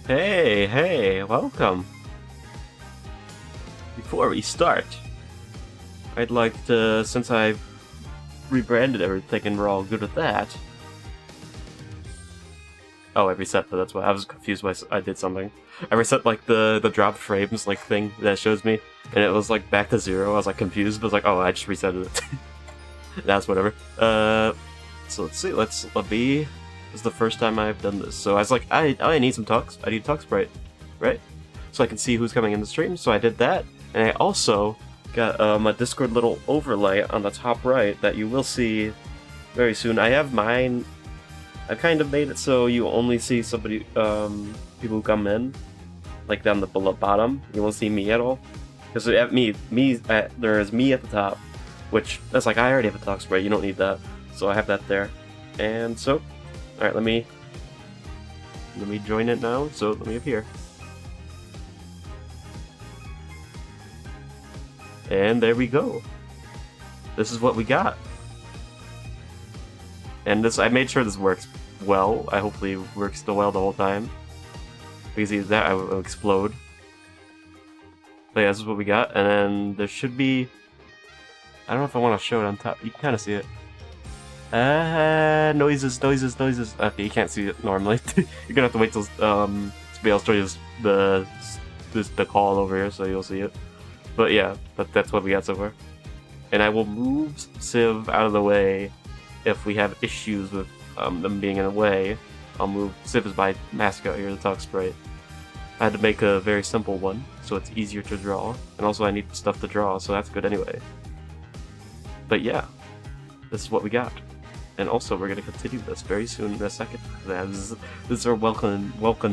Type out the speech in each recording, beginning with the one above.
Hey, welcome. Before we start, I'd like to, since I've rebranded everything and we're all good with that. Oh, I reset that, that's why I was confused why I did something. I reset like the drop frames like thing that shows me, and it was like back to 0. I was like confused, but I was like, oh, I just reset it. That's whatever. So let's see, let me. This is the first time I've done this, so I was like, I need some talks. I need talk sprite, right? So I can see who's coming in the stream. So I did that, and I also got a Discord little overlay on the top right that you will see very soon. I have mine. I've kind of made it so you only see somebody, people who come in, like down the bottom. You won't see me at all, because there's me at the top, which that's like I already have a talk sprite. You don't need that, so I have that there, and so. Alright, let me join it now, so let me appear. And there we go. This is what we got. And this, I made sure this works well. I hopefully it works still well the whole time. Because either that I will explode. But yeah, this is what we got, and then there should be... I don't know if I want to show it on top. You can kind of see it. Noises. Okay, you can't see it normally. You're gonna have to wait till to be able to show you the call over here, so you'll see it. But yeah, that's what we got so far. And I will move Civ out of the way if we have issues with them being in the way. I'll move Civ is my mascot here, the talk sprite. I had to make a very simple one, so it's easier to draw. And also I need stuff to draw, so that's good anyway. But yeah, this is what we got. And also, we're gonna continue this very soon in a second. This is our welcoming part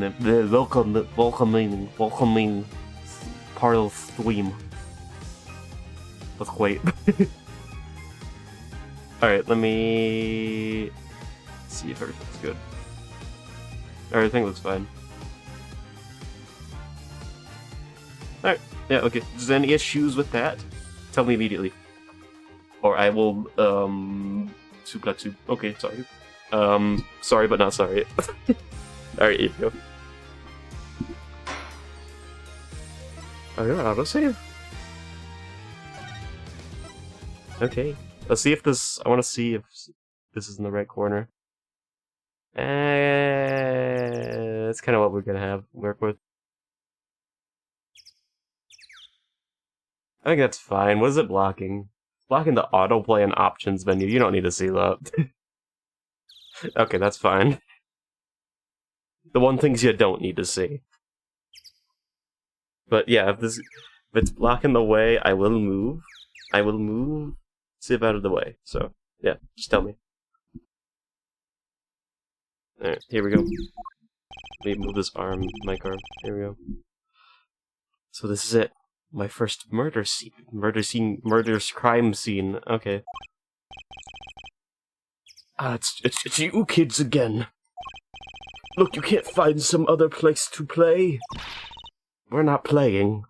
of the stream. Let's wait. Alright, let me see if everything's good. Everything looks fine. Alright, yeah, okay. If there's any issues with that, tell me immediately. Or I will, suplex you. Okay, sorry. Sorry but not sorry. Alright, here you go. Oh yeah, autosave. Okay. Let's see if this... I want to see if this is in the right corner. That's kind of what we're gonna have work with. I think that's fine. What is it blocking? Blocking the autoplay and options menu. You don't need to see that. Okay, that's fine. The one things you don't need to see. But yeah, if it's blocking the way, I will move. Civ out of the way. So yeah, just tell me. Alright, here we go. Let me move this arm, mic arm. Here we go. So this is it. My first murder crime scene. Okay. It's you kids again. Look, you can't find some other place to play. We're not playing.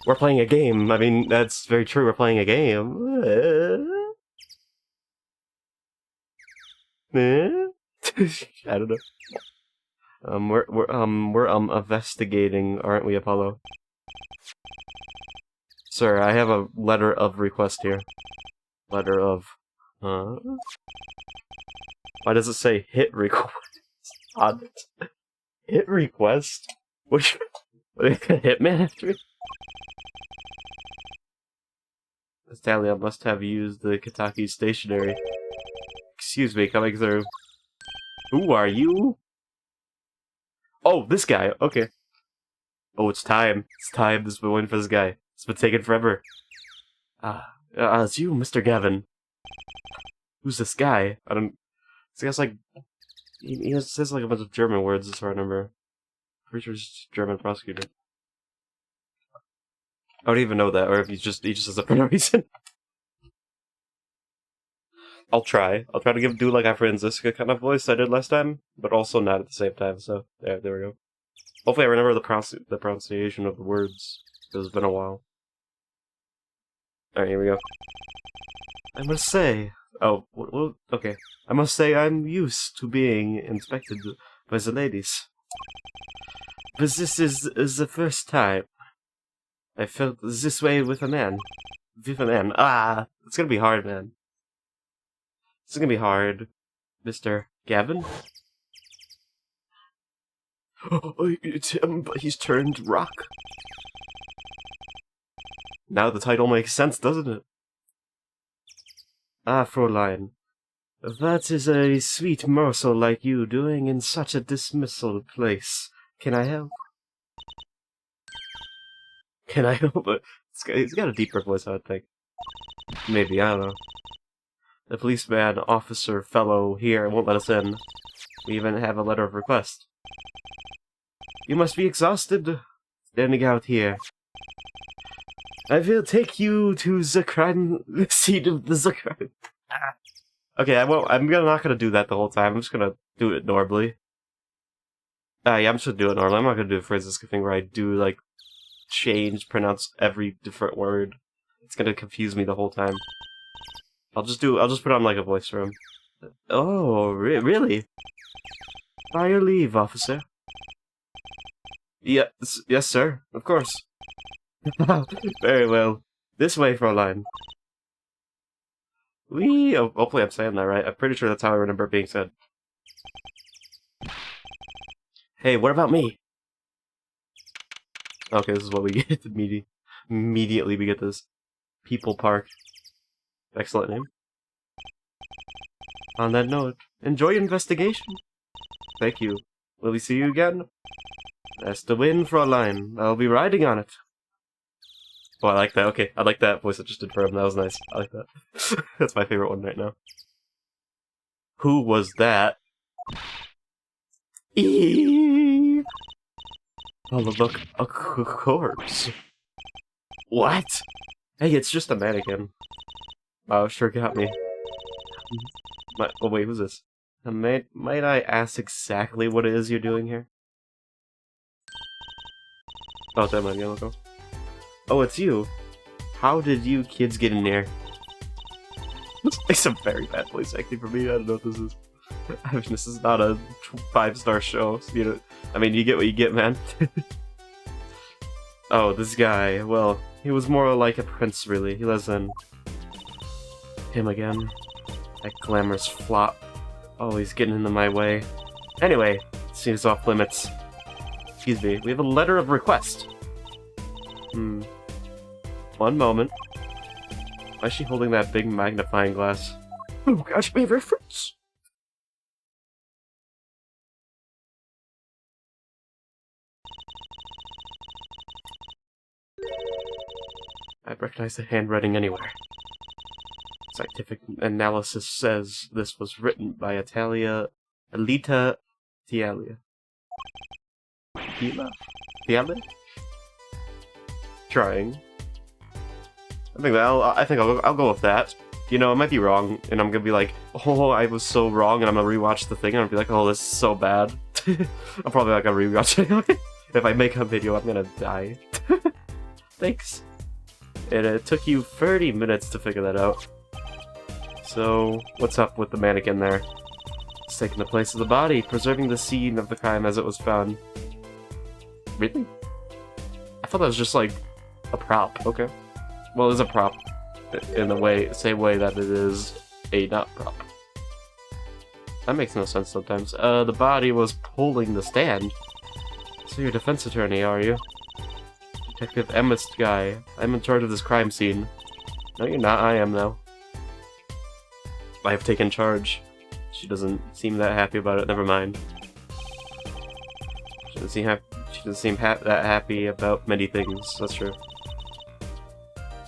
We're playing a game. I mean, that's very true. We're playing a game. I don't know. We're investigating, aren't we, Apollo? Sir, I have a letter of request here. Letter of... Why does it say hit request on it? Hit request? What Hitman after it? Stanley, I must have used the Kitaki stationery. Excuse me, coming through. Who are you? Oh, this guy, okay. Oh, it's time. It's time. This has been waiting for this guy. It's been taking forever. It's you, Mr. Gavin. Who's this guy? I don't... This guy's like... He says like a bunch of German words, as far as I remember. Pretty sure he's German prosecutor. I don't even know that, or if he just says it for no reason. I'll try to do like a Franziska kind of voice I did last time, but also not at the same time, so there we go. Hopefully I remember the pronunciation of the words, because it's been a while. Alright, here we go. I must say... okay. I must say I'm used to being inspected by the ladies. But this is the first time I felt this way with a man. With a man. Ah! It's gonna be hard, man. It's gonna be hard. Mr. Gavin? Oh, it's him, but he's turned rock. Now the title makes sense, doesn't it? Ah, Fräulein. That is a sweet morsel like you doing in such a dismissal place. Can I help? Can I help? He's got a deeper voice, I would think. Maybe, I don't know. The policeman, officer, fellow here won't let us in. We even have a letter of request. You must be exhausted standing out here. I will take you to the crime scene of the crime. Okay, I'm not gonna do that the whole time. I'm just gonna do it normally. Yeah, I'm just gonna do it normally. I'm not gonna do a phrases thing where I do like pronounce every different word. It's gonna confuse me the whole time. I'll just put on like a voice for him. Oh, really? By your leave, officer. Yes, sir. Of course. Very well. This way, Fräulein. Oh, hopefully I'm saying that right. I'm pretty sure that's how I remember it being said. Hey, what about me? Okay, this is what we get immediately we get this. People Park. Excellent name. On that note, enjoy your investigation. Thank you. Will we see you again? That's the wind, Fräulein. I'll be riding on it. Oh, I like that. Okay, I like that voice I just did for him. That was nice. I like that. That's my favorite one right now. Who was that? Eee! Oh, look, a corpse. What? Hey, it's just a mannequin. Oh, sure got me. Oh, wait, who's this? Might I ask exactly what it is you're doing here? Oh, that might be on. Oh, it's you. How did you kids get in there? It's a very bad voice acting for me. I don't know what this is. I mean, this is not a 5-star show. So, you know, I mean, you get what you get, man. Oh, this guy. Well, he was more like a prince, really. He lives in... Him again. That glamorous flop. Oh, he's getting into my way. Anyway, seems off limits. Excuse me, we have a letter of request. One moment. Why is she holding that big magnifying glass? Oh gosh, my reference! I recognize the handwriting anywhere. Scientific analysis says this was written by Alita Tialia. Tialia? Trying. I think I'll go with that. You know, it might be wrong, and I'm gonna be like, oh, I was so wrong, and I'm gonna rewatch the thing, and I'll be like, oh, this is so bad. I'm probably not gonna rewatch it. If I make a video, I'm gonna die. Thanks. And it took you 30 minutes to figure that out. So, what's up with the mannequin there? It's taking the place of the body, preserving the scene of the crime as it was found. Really? I thought that was just like a prop. Okay. Well, it's a prop in the same way that it is a not prop. That makes no sense sometimes. The body was pulling the stand. So you're a defense attorney, are you? Detective Emmett guy. I'm in charge of this crime scene. No, you're not. I am now. I have taken charge. She doesn't seem that happy about it. Never mind. She doesn't seem that happy about many things. That's true.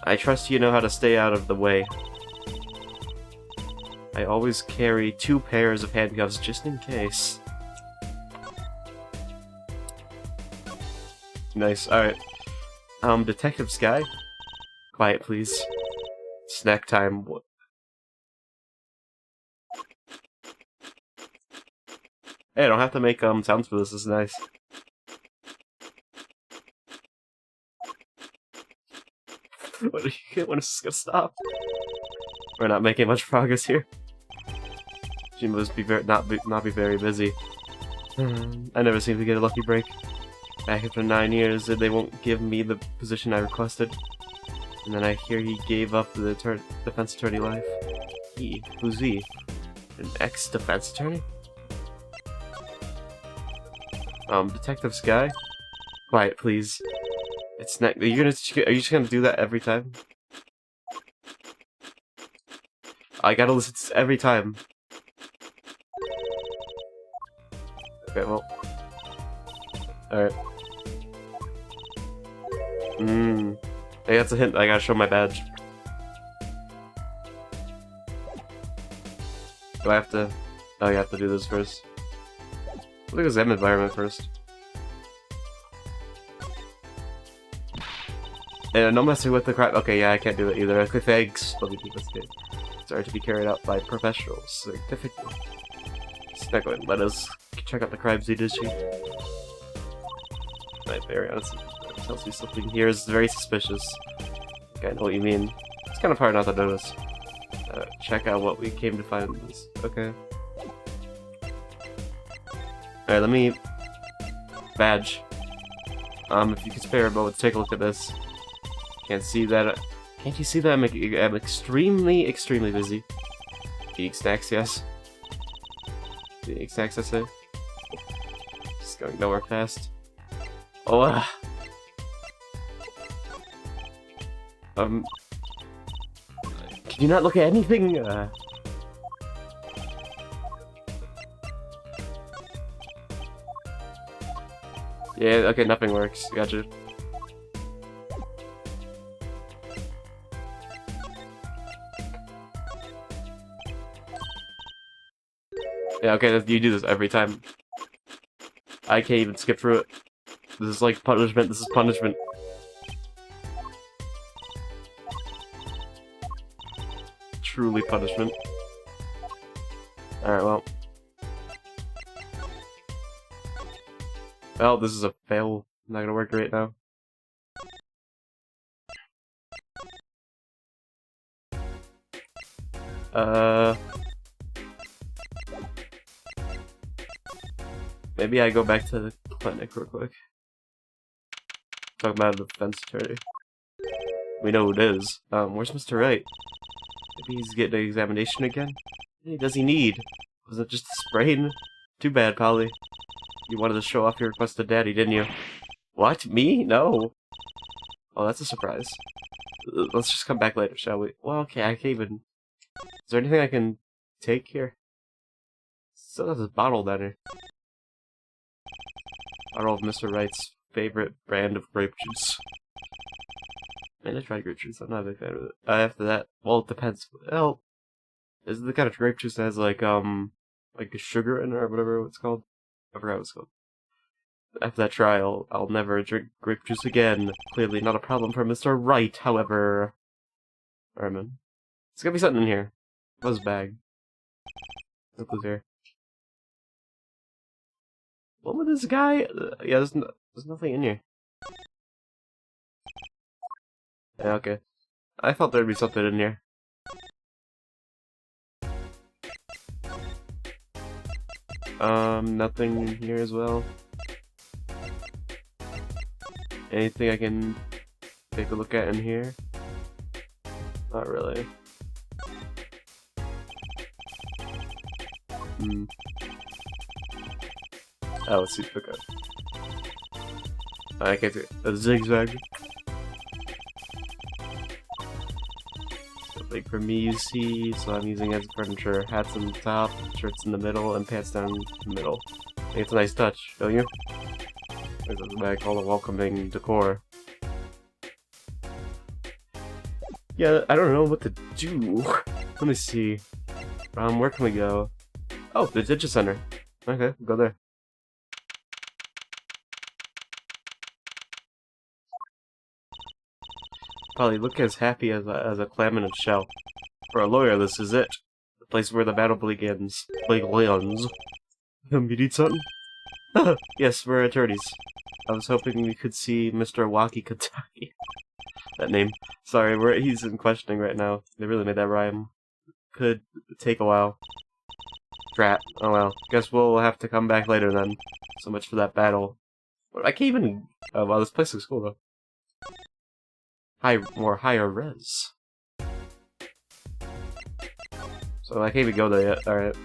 I trust you know how to stay out of the way. I always carry 2 pairs of handcuffs just in case. Nice. Alright. Detective Sky? Quiet, please. Snack time. Hey, I don't have to make sounds for this. This is nice. When is this gonna stop? We're not making much progress here. She must be not be very busy. I never seem to get a lucky break. Back after 9 years, they won't give me the position I requested. And then I hear he gave up the defense attorney life. He? Who's he? An ex-defense attorney? Detective Sky? Quiet, please. It's not. Are you just gonna do that every time? I gotta listen to this every time. Okay, well. Alright. Hey, that's a hint. I gotta show my badge. Do I have to... Oh, you have to do this first. Look at exam environment first. And no messing with the crap. Okay, yeah, I can't do it either. Okay, thanks. Let me do this game. Sorry to be carried out by professionals. Certificate. It's not going to let us check out the crime scene, is she? My very honestly tells me something here is very suspicious. Okay, I know what you mean. It's kind of hard not to notice. Check out what we came to find. Okay. Alright, let me... Badge. If you can spare a moment, take a look at this. Can't see that... Can't you see that I'm extremely, extremely busy? Eating snacks, yes. Eating snacks, I say. Just going nowhere fast. Oh, can you not look at anything? Yeah, okay, nothing works. Gotcha. Yeah, okay, you do this every time. I can't even skip through it. This is like punishment, this is punishment. Truly punishment. Alright, well. Well, this is a fail. Not gonna work right now. Maybe I go back to the clinic real quick. Talk about the defense attorney. We know who it is. Where's Mr. Wright? Maybe he's getting an examination again? What does he need? Was it just a sprain? Too bad, Polly. You wanted to show off your request to Daddy, didn't you? What? Me? No. Oh, that's a surprise. Let's just come back later, shall we? Well, okay, I can't even... Is there anything I can take here? Still has a bottle down here. Bottle of Mr. Wright's favorite brand of grape juice. Man, I tried grape juice. I'm not a big fan of it. After that, well, it depends. Well, is it the kind of grape juice that has like sugar in it or whatever it's called? I forgot what it's called. After that trial, I'll never drink grape juice again. Clearly not a problem for Mr. Wright, however. Alright, man. There's gotta be something in here. What's his bag? Look who's here. What with this guy? Yeah, there's nothing in here. Yeah, okay. I thought there'd be something in here. Nothing in here as well. Anything I can take a look at in here? Not really. Oh, let's see. Okay. I can't do it. A zigzag. Like for me, you see, so I'm using as furniture. Hats on the top, shirts in the middle, and pants down the middle. I think it's a nice touch, don't you? There's what I call a welcoming decor. Yeah, I don't know what to do. Let me see. Where can we go? Oh, the Digicenter. Okay, go there. Probably look as happy as a clam in a shell. For a lawyer, this is it. The place where the battle begins. You need something? Yes, we're attorneys. I was hoping we could see Mr. Wakikataki. That name. Sorry, he's in questioning right now. They really made that rhyme. Could take a while. Drat. Oh well. Guess we'll have to come back later then. So much for that battle. I can't even... Oh, wow, this place looks cool though. More higher res. So I can't even go there yet. Alright.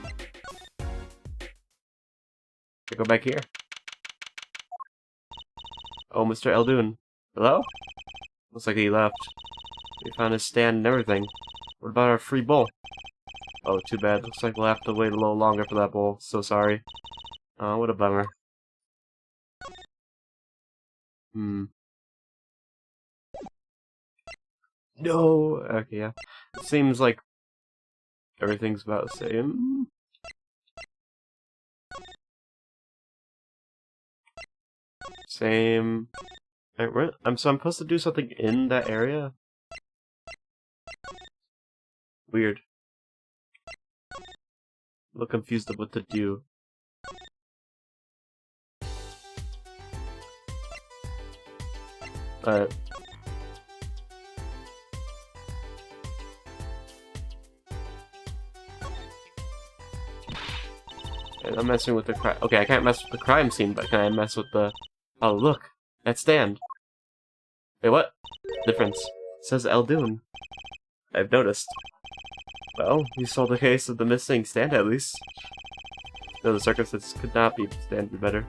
Go back here. Oh, Mr. Eldoon. Hello? Looks like he left. We found his stand and everything. What about our free bowl? Oh, too bad. Looks like we'll have to wait a little longer for that bowl. So sorry. Oh, what a bummer. No! Okay, yeah. It seems like everything's about the same. Same. I'm supposed to do something in that area? Weird. A little confused of what to do. Alright. And I'm messing with the crime. Okay, I can't mess with the crime scene, but can I mess with the... Oh, look! That stand! Wait, what? Difference. It says Eldoon. I've noticed. Well, you solved the case of the missing stand at least. No, the circumstances could not be stand better.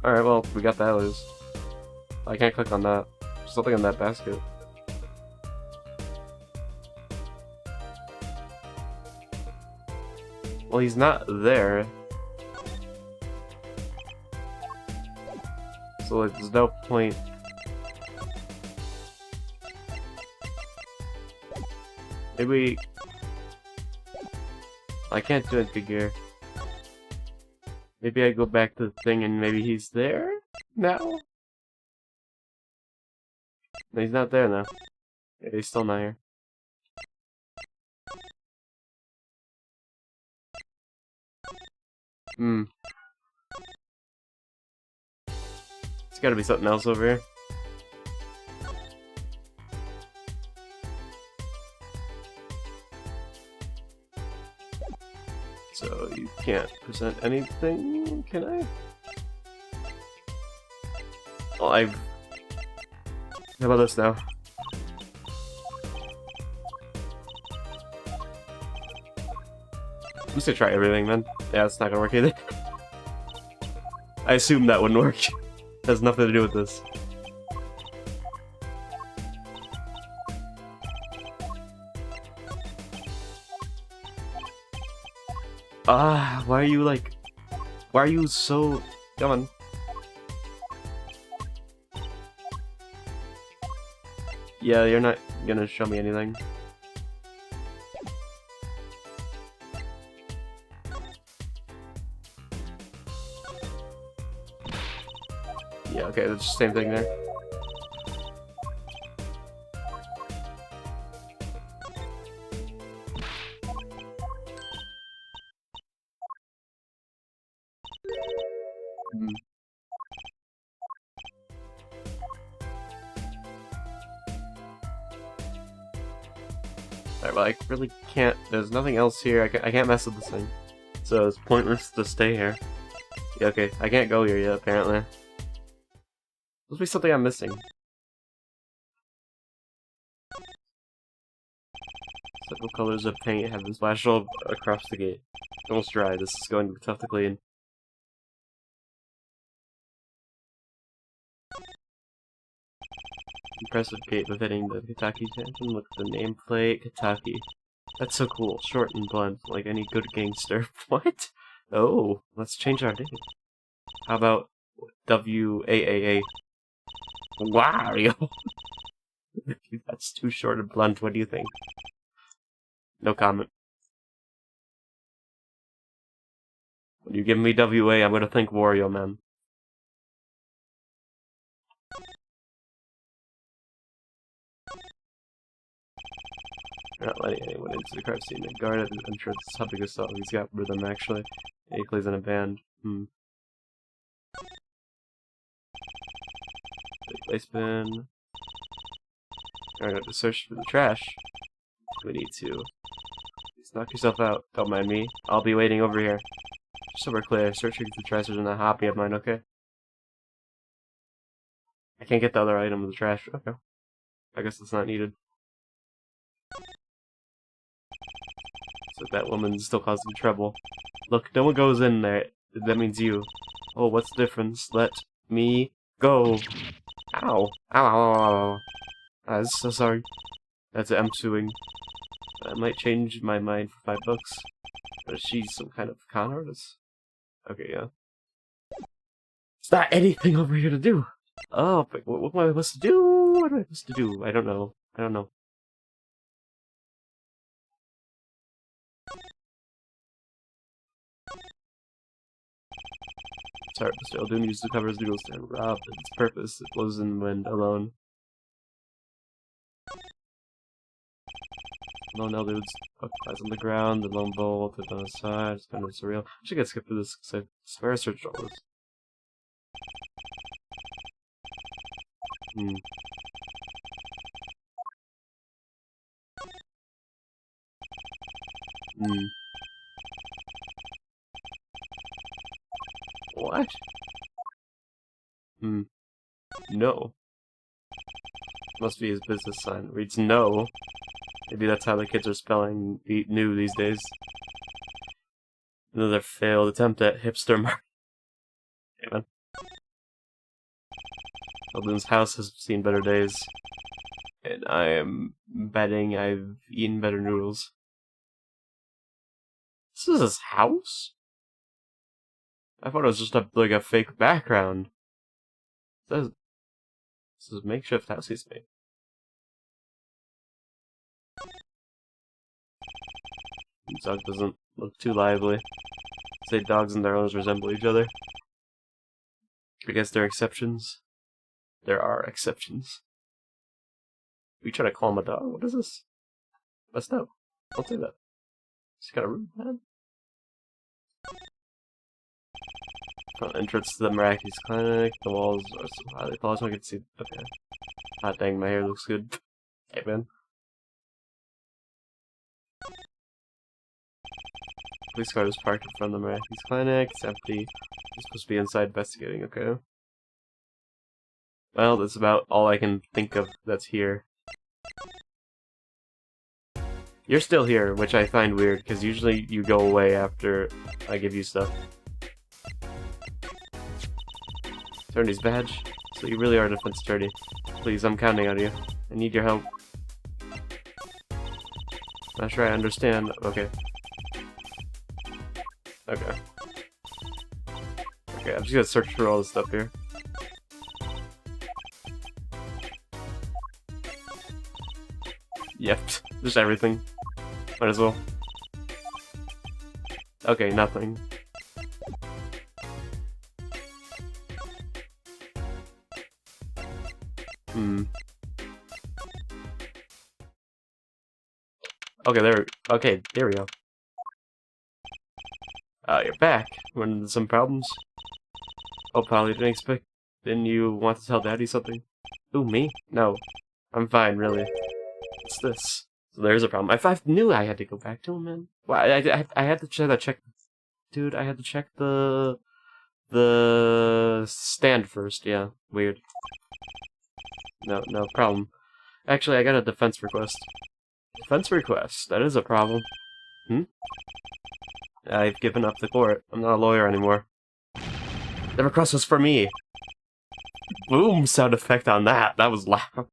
Alright, well, we got that at least. I can't click on that. There's something in that basket. Well, he's not there. So, like, there's no point. Maybe... I can't do it big gear. Maybe I go back to the thing and maybe he's there now? No, he's not there now. Yeah, he's still not here. There's gotta be something else over here. So you can't present anything, can I? Well, How about this now? I'm just gonna try everything, man. Yeah, it's not gonna work either. I assume that wouldn't work. It has nothing to do with this. Why are you like... Why are you so... Come on. Yeah, you're not gonna show me anything. Yeah, okay, that's the same thing there. Alright, well, I really can't... There's nothing else here. I can't mess with this thing. So it's pointless to stay here. Yeah, okay. I can't go here yet, apparently. Must be something I'm missing. Several colors of paint have been splashed all across the gate. It's almost dry. This is going to be tough to clean. Impressive gate befitting the Kentucky champion. Look at the nameplate. Kentucky. That's so cool. Short and blunt, like any good gangster. What? Oh, let's change our name. How about WAAA? Wario! That's too short and blunt. What do you think? No comment. When you give me WA, I'm gonna think Wario, man. You're not letting anyone into the car scene. The guard at the entrance is helping us out. He's got rhythm, actually. And he plays in a band. Play spin. Alright, to search for the trash. We need to. These knock yourself out. Don't mind me. I'll be waiting over here. Just so we're clear, searching the trash is a hobby of mine, okay? I can't get the other item in the trash. Okay. I guess it's not needed. So that woman's still causing trouble. Look, no one goes in there. That means you. Oh, what's the difference? Let me go. Ow. Ow, ow, ow, ow. I'm so sorry. That's it, I'm suing. I might change my mind for $5. But she's some kind of con artist? Okay, yeah. It's not anything over here to do! Oh, but what am I supposed to do? What am I supposed to do? I don't know. I don't know. Sorry, Mr. Eldoon used to cover his noodles stand. Rob, its purpose, it blows in the wind alone. Lone Eldoon's lies on the ground, the lone bowl, the on the side, it's kind of surreal. I should get skipped through this because I swear I searched all this. What? No. Must be his business sign. Reads no. Maybe that's how the kids are spelling new these days. Another failed attempt at hipster marketing. Hey, man. Eldoon's house has seen better days. And I am betting I've eaten better noodles. This is his house? I thought it was just like a fake background. This is a makeshift house he's made. This dog doesn't look too lively. Say dogs and their owners resemble each other. I guess there are exceptions. There are exceptions. Are you trying to call him a dog? What is this? Let's know. Don't say that. He's got a rude man. Front entrance to the miraculous clinic. The walls are so highly polished I can see. Okay. Ah, dang, my hair looks good. Hey, man. Police car is parked in front of the miraculous clinic. It's empty. You're supposed to be inside investigating, okay? Well, that's about all I can think of that's here. You're still here, which I find weird, because usually you go away after I give you stuff. Attorney's badge? So you really are a defense attorney. Please, I'm counting on you. I need your help. Not sure I understand. Okay. Okay. Okay, I'm just gonna search through all this stuff here. Yep, just everything. Might as well. Okay, nothing. Okay, there we go. You're back. Running into some problems? Oh, pal, you didn't you want to tell Daddy something? Ooh, me? No. I'm fine, really. What's this? So there's a problem. I knew I had to go back to him, man. Well, I had to check. Dude, I had to check the stand first. Yeah, weird. No problem. Actually, I got a defense request. Defense request? That is a problem. I've given up the court. I'm not a lawyer anymore. The request was for me. Boom! Sound effect on that. That was loud.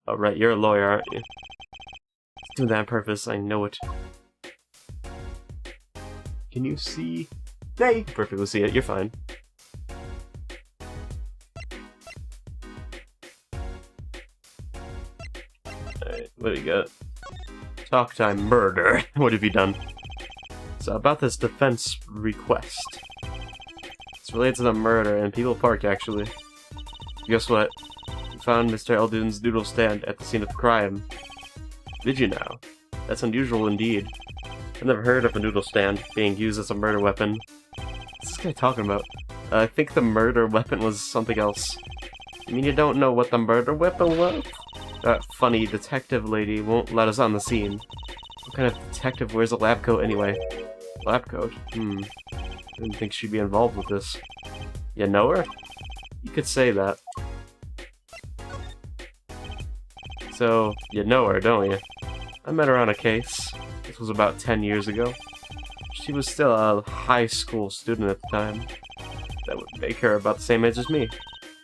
Oh, right, you're a lawyer, aren't you? Doing that on purpose, I know it. Can you see? Hey! Perfectly see it, you're fine. Alright, what do you got? Talk time murder. What have you done? So, about this defense request. It's related to the murder in People Park, actually. Guess what? We found Mr. Eldoon's noodle stand at the scene of the crime. Did you now? That's unusual indeed. I've never heard of a noodle stand being used as a murder weapon. What's this guy talking about? I think the murder weapon was something else. You mean you don't know what the murder weapon was? That funny detective lady won't let us on the scene. What kind of detective wears a lab coat anyway? Lab coat? Didn't think she'd be involved with this. You know her? You could say that. So, you know her, don't you? I met her on a case. This was about 10 years ago. She was still a high school student at the time. That would make her about the same age as me.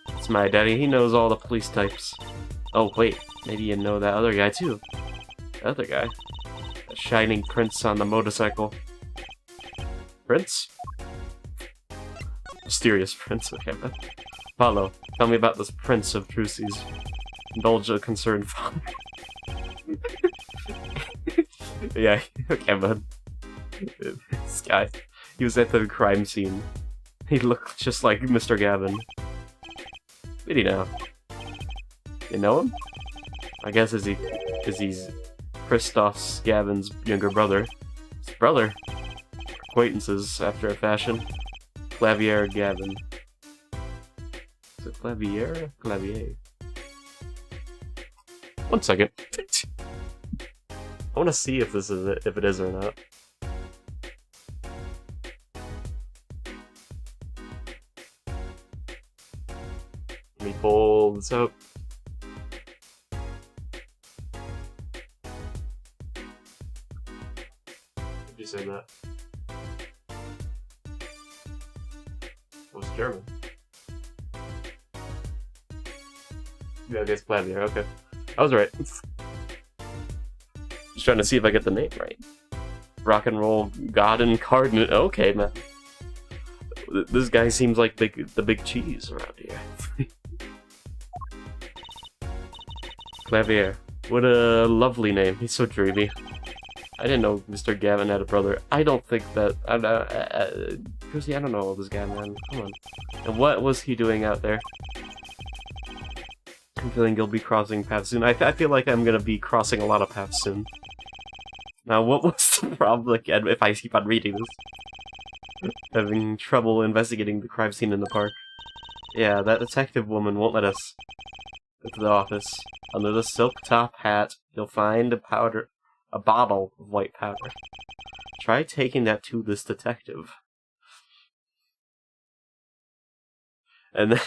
It's my daddy, he knows all the police types. Oh wait, maybe you know that other guy too. The other guy? A shining prince on the motorcycle. Prince? Mysterious prince, okay, but... Paulo, tell me about this prince of Drusi's. Indulge a concerned father. Yeah, okay, bud. This guy, he was at the crime scene. He looked just like Mr. Gavin. Did he now? You know him? I guess is he's Christoph's Gavin's younger brother. His brother? Acquaintances after a fashion. Clavier Gavin. Is it Clavier? Clavier. 1 second. I want to see if this is it, if it is or not. Let me pull this up. Did you say that? Oh, it's German. Yeah, I guess Clavier, okay. I was right. Just trying to see if I get the name right. Rock and roll god incarnate. Okay, man. This guy seems like the big cheese around here. Clavier. What a lovely name. He's so dreamy. I didn't know Mr. Gavin had a brother. I don't think that... Chrissy, I don't know this guy, man. Come on. And what was he doing out there? I'm feeling he'll be crossing paths soon. I feel like I'm gonna be crossing a lot of paths soon. Now, what was the problem again if I keep on reading this? Having trouble investigating the crime scene in the park. Yeah, that detective woman won't let us into the office. Under the silk top hat, you'll find a bottle of white powder. Try taking that to this detective. And then...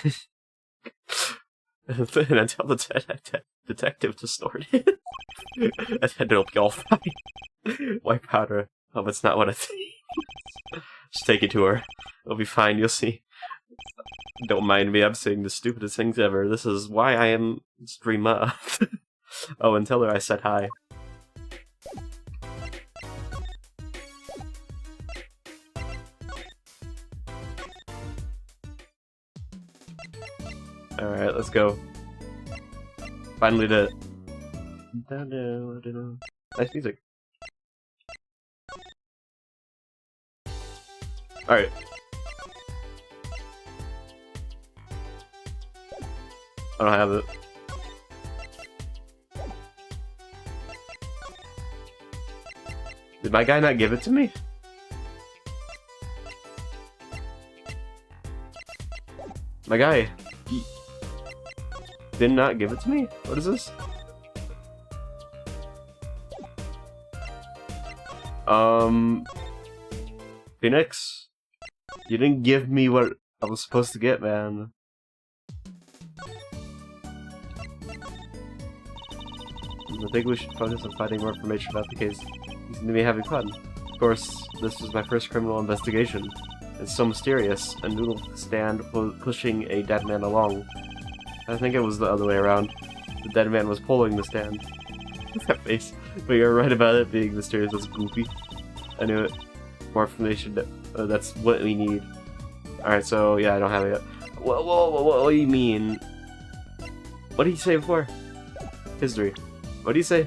and then tell the detective to snort it. And then it'll be all fine. White powder. Oh, that's not what I think. Just take it to her. It'll be fine, you'll see. Don't mind me, I'm saying the stupidest things ever. This is why I am streamer. Oh, and tell her I said hi. Alright, let's go. Finally did it. Nice music. Alright. I don't have it. Did my guy not give it to me? My guy, he did not give it to me? What is this? Phoenix? You didn't give me what I was supposed to get, man. I think we should focus on finding more information about the case. You seem to be having fun. Of course, this was my first criminal investigation. It's so mysterious. A noodle stand pushing a dead man along. I think it was the other way around. The dead man was pulling the stand. That face. But you're right about it being mysterious. That's goofy. I knew it. More information. That's what we need. Alright, so yeah, I don't have it yet. What do you mean? What did he say before? History. What do you say?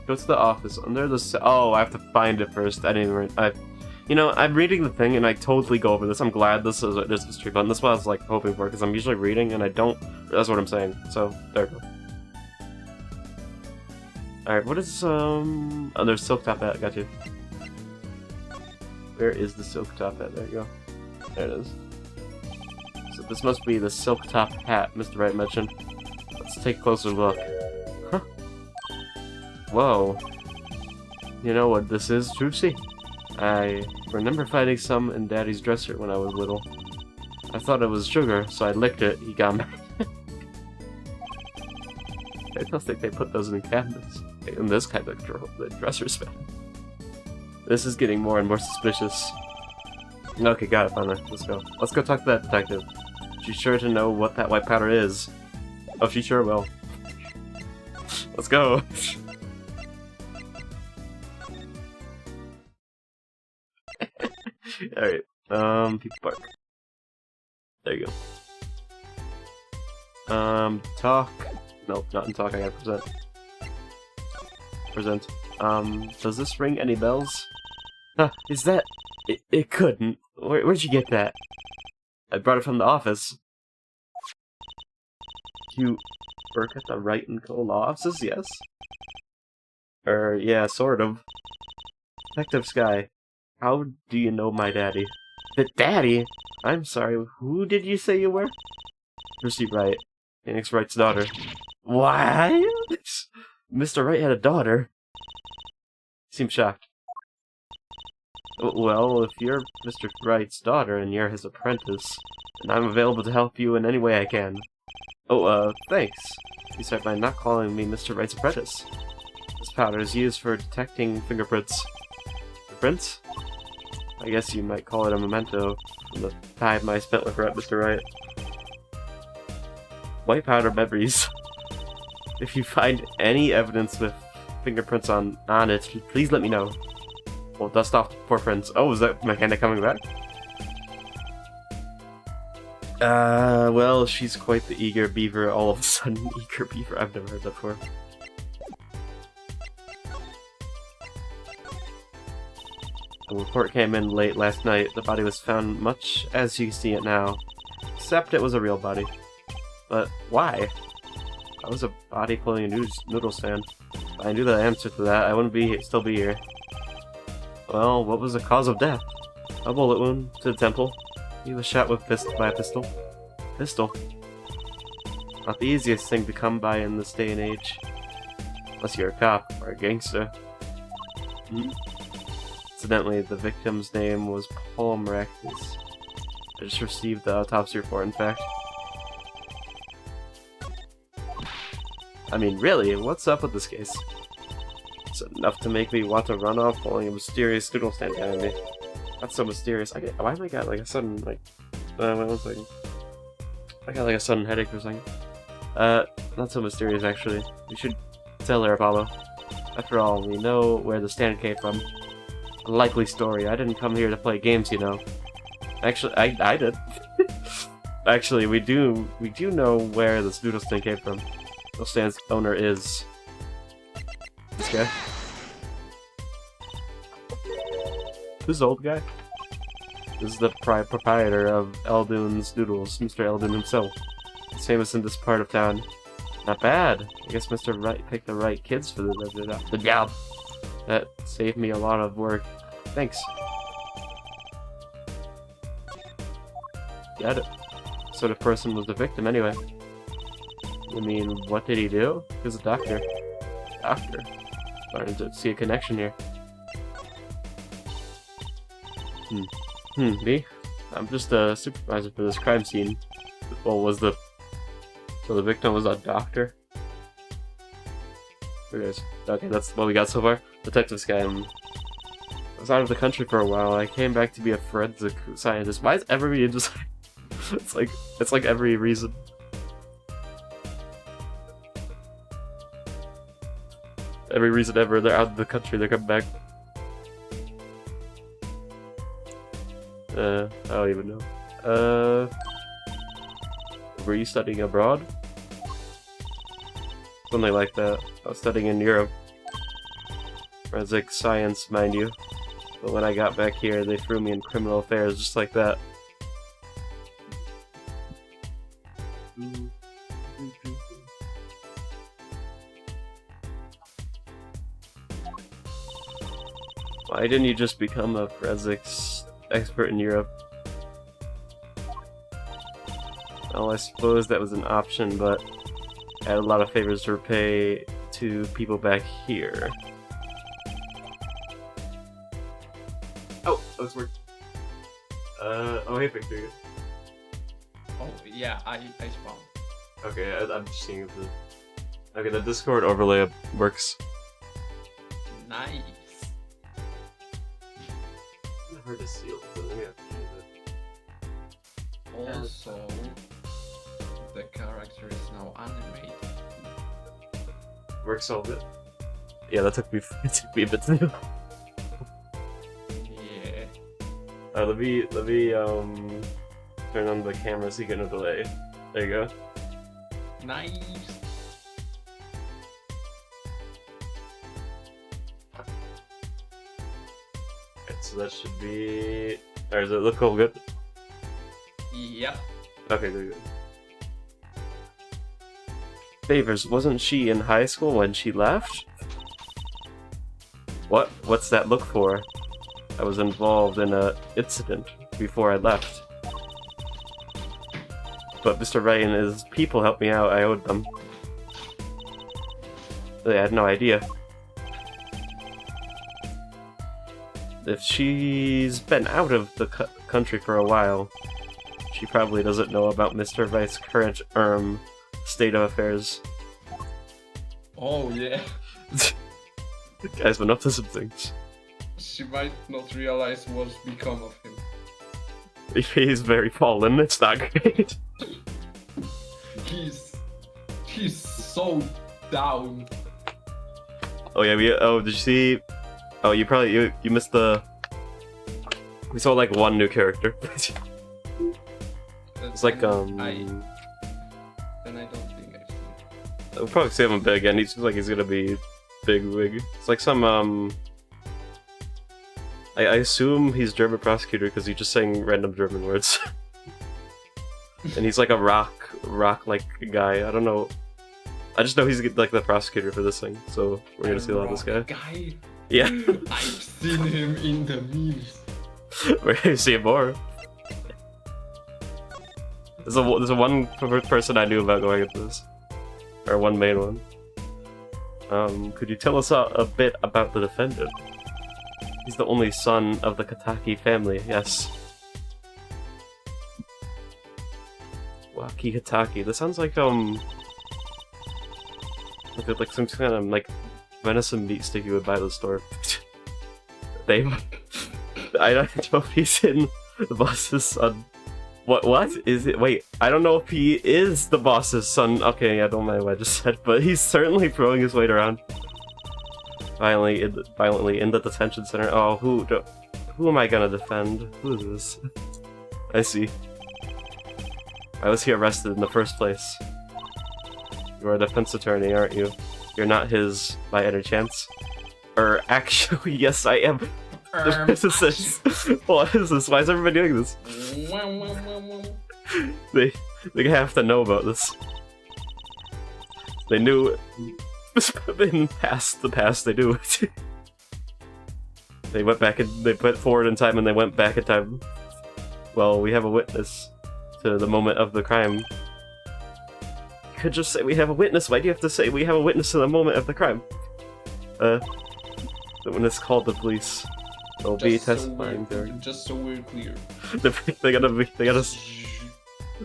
Go to the office. Under the... Oh, I have to find it first. I didn't even... You know, I'm reading the thing and I totally go over this. I'm glad this is a history button. This is what I was like hoping for, because I'm usually reading and I don't... That's what I'm saying. So, there we go. Alright, what is, Oh, there's silk top hat. Got you. Where is the silk top hat? There you go. There it is. This must be the silk top hat Mr. Wright mentioned. Let's take a closer look. Huh. Whoa. You know what this is, Juicy? I remember finding some in Daddy's dresser when I was little. I thought it was sugar, so I licked it. He got mad. I don't think they put those in cabinets. In this kind of dresser span. This is getting more and more suspicious. Okay, got it, finally. Let's go. Let's go talk to that detective. She's sure to know what that white powder is. Oh, she sure will. Let's go. Alright, people park. There you go. Talk. Nope, not in talk, I gotta present. Does this ring any bells? Huh, is that... It couldn't. Where'd you get that? I brought it from the office. You work at the Wright & Co. law offices, yes? Yeah, sort of. Detective Sky, how do you know my daddy? The daddy? I'm sorry, who did you say you were? Percy Wright, Phoenix Wright's daughter. What? Mr. Wright had a daughter? Seems shocked. Well, if you're Mr. Wright's daughter and you're his apprentice, then I'm available to help you in any way I can. Oh, thanks. You start by not calling me Mr. Wright's apprentice. This powder is used for detecting fingerprints. Prints? I guess you might call it a memento from the time I spent with Mr. Wright. White powder memories. If you find any evidence with fingerprints on it, please let me know. We'll dust off the poor prints. Oh, is that McKenna coming back? Well, she's quite the eager beaver all of a sudden. Eager beaver, I've never heard that before. The report came in late last night. The body was found much as you see it now. Except it was a real body. But why? I was a body pulling a noodle stand. If I knew the answer to that, I wouldn't still be here. Well, what was the cause of death? A bullet wound to the temple. He was shot by a pistol. Pistol? Not the easiest thing to come by in this day and age. Unless you're a cop or a gangster. Incidentally, the victim's name was Paul Maracus. I just received the autopsy report, in fact. I mean, really, what's up with this case? It's enough to make me want to run off pulling a mysterious noodle stand behind me. Not so mysterious. Why have I got like a sudden, like... wait 1 second. I got like a sudden headache or something. Not so mysterious, actually. We should tell her, Apollo. After all, we know where the stand came from. A likely story. I didn't come here to play games, you know. Actually, I did. Actually, we do know where this noodle stand came from. Noodle stand's owner is... this guy. Who's the old guy? This is the proprietor of Eldoon's Noodles, Mr. Eldoon himself. He's famous in this part of town. Not bad. I guess Mr. Wright picked the right kids for the job. That saved me a lot of work. Thanks. Got it. What sort of person was the victim, anyway? I mean, what did he do? He was a doctor. Doctor? Starting to see a connection here. Me? I'm just a supervisor for this crime scene. Well, so the victim was a doctor? Okay, that's what we got so far. Detective Sky. I was out of the country for a while. I came back to be a forensic scientist. Why is everybody just... it's like every reason. Every reason ever, they're out of the country, they're coming back. I don't even know. Were you studying abroad? Something like that. I was studying in Europe. Forensic science, mind you. But when I got back here, they threw me in criminal affairs just like that. Why didn't you just become a forensics expert in Europe? Well, I suppose that was an option, but I had a lot of favors to repay to people back here. Oh, that worked. Oh hey Victor. Oh yeah, I spawned. Okay, I'm just seeing if the... Okay, the Discord overlay works. Nice. I've heard a seal, but let me have to change Also, the character is now animated. it. Works all good. Yeah, that took me a bit to do. Yeah. Let me turn on the camera so you get no delay. There you go. Nice. Alright, so that should be... Or does it look all good? Yep. Okay, good. Favors, wasn't she in high school when she left? What's that look for? I was involved in a incident before I left. But Mr. Wright and his people helped me out, I owed them. I had no idea. If she's been out of the country for a while, she probably doesn't know about Mr. Wright's current, state of affairs. Oh yeah. The guy's been up to some things. She might not realize what's become of him. He's very fallen, it's not great. He's so down. Oh yeah, did you see? Oh, you missed the... We saw like one new character. It's like, Then I don't think I've seen it. we'll probably see him again. He seems like he's gonna be big. It's like some, I assume he's German prosecutor because he's just saying random German words. And he's like a rock like guy. I don't know. I just know he's like the prosecutor for this thing, so we're gonna see a lot of this guy. Yeah. I've seen him in the memes. We're gonna see him more. There's a one person I knew about going into this, or one main one. Could you tell us a bit about the defendant? He's the only son of the Kataki family. Yes. Waki Hataki. That sounds like like some kind of like venison meat stick you would buy at the store. I don't know if he's in the boss's son. What is it? Wait, I don't know if he is the boss's son. Okay, yeah, don't mind what I just said, but he's certainly throwing his weight around. Violently in the detention center. Oh, who am I gonna defend? Who is this? I see. Why was he arrested in the first place? You're a defense attorney, aren't you? You're not his by any chance? Actually, yes, I am. What is this? What is this? Why is everybody doing this? They have to know about this. They knew in the past they do. They went back and they put forward in time and they went back in time. Well, we have a witness to the moment of the crime. You could just say we have a witness. Why do you have to say we have a witness to the moment of the crime? The witness called the police. They'll be testifying there. Just so we're clear. they gotta.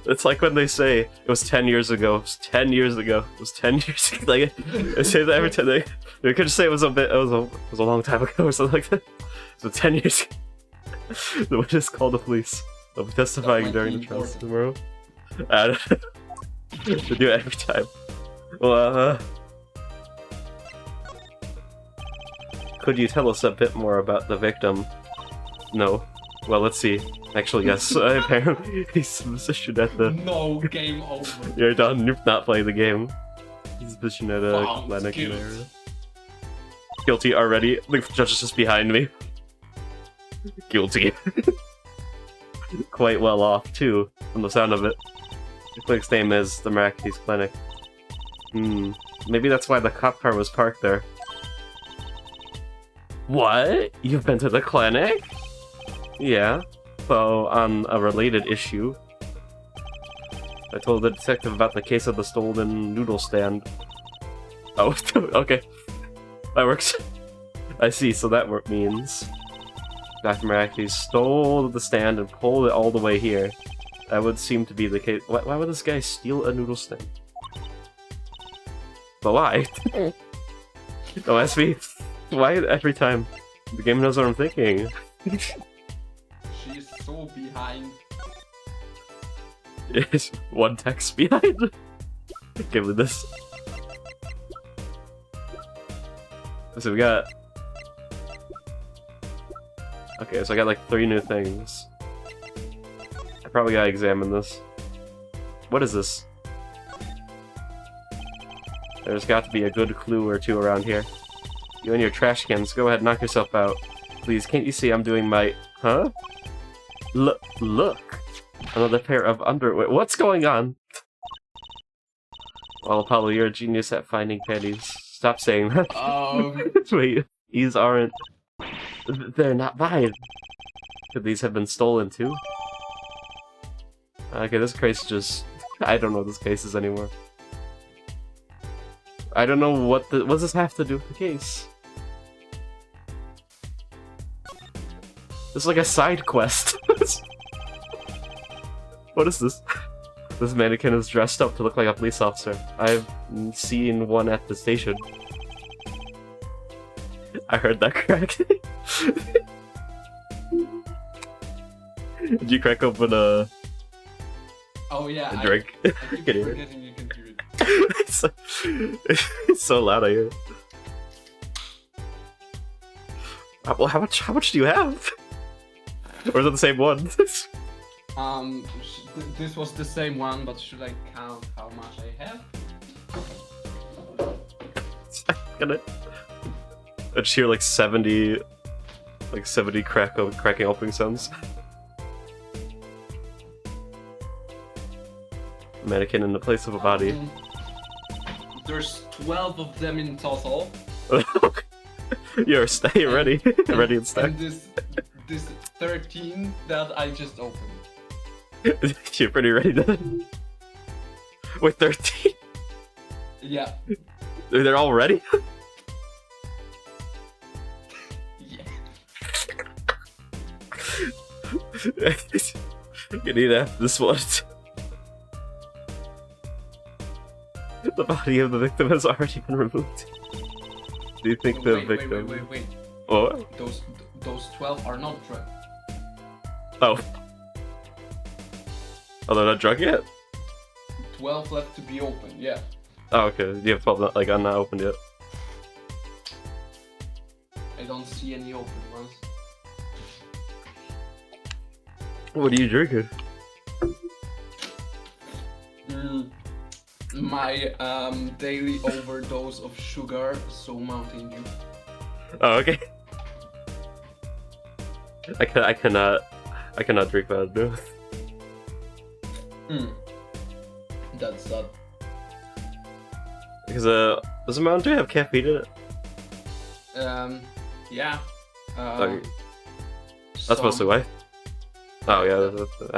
It's like when they say it was 10 years ago. It was 10 years ago. It was 10 years ago. Like they say that every time they could just say it was a long time ago or something like that. So 10 years ago. The witness called the police. They'll be testifying during the trial tomorrow. I don't know. They do it every time. Well, could you tell us a bit more about the victim? No. Well, let's see. Actually, yes. Apparently, he's positioned at the... No, game over. You're done. You're not playing the game. He's positioned at a clinic area. Guilty already. The judge is just behind me. Guilty. Quite well off, too, from the sound of it. The clinic's name is the Miraculous Clinic. Maybe that's why the cop car was parked there. What? You've been to the clinic? Yeah. So, on a related issue. I told the detective about the case of the stolen noodle stand. Oh, okay. That works. I see, so that means Dr. Maraki stole the stand and pulled it all the way here. That would seem to be the case. Why would this guy steal a noodle stand? But why? Don't ask me. Why every time? The game knows what I'm thinking. She's so behind. Yes, one text behind. Give me this. So we got... Okay, so I got like 3 new things. I probably gotta examine this. What is this? There's got to be a good clue or two around here. You and your trash cans, go ahead, knock yourself out. Please, can't you see I'm doing my... Huh? Look! Another pair of underwear. What's going on? Well, Apollo, you're a genius at finding panties. Stop saying that. Wait, these aren't... They're not mine. Could these have been stolen too? Okay, this case just... I don't know what this case is anymore. I don't know what does this have to do with the case? This is like a side quest. What is this? This mannequin is dressed up to look like a police officer. I've seen one at the station. I heard that crack. Did you crack open a... Oh yeah, a drink? I keep forgetting you can do it. It's so loud I hear it. Well, how much do you have? Or is it the same one? This was the same one, but should I count how much I have? Can I just hear like 70 cracking opening sounds. Mannequin in the place of a body. There's 12 of them in total. You're ready. Ready and stacked. And this 13 that I just opened. You're pretty ready then. With 13? Yeah. They're all ready? Yeah. You need to have this one. The body of the victim has already been removed. Do you think the victim... Wait. Oh? Those 12 are not drunk. Oh. Oh, they're not drunk yet? 12 left to be opened, yeah. Oh, okay. You have 12 not, like, not opened yet. I don't see any open ones. What are you drinking? My daily overdose of sugar, so Mountain Dew. Oh, okay. I cannot drink that. No. That's that. Because does a Mountain Dew have caffeine in it? Yeah. Okay. That's mostly why. Oh yeah,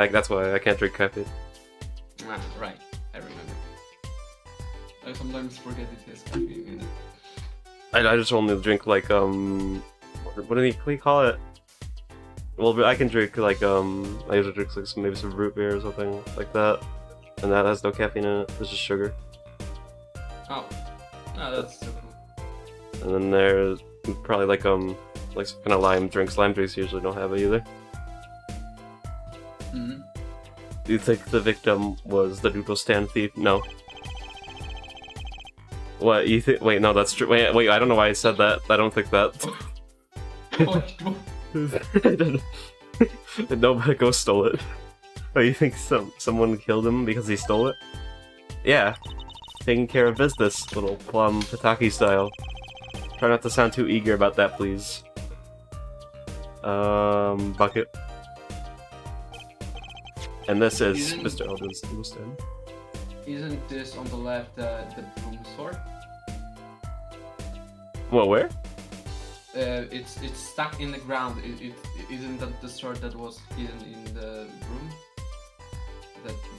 that's why I can't drink caffeine. Right. I remember. I sometimes forget it has caffeine in it. I just only drink like what do we call it? Well, I can drink like I usually drink like maybe some root beer or something like that, and that has no caffeine in it. It's just sugar. Oh, that's so cool. And then there's probably like some kind of lime drinks. Lime drinks usually don't have it either. Do you think the victim was the noodle stand thief? No. What you think? Wait, no, that's true. Wait, I don't know why I said that. I don't think that. Nobody go stole it. Oh, you think someone killed him because he stole it? Yeah. Taking care of business, little plum Pataki style. Try not to sound too eager about that, please. Bucket. And this is Mr. Eldon's noodle stand. Isn't this on the left the broom sword? Well, where? It's stuck in the ground. It isn't that the sword that was hidden in the room.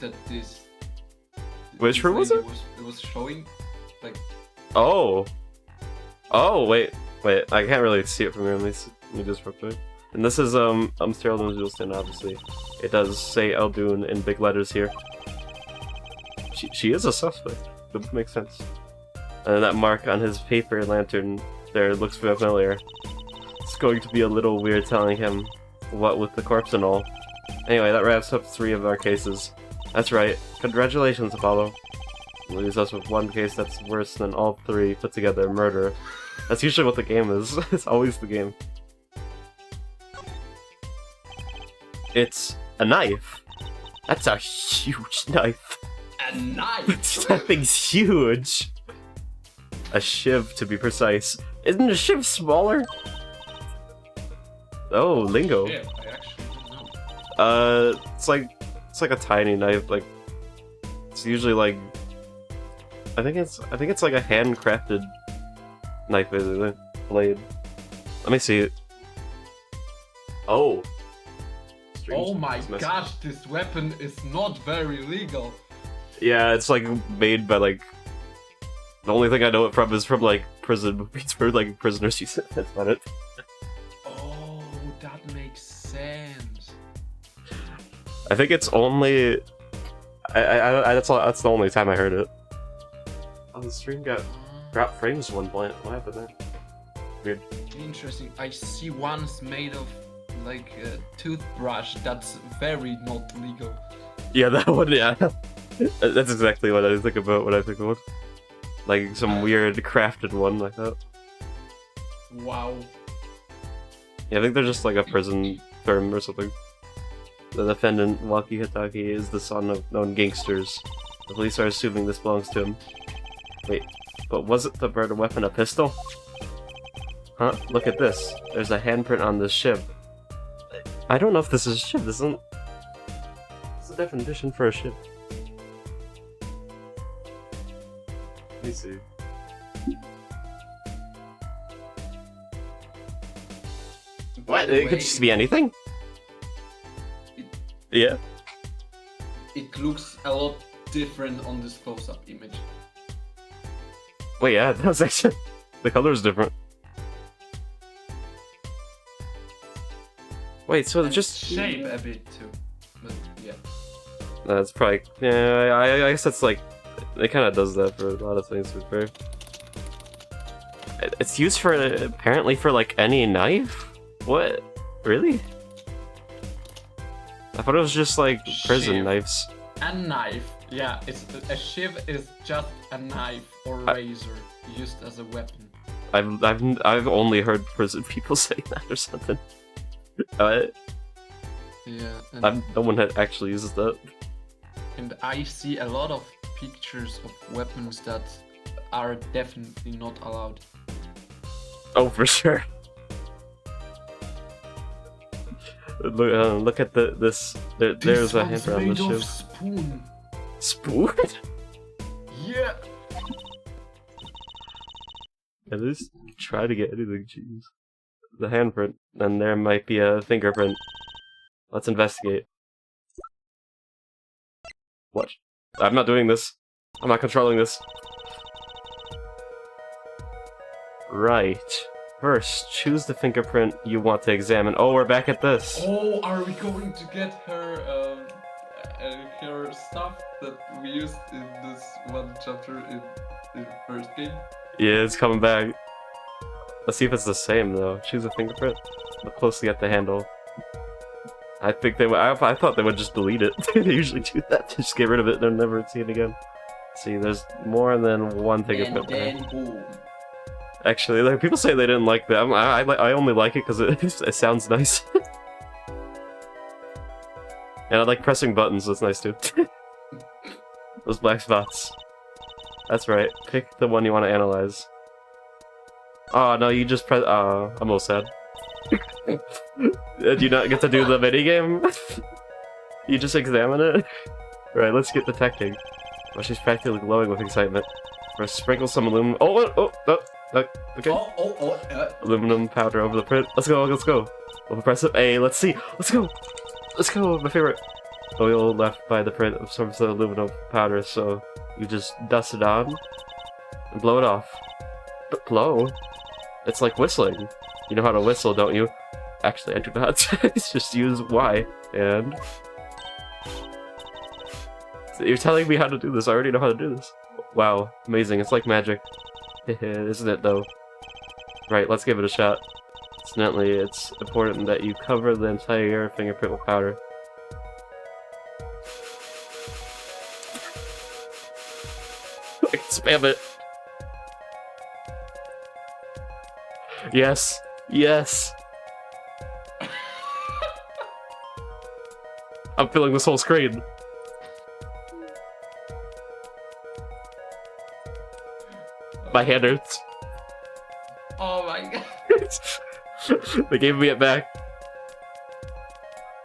That this Which room was it? It was showing, like... Oh! Oh, wait. I can't really see it from here. Let me just real quick. And this is, Sterling Wilson, obviously. It does say Eldoon in big letters here. She is a suspect. That would make sense. And that mark on his paper lantern there looks familiar. It's going to be a little weird telling him what with the corpse and all. Anyway, that wraps up 3 of our cases. That's right. Congratulations, Apollo. Leaves us with one case that's worse than all 3 put together, murder. That's usually what the game is. It's always the game. It's a knife. That's a huge knife. A knife? That thing's huge. A shiv, to be precise. Isn't a shiv smaller? Oh, lingo. Yeah, I actually don't know. It's like a tiny knife. Like, it's usually like, I think it's like a handcrafted knife, basically. Blade. Let me see it. Oh. Oh my gosh, this weapon is not very legal. Yeah, it's like made by like. The only thing I know it from is from like prison movies where like prisoners use it. That's not it. Oh, that makes sense. I think it's only. That's the only time I heard it. Oh, the stream got dropped frames at one point. What happened there? Weird. Interesting. I see one's made of like a toothbrush that's very not legal. Yeah, that one. Yeah, that's exactly what I think about when I think of one. Like some weird crafted one like that. Wow. Yeah, I think they're just like a prison term or something. The defendant, Waki Hitaki, is the son of known gangsters. The police are assuming this belongs to him. Wait, but was it the murder weapon a pistol? Huh? Look at this. There's a handprint on this shiv. I don't know if this is a shiv. This isn't... What's the definition for a shiv? Let me see. What? It could just be anything? Yeah. It looks a lot different on this close-up image. Wait, yeah, that's actually... The color is different. Wait, so and just... shape a bit too. But yeah. That's probably... Yeah, I guess that's like... It kind of does that for a lot of things, to be fair. It's used for, apparently, for like any knife? What? Really? I thought it was just like prison knives. A knife. Yeah, it's a shiv is just a knife or razor used as a weapon. I've only heard prison people say that or something. Yeah. No one actually uses that. And I see a lot of pictures of weapons that are definitely not allowed. Oh, for sure. Look at this. There's a hammer on the ship. Spoon. Spoon? Yeah. At least try to get anything, jeez. The handprint, and there might be a fingerprint. Let's investigate. What? I'm not doing this. I'm not controlling this. Right. First, choose the fingerprint you want to examine. Oh, we're back at this. Oh, are we going to get her stuff that we used in this one chapter in the first game? Yeah, it's coming back. Let's see if it's the same though. Choose a fingerprint. Look closely at the handle. I think they would. I thought they would just delete it. They usually do that. They just get rid of it and never see it again. See, there's more than one fingerprint. And then boom. Actually, like, people say they didn't like that. I only like it because it sounds nice. And I like pressing buttons, that's nice too. Those black spots. That's right. Pick the one you want to analyze. Oh no, you just press. I'm all sad. Do you not get to do the minigame? You just examine it? Right, let's get detecting. Well, she's practically glowing with excitement. First, sprinkle some aluminum. Okay. Aluminum powder over the print. Let's go. We'll press it. Hey, let's see. Let's go. My favorite. Oil left by the print absorbs the aluminum powder, so You just dust it on and blow it off. But blow? It's like whistling. You know how to whistle, don't you? Actually, I do not. Just use Y and... You're telling me how to do this. I already know how to do this. Wow, amazing. It's like magic. Isn't it, though? Right, let's give it a shot. Incidentally, it's important that you cover the entire fingerprint with powder. I can spam it. Yes. Yes. I'm filling this whole screen. My hand hurts. Oh my god. They gave me it back.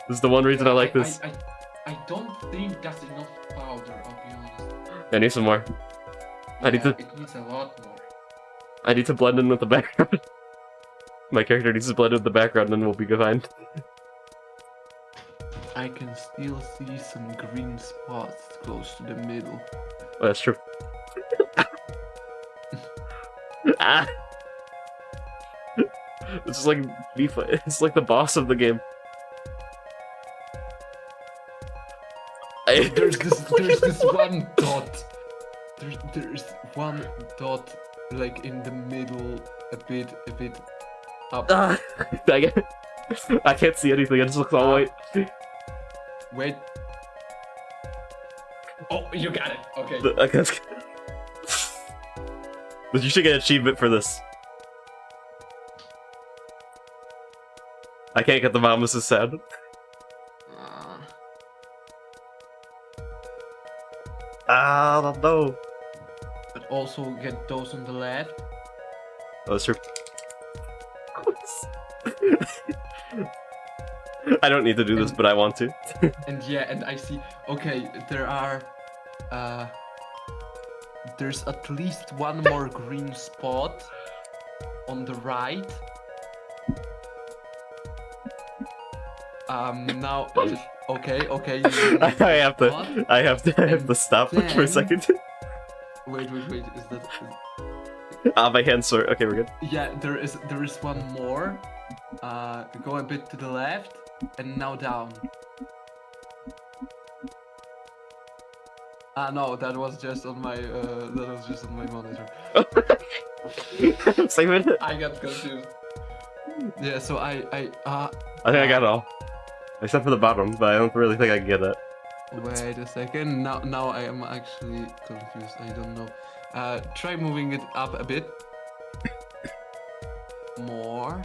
This is the one reason I like this. I don't think that's enough powder, I'll be honest. I need some more. It needs a lot more. I need to blend in with the background. My character needs to blend in with the background, and then we'll be fine. I can still see some green spots close to the middle. Oh, that's true. Ah! This is like it's like the boss of the game. There's this one dot. There's one dot like in the middle, a bit up. Ah, I can't see anything. It just looks all white. Wait. Oh, you got it. Okay. But you should get an achievement for this. I can't get the Mamus's sound. I don't know. But also get those on the left. Oh, that's true. I don't need to do this, but I want to. And yeah, and I see. Okay, there are. There's at least one more green spot on the right. Now. Okay. I have to stop for a second. Wait. Is that? My hand's sore. Okay, we're good. Yeah, there is one more. Go a bit to the left, and now down. No, that was just on my monitor. Same minute. I got confused. Yeah, so I think I got it all. Except for the bottom, but I don't really think I can get it. Wait a second. Now I am actually confused. I don't know. Try moving it up a bit. More.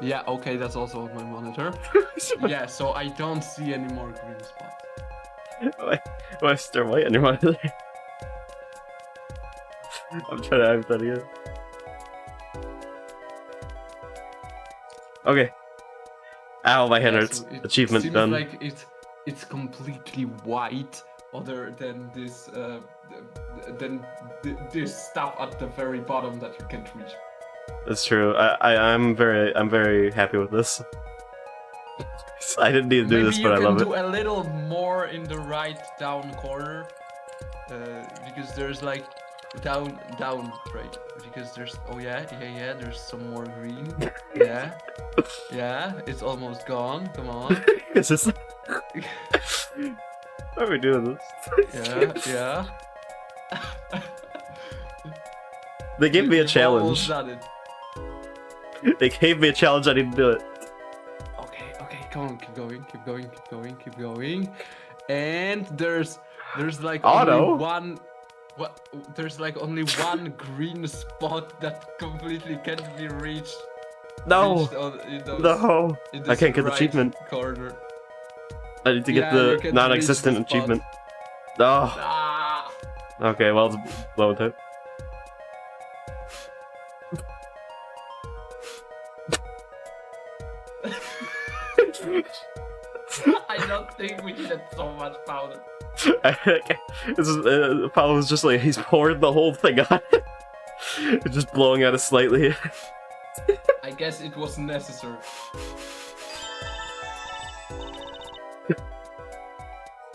Yeah, okay, that's also on my monitor. Yeah, so I don't see any more green spots. Why is there white on your monitor? I'm trying to get it. Okay. Ow, my hand hurts. So Achievement seems done. Like it's completely white, other than this this stuff at the very bottom that you can't reach. That's true. I'm very happy with this. I didn't need to do this, but I love it. Maybe you can do a little more in the right down corner, because there's like down right, because there's there's some more green. Yeah, it's almost gone. Come on. Is this? Why are we doing this? Yeah. They gave me a challenge. Almost done it. They gave me a challenge. I didn't do it. Okay, come on, keep going. And there's like only one. There's like only one green spot that completely can't be reached. No. No. I can't get the achievement. Corner. I need to get the non-existent achievement. No. Ah. Okay, well, it's low intent. I don't think we needed so much powder. Paulo was just like, he's poured the whole thing on it. Just blowing at it slightly. I guess it was necessary.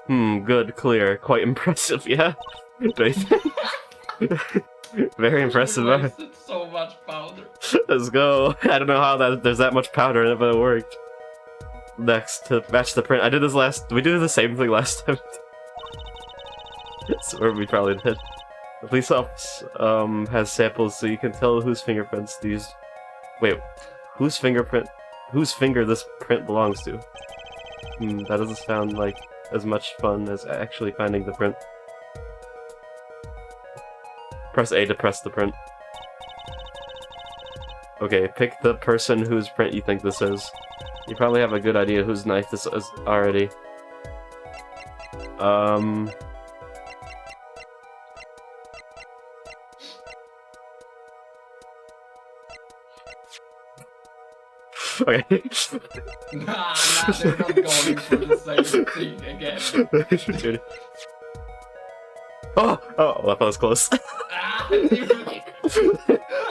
Good, clear, quite impressive, yeah? Very impressive. We wasted so much powder. Let's go. I don't know how there's that much powder in it, but it worked. Next, to match the print. We did the same thing last time. So we probably did. The police office has samples so you can tell whose fingerprints these... Wait, whose finger this print belongs to? That doesn't sound like as much fun as actually finding the print. Press A to press the print. Okay, pick the person whose print you think this is. You probably have a good idea whose knife this is already. Okay. Nah, they're not going for the same thing again. Oh, that was close.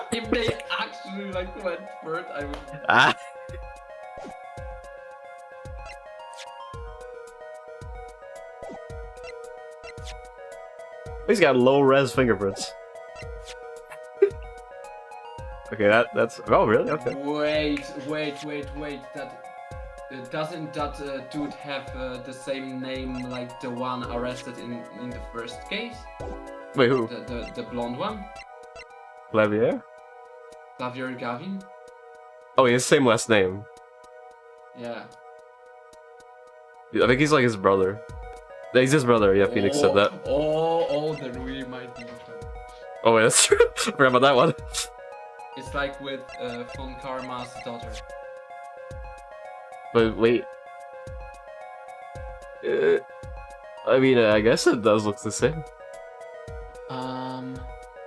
If they actually like went for it, I would. He's got low-res fingerprints. Okay, that's... Oh, really? Okay. Wait. Doesn't that dude have the same name like the one arrested in the first case? Wait, who? The blonde one? Clavier? Clavier Gavin? Oh, he has the same last name. Yeah. I think he's like his brother. He's his brother, yeah, Phoenix said that. Oh, then we might be in trouble. Oh, wait, that's true. Forgot about that one. It's like with Von Karma's daughter. But wait. I mean, I guess it does look the same.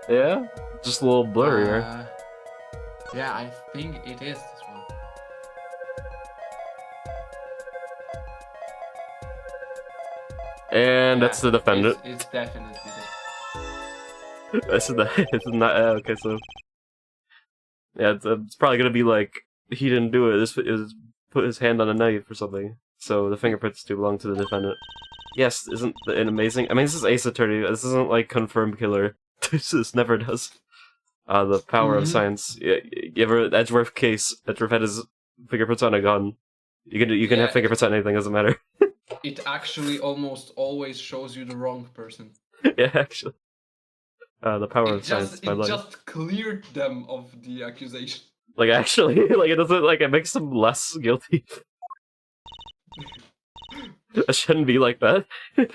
Yeah? Just a little blurrier. Yeah, I think it is this one. And Yeah, that's the defendant. It's definitely It's not. Okay, so. Yeah, it's probably gonna be like he didn't do it. This is put his hand on a knife or something. So the fingerprints do belong to the defendant. Yes, isn't it amazing? I mean, this is Ace Attorney. This isn't like confirmed killer. This never does. The power of science. Yeah, you ever Edgeworth case? Edgeworth had his fingerprints on a gun. You can have fingerprints on anything. Doesn't matter. It actually almost always shows you the wrong person. Yeah, actually. The power of science. It just cleared them of the accusation. Like, actually, like, it doesn't, like, it makes them less guilty. It shouldn't be like that. But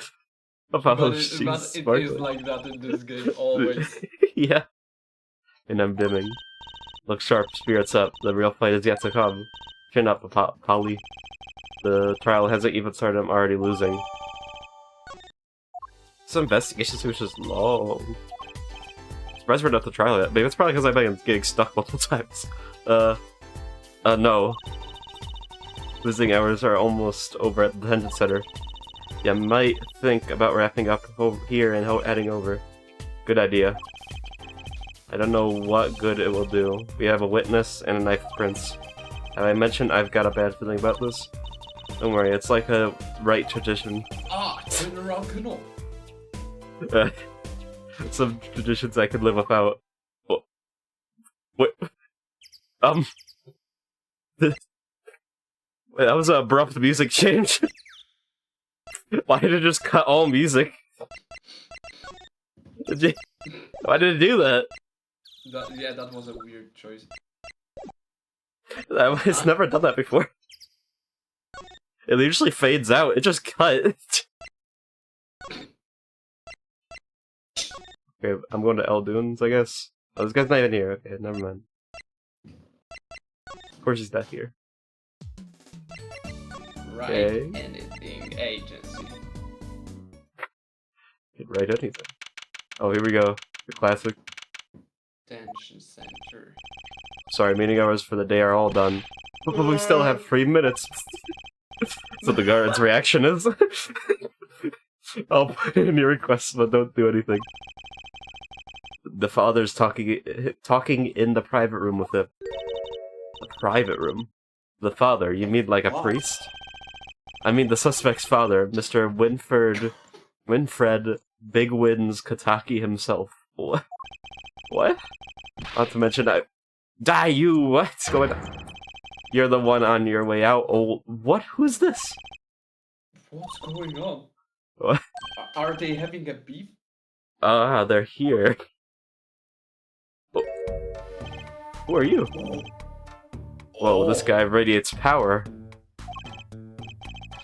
it is like that in this game, always. Yeah. And I'm dimming. Look sharp, spirits up. The real fight is yet to come. Chin up, Polly. The trial hasn't even started, I'm already losing. This investigation seems just long. Surprised we're not at the trial yet. Maybe it's probably because I've been getting stuck multiple times. No. Visiting hours are almost over at the detention center. You might think about wrapping up over here and heading over. Good idea. I don't know what good it will do. We have a witness and a knife prints. Have I mentioned I've got a bad feeling about this? Don't worry, it's like a right tradition. Turn around, Kuno. Some traditions I could live without. Oh. Wait. Wait, that was an abrupt music change. Why did it just cut all music? Why did it do that? Yeah, that was a weird choice. It's never done that before. It usually fades out. It just cut. Okay, I'm going to El Dunes, I guess. Oh, this guy's not even here. Okay, never mind. Of course he's not here. Right, okay. Anything agency. Right anything. Oh, here we go. The classic. Detention center. Sorry, meeting hours for the day are all done. But we still have 3 minutes. So the guard's reaction is. I'll put in your requests, but don't do anything. The father's talking in the private room with him. The private room? The father? You mean like a priest? I mean the suspect's father, Mr. Winfred Big Wins Kataki himself. What? What? Not to mention Die, you! What's going on? You're the one on your way out. Oh, what? Who's this? What's going on? What? Are they having a beef? Ah, they're here. Oh. Who are you? Whoa, this guy radiates power.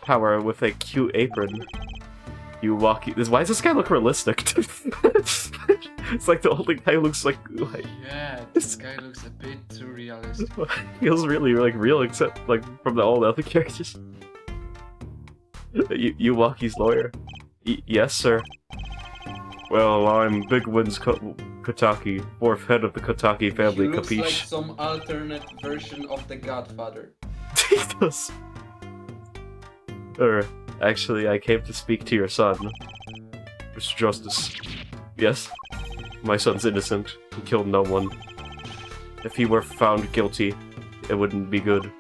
Power with a cute apron. You walk. Why does this guy look realistic? It's like the only guy who looks like. Yeah, this guy looks a bit too realistic. Feels really like real, except like from all the other characters. You Walkie's lawyer. Yes, sir. Well, I'm Big Wins Kataki, fourth head of the Kataki family. He looks Capiche? like some alternate version of the Godfather. He does. Actually, I came to speak to your son, Mr. Justice. Yes? My son's innocent. He killed no one. If he were found guilty, it wouldn't be good.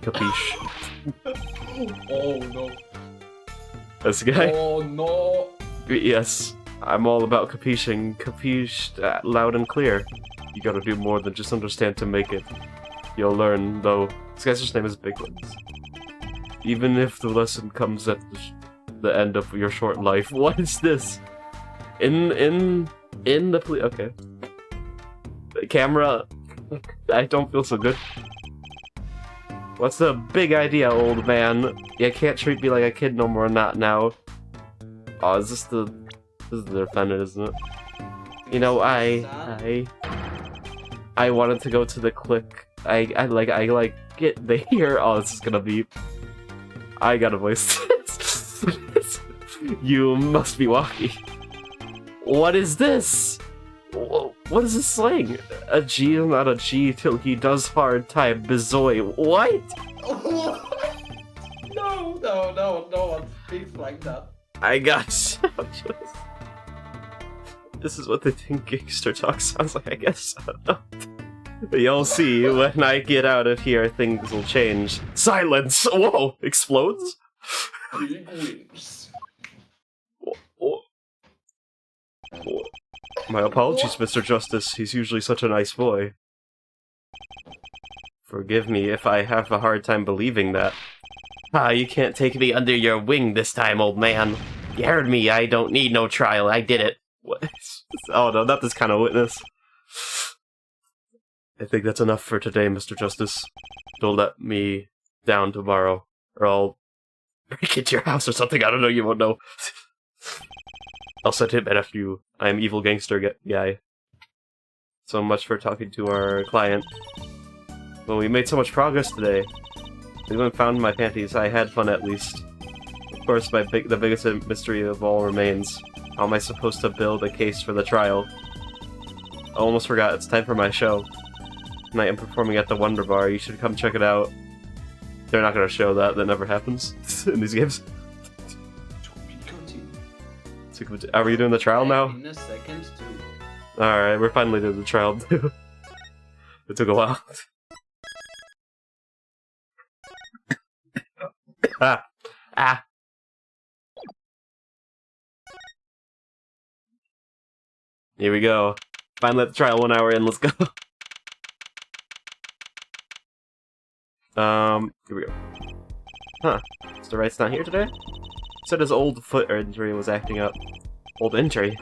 Capiche? Oh no. This guy? Oh no. Yes. I'm all about capiching. Capished loud and clear. You gotta do more than just understand to make it. You'll learn, though. This guy's just name is Big Wins. Even if the lesson comes at the end of your short life. What is this? In the okay. The camera. I don't feel so good. What's the big idea, old man? You can't treat me like a kid no more, not now. Oh, is this the defendant, isn't it? You know, I wanted to go to the click. I get there. Oh, this is gonna be. I gotta voice this. You must be Walkie. What is this? What is this slang? A G is not a G till he does hard time. Bizoy. What? No one speaks like that. I got This is what the think gangster talk sounds like, I guess. I don't know. But you'll see, when I get out of here, things will change. Silence! Whoa! Explodes? Big Wins. My apologies, Mr. Justice. He's usually such a nice boy. Forgive me if I have a hard time believing that. Ah, you can't take me under your wing this time, old man. You heard me, I don't need no trial, I did it. What? Oh no, not this kind of witness. I think that's enough for today, Mr. Justice. Don't let me down tomorrow, or I'll break into your house or something, I don't know, you won't know. I'll send him after you. I am evil gangster guy. So much for talking to our client. Well, we made so much progress today. We even found my panties. I had fun at least. Of course, the biggest mystery of all remains. How am I supposed to build a case for the trial? I almost forgot. It's time for my show. Tonight I'm performing at the Wonder Bar. You should come check it out. They're not going to show that. That never happens in these games. Are we doing the trial now? In a second, too. Alright, we're finally doing the trial too. It took a while. Ah! Here we go. Finally let the trial 1 hour in, let's go. Here we go. Huh. Mr. Wright's not here today? Said his old foot injury was acting up. Old injury?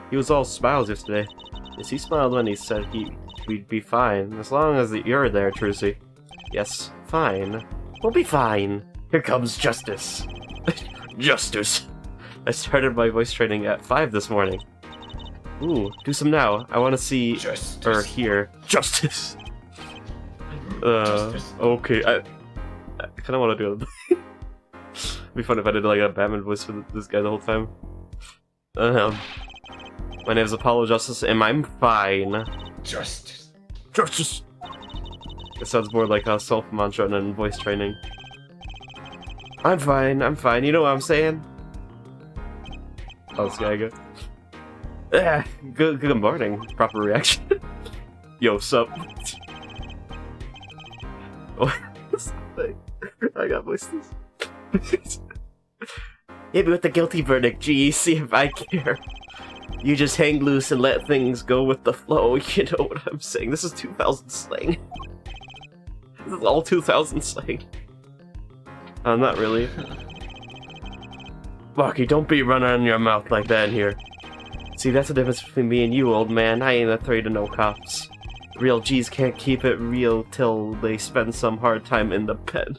He was all smiles yesterday. Yes, he smiled when he said we'd be fine, as long as you're there, Trucy. Yes, fine. We'll be fine. Here comes Justice. Justice. I started my voice training at 5 this morning. Ooh, do some now. I want to see Justice. or hear Justice. Justice. Okay. I kind of want to do it. It'd be fun if I did like a Batman voice for this guy the whole time. My name is Apollo Justice, and I'm fine. Justice. Justice. It sounds more like a self mantra than voice training. I'm fine. You know what I'm saying? Oh, this guy good. Good morning. Proper reaction. Yo, sup? What? I got voices. Hit me with the guilty verdict, G. See if I care. You just hang loose and let things go with the flow. You know what I'm saying? This is 2000 slang. This is all 2000 slang. Not really. Bucky, don't be running your mouth like that in here. See, that's the difference between me and you, old man. I ain't afraid of no cops. Real G's can't keep it real till they spend some hard time in the pen.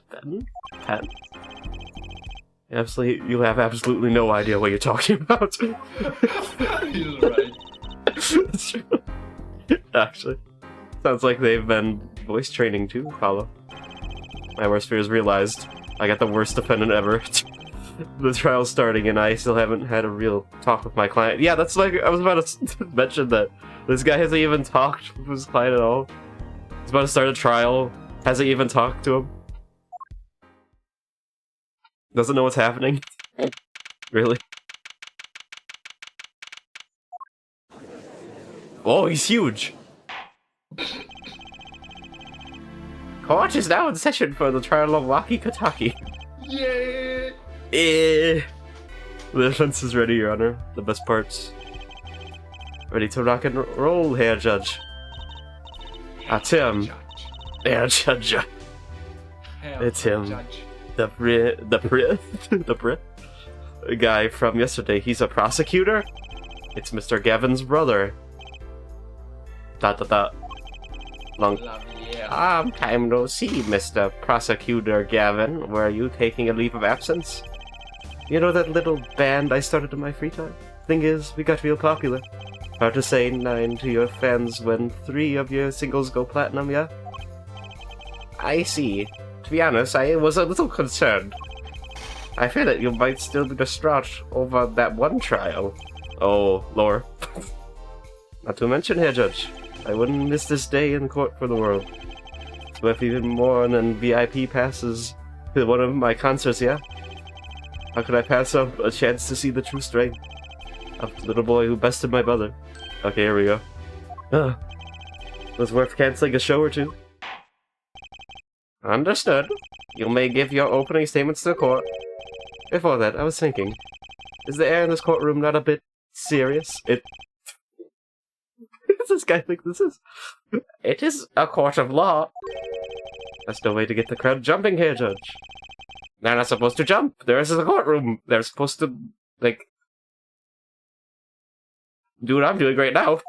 Absolutely, you have absolutely no idea what you're talking about. He's right. That's true. Actually, sounds like they've been voice training too, Paulo. My worst fears realized. I got the worst defendant ever. The trial's starting and I still haven't had a real talk with my client. Yeah, that's like, I was about to mention that. This guy hasn't even talked with his client at all. He's about to start a trial, hasn't even talked to him. Doesn't know what's happening. Really? Oh, he's huge! Court is now in session for the trial of Waki Kataki. Yeah! The defense is ready, Your Honor. The best parts. Ready to rock and roll here, Judge. Tim. Yeah, Judge. It's him. The guy from yesterday. He's a prosecutor? It's Mr. Gavin's brother. Long time no see, Mr. Prosecutor Gavin. Were you taking a leave of absence? You know that little band I started in my free time? Thing is, we got real popular. Hard to say 9 to your fans when 3 of your singles go platinum, yeah? I see. To be honest, I was a little concerned. I fear that you might still be distraught over that one trial. Oh, lore. Not to mention here, Judge. I wouldn't miss this day in court for the world. It's worth even more than VIP passes to one of my concerts, yeah? How could I pass up a chance to see the true strength of the little boy who bested my brother? Okay, here we go. It was worth canceling a show or two. Understood. You may give your opening statements to the court. Before that, I was thinking, is the air in this courtroom not a bit serious? What does this guy think this is? It is a court of law. That's no way to get the crowd jumping here, Judge. They're not supposed to jump. This is a courtroom. They're supposed to, like, do what I'm doing right now.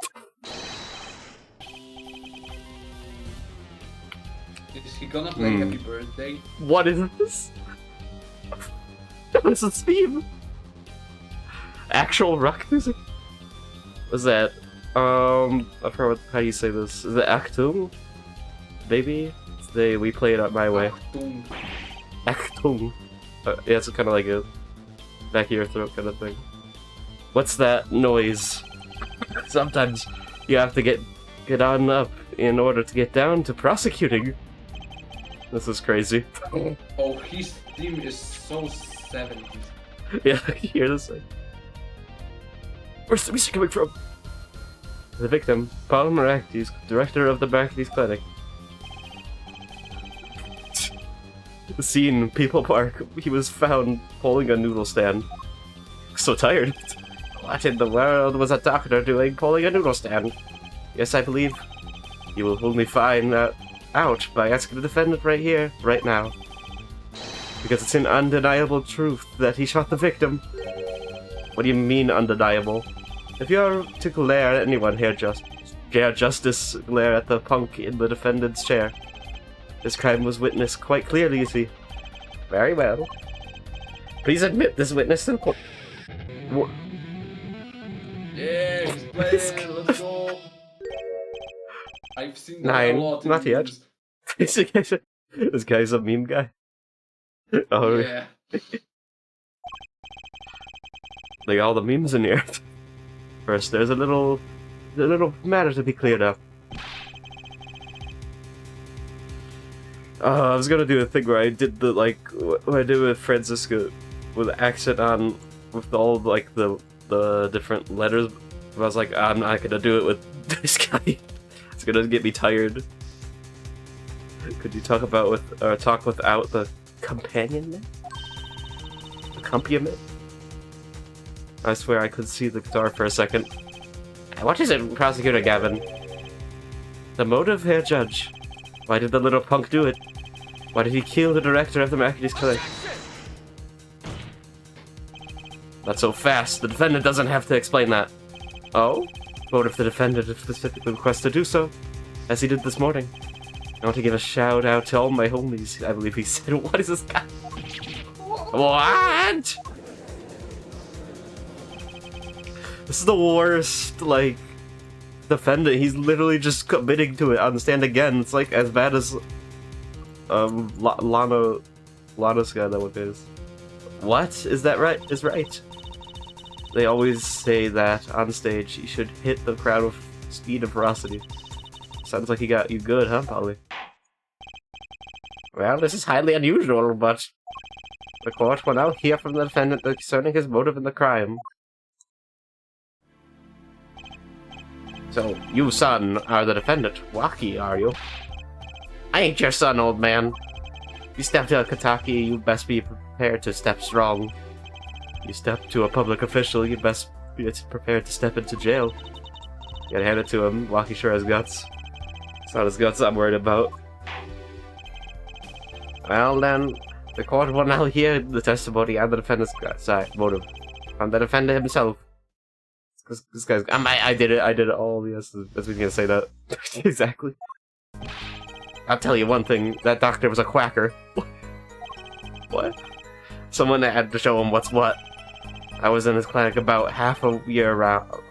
Is he gonna play Happy Birthday? What is this? What is this theme? Actual rock music? What's that? I forgot how you say this. Is it Achtung? Baby? We play it up my way. Achtung. Yeah, it's kind of like a back of your throat kind of thing. What's that noise? Sometimes you have to get on up in order to get down to prosecuting. This is crazy. Oh, his theme is so 70s. Yeah, you hear this thing? Where's the music coming from? The victim, Paul Maractes, director of the Maractes Clinic. The scene, People Park, he was found pulling a noodle stand. So tired. What in the world was a doctor doing pulling a noodle stand? Yes, I believe you will only find that out by asking the defendant right here, right now. Because it's an undeniable truth that he shot the victim. What do you mean undeniable? If you are to glare at anyone here, Justice, glare at the punk in the defendant's chair. This crime was witnessed quite clearly, you see. Very well. Please admit this witness to the court. Yeah, he's playing, let's go. I've seen that 9, a lot in not yet. memes. This guy's a meme guy. Oh, Yeah. Like all the memes in here. First, there's a little matter to be cleared up. I was gonna do a thing where I did the, like, what I did with Francisco, with the accent on, with all, like, the different letters, but I was like, I'm not gonna do it with this guy. It's gonna get me tired. Could you talk without the companion there? accompaniment? I swear I could see the guitar for a second. What is it, Prosecutor Gavin? The motive, Herr Judge. Why did the little punk do it? Why did he kill the director of the Mercury's clinic? Not so fast. The defendant doesn't have to explain that. Oh? What if the defendant specifically requests to do so? As he did this morning. I want to give a shout out to all my homies. I believe he said, what is this guy? What? This is the worst, like, defendant. He's literally just committing to it on the stand again. It's like as bad as Lana's guy that one is. What? Is that right? Is right. They always say that on stage you should hit the crowd with speed and ferocity. Sounds like he got you good, huh, Polly? Well, this is highly unusual, but the court will now hear from the defendant concerning his motive in the crime. So, you, son, are the defendant. Waki, are you? I ain't your son, old man. You step to a Kataki, you best be prepared to step strong. You step to a public official, you best be prepared to step into jail. You gotta hand it to him. Waki sure has guts. It's not his guts I'm worried about. Well then, the court will now hear the testimony on the defendant's motive. From the defendant himself. This guy's... I did it all, yes, as we can say that. Exactly. I'll tell you one thing, that doctor was a quacker. What? Someone had to show him what's what. I was in his clinic about half a year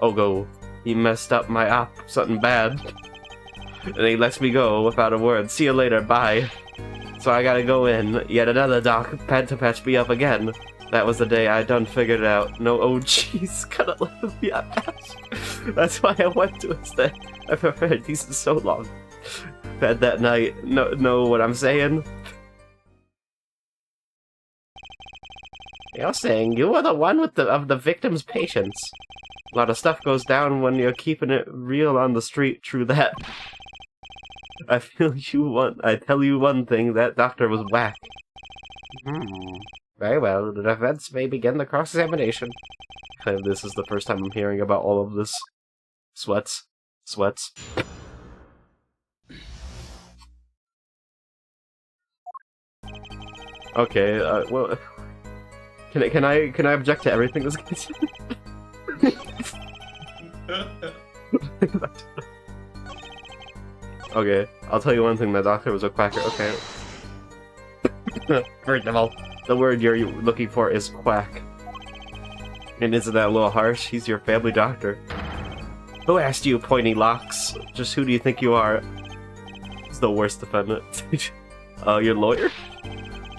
ago. He messed up my op, something bad. And he lets me go without a word. See you later, bye. So I gotta go in. Yet another doc had to patch me up again. That was the day I done figured it out. No OGs gonna let me out. That's why I went to instead. I've prepared these in so long. Fed that night. Know what I'm saying? You're saying you were the one with of the victim's patients. A lot of stuff goes down when you're keeping it real on the street. True that. I tell you one thing, that doctor was whack. Very well, the defense may begin the cross-examination. This is the first time I'm hearing about all of this. Sweats. Okay, well... Can I object to everything this guy's Okay, I'll tell you one thing, the doctor was a quacker, okay. First of all, the word you're looking for is quack. And isn't that a little harsh? He's your family doctor. Who asked you, pointy locks? Just who do you think you are? He's the worst defendant. Your lawyer?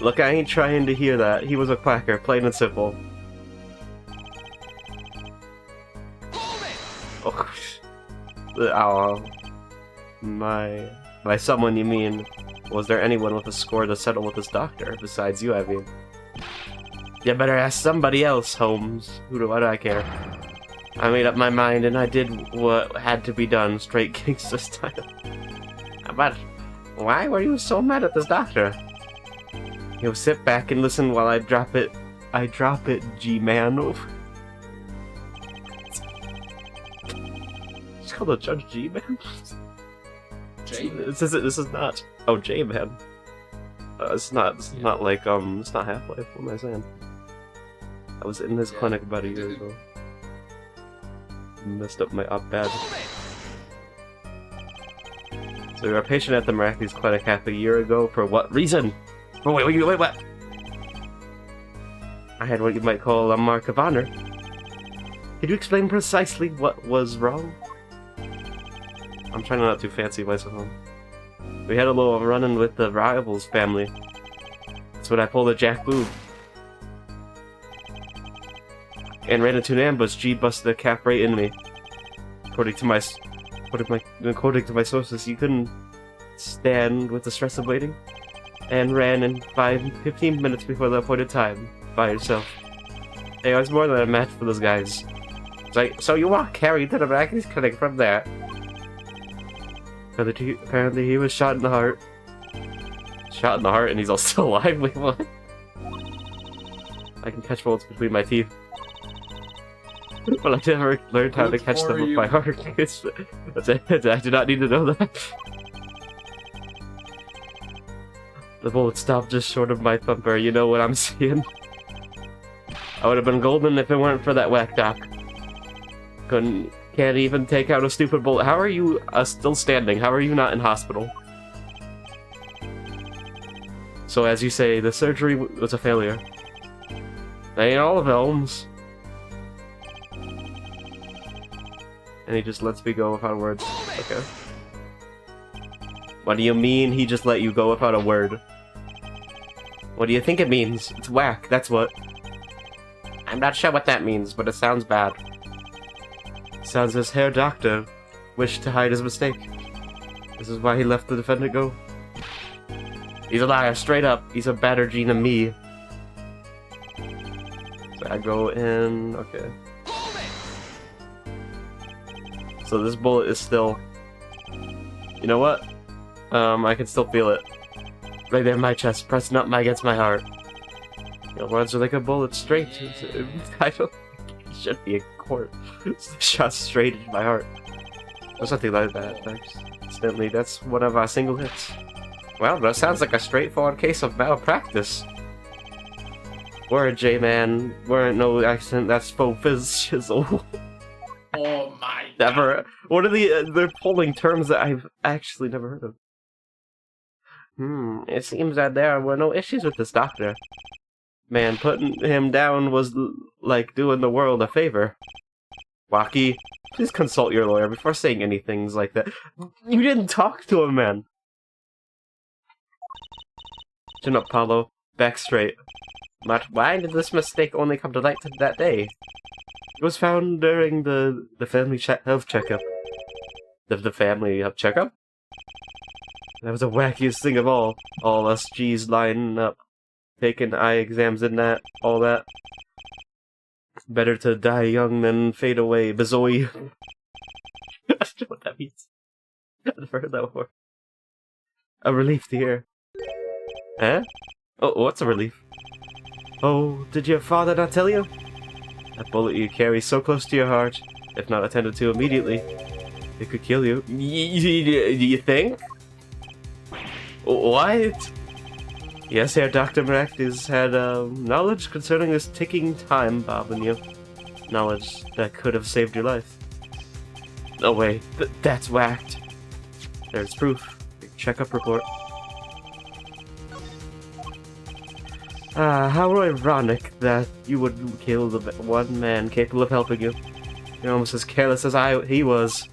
Look, I ain't trying to hear that. He was a quacker, plain and simple. Oh, by someone you mean, was there anyone with a score to settle with this doctor, besides you, I mean? You better ask somebody else, Holmes. Who do I care? I made up my mind and I did what had to be done, straight gangster style. But why were you so mad at this doctor? He'll sit back and listen while I drop it. G-man. It's called a Judge G-man? This is not... Oh, J-man. It's not like, it's not Half-Life. What am I saying? I was in his clinic about a year ago. Messed up my op bad. So you're a patient at the Miraculous Clinic half a year ago, for what reason? Oh, wait, what? I had what you might call a mark of honor. Could you explain precisely what was wrong? I'm trying not to fancy myself. We had a little run-in with the rival's family. That's when I pulled a Jack Boob. And ran into an ambush. G busted a cap right in me. According to my sources, you couldn't stand with the stress of waiting, and ran in 15 minutes before the appointed time by yourself. Hey, I was more than a match for those guys. So you walk Harry to the Miraculous Clinic from there. Apparently he was shot in the heart. Shot in the heart and he's all still alive? Wait, what? I can catch bullets between my teeth. But I never learned how to catch them with my heart. I do not need to know that. The bullet stopped just short of my thumper, you know what I'm seeing? I would have been golden if it weren't for that whack doc. Can't even take out a stupid bullet. How are you still standing? How are you not in hospital? So as you say, the surgery was a failure. That ain't all of Elms. And he just lets me go without words. Okay. What do you mean he just let you go without a word? What do you think it means? It's whack, that's what. I'm not sure what that means, but it sounds bad. Sounds as Herr Doctor wished to hide his mistake. This is why he let the defendant go. He's a liar, straight up. He's a better gene than me. So I go in... okay. So this bullet is still... You know what? I can still feel it. Right there in my chest, pressing up against my heart. Your words are like a bullet straight into... I don't think it should be in court. Shot straight into my heart. Or something like that, thanks. Incidentally, that's one of our single hits. Well, that sounds like a straightforward case of malpractice. Word, J-Man. Weren't no accident, that's faux fizz chisel. Oh my Never. God. What are they're pulling terms that I've actually never heard of? It seems that there were no issues with this doctor. Man, putting him down was like doing the world a favor. Waki, please consult your lawyer before saying anything like that. You didn't talk to him, man. Chin up, Paulo. Back straight. But why did this mistake only come to light that day? It was found during the family health checkup. The family health checkup? That was the wackiest thing of all. All us G's lining up, taking eye exams and all that. Better to die young than fade away, Bazoi. I don't know what that means. I've never heard that before. A relief to hear. Eh? Oh, what's a relief? Oh, did your father not tell you? That bullet you carry so close to your heart, if not attended to immediately, it could kill you. Do you think? What? Yes, Herr Dr. Maractus had knowledge concerning this ticking time bomb in you. Knowledge that could have saved your life. No way, that's whacked. There's proof. Checkup report. How ironic that you would kill the one man capable of helping you. You're almost as careless as he was.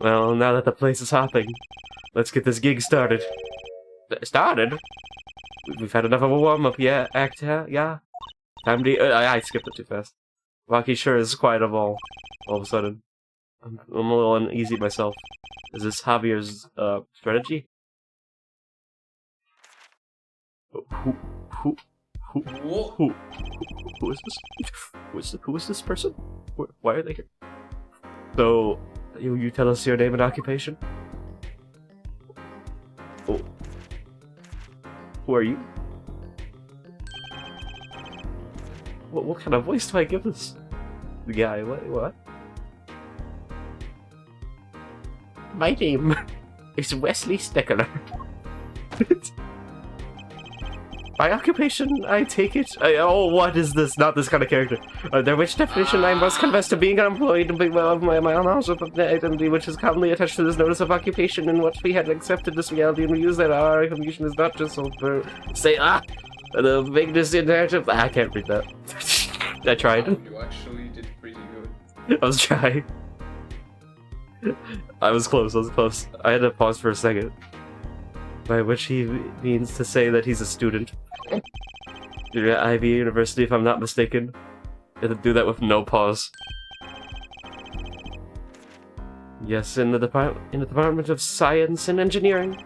Well, now that the place is hopping, let's get this gig started. Started? We've had enough of a warm-up, yeah, yeah? Time to... I skipped it too fast. Rocky sure is quiet of all of a sudden. I'm a little uneasy myself. Is this Javier's, strategy? Who is this? Who is this person? Why are they here? So, you tell us your name and occupation? Oh. Who are you? What kind of voice do I give this guy? What? My name is Wesley Stickler. By occupation, I take it. Oh, what is this? Not this kind of character. Under which definition I must confess to being unemployed and be well of my knowledge of the identity which is commonly attached to this notice of occupation, in which we had accepted this reality and we use that our confusion is not just over. Say, the vagueness in narrative. I can't read that. I tried. You actually did pretty good. I was trying. I was close. I had to pause for a second. By which he means to say that he's a student. You're at Ivy University, if I'm not mistaken. You have to do that with no pause. Yes, in the Department of Science and Engineering.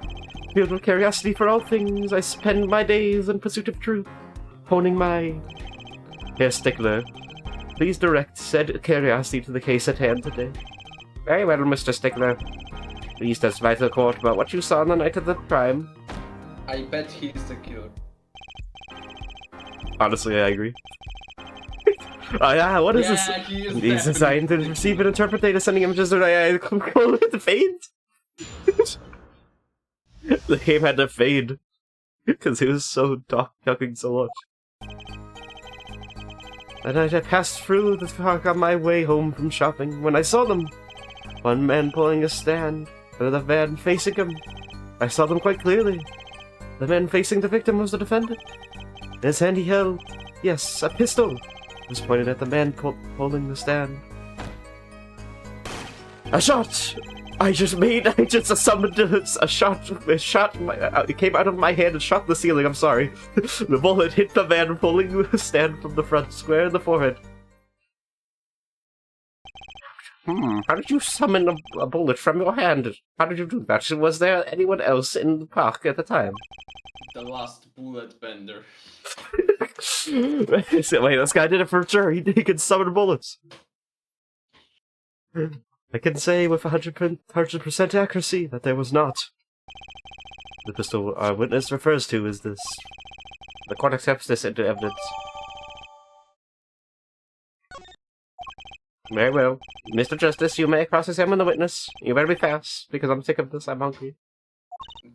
Filled with curiosity for all things, I spend my days in pursuit of truth, honing my... Herr Stickler, please direct said curiosity to the case at hand today. Very well, Mr. Stickler. Please testify to the court about what you saw on the night of the crime. I bet he's the killer. Honestly, I agree. Oh yeah, what is this? He's designed to receive and interpret data, sending images of the fade. The game had to fade because he was so talking so much. That night I passed through the park on my way home from shopping when I saw them. One man pulling a stand, another man facing him. I saw them quite clearly. The man facing the victim was the defendant. In his hand he held, yes, a pistol. It was pointed at the man holding the stand. A shot! I just summoned a shot. It came out of my hand and shot the ceiling. I'm sorry. The bullet hit the man pulling the stand from the front, square in the forehead. How did you summon a bullet from your hand? How did you do that? Was there anyone else in the park at the time? The last bullet bender. Wait, this guy did it for sure. He could summon bullets. I can say with 100% accuracy that there was not. The pistol our witness refers to is this. The court accepts this into evidence. Very well. Mr. Justice, you may cross-examine the witness. You better be fast, because I'm sick of this. I'm hungry.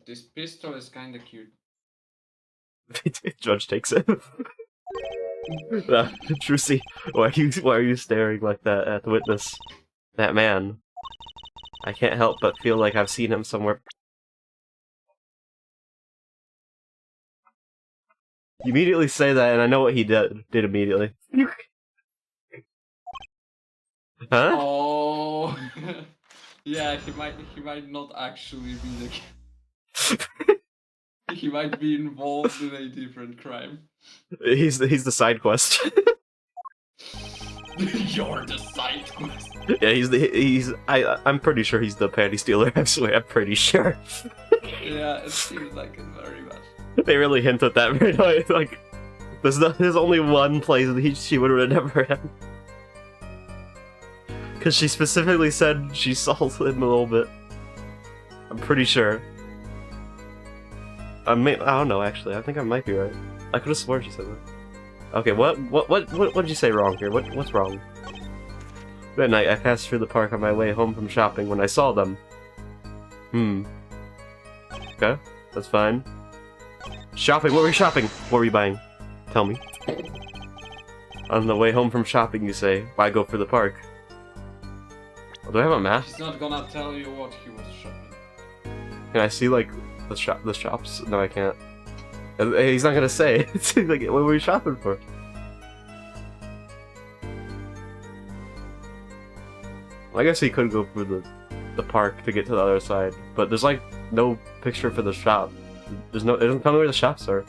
This pistol is kinda cute. Judge takes it. Trucy, why are you staring like that at the witness? That man. I can't help but feel like I've seen him somewhere. You immediately say that, and I know what he did immediately. Huh? Oh, yeah. He might not actually be the killer. He might be involved in a different crime. He's the side quest. You're the side quest. Yeah, I'm pretty sure he's the panty stealer. Actually, I'm pretty sure. Yeah, it seems like it very much. They really hint at that right away. Like, there's only one place that she would have never had. Because she specifically said she salted him a little bit. I'm pretty sure. I don't know, actually. I think I might be right. I could have sworn she said that. Okay, what did you say wrong here? What's wrong? That night, I passed through the park on my way home from shopping when I saw them. Okay, that's fine. Shopping? What were you shopping? What were you buying? Tell me. On the way home from shopping, you say, why go for the park? Oh, do I have a map? He's not gonna tell you what he was shopping. Can I see, like, the shops? No, I can't. He's not gonna say. Like, what were you shopping for? I guess he could go for the park to get to the other side, but there's like no picture for the shop. It doesn't tell me where the shops are.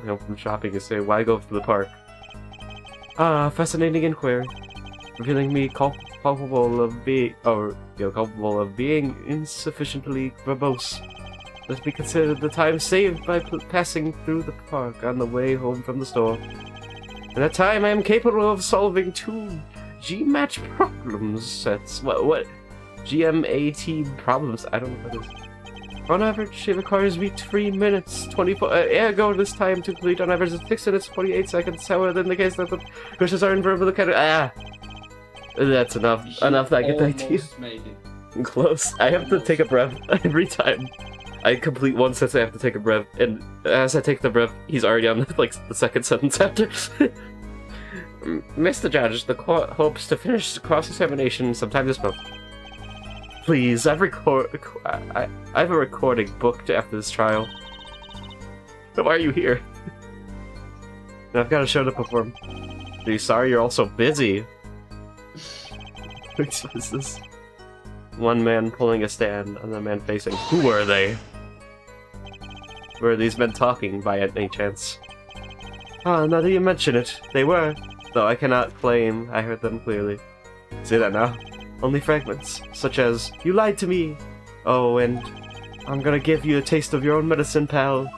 You know, from shopping, you say, why go for the park? Ah, fascinating inquiry, revealing me culpable of being insufficiently verbose. Let me consider the time saved by passing through the park on the way home from the store. In that time, I am capable of solving 2 G-match problem sets. What? GMAT problems? I don't know what that is. On average, it requires me 3 minutes, 24. Ergo, this time to complete on average is 6 minutes, 48 seconds. However, in the case that the questions are in verbal category. That's enough. Enough that I get the idea. Made it. Close. I have to take a breath every time I complete one sentence. I have to take a breath, and as I take the breath, he's already on like the second sentence after. Mr. Judge, the court hopes to finish the cross-examination sometime this month. Please, I have a recording booked after this trial. Why are you here? And I've got to show to perform. Are you sorry you're all so busy? What is this? One man pulling a stand, another man facing. Who are they? Were these men talking by any chance? Ah, now that you mention it, they were. Though I cannot claim I heard them clearly. See that now? Only fragments, such as, you lied to me! Oh, and I'm gonna give you a taste of your own medicine, pal.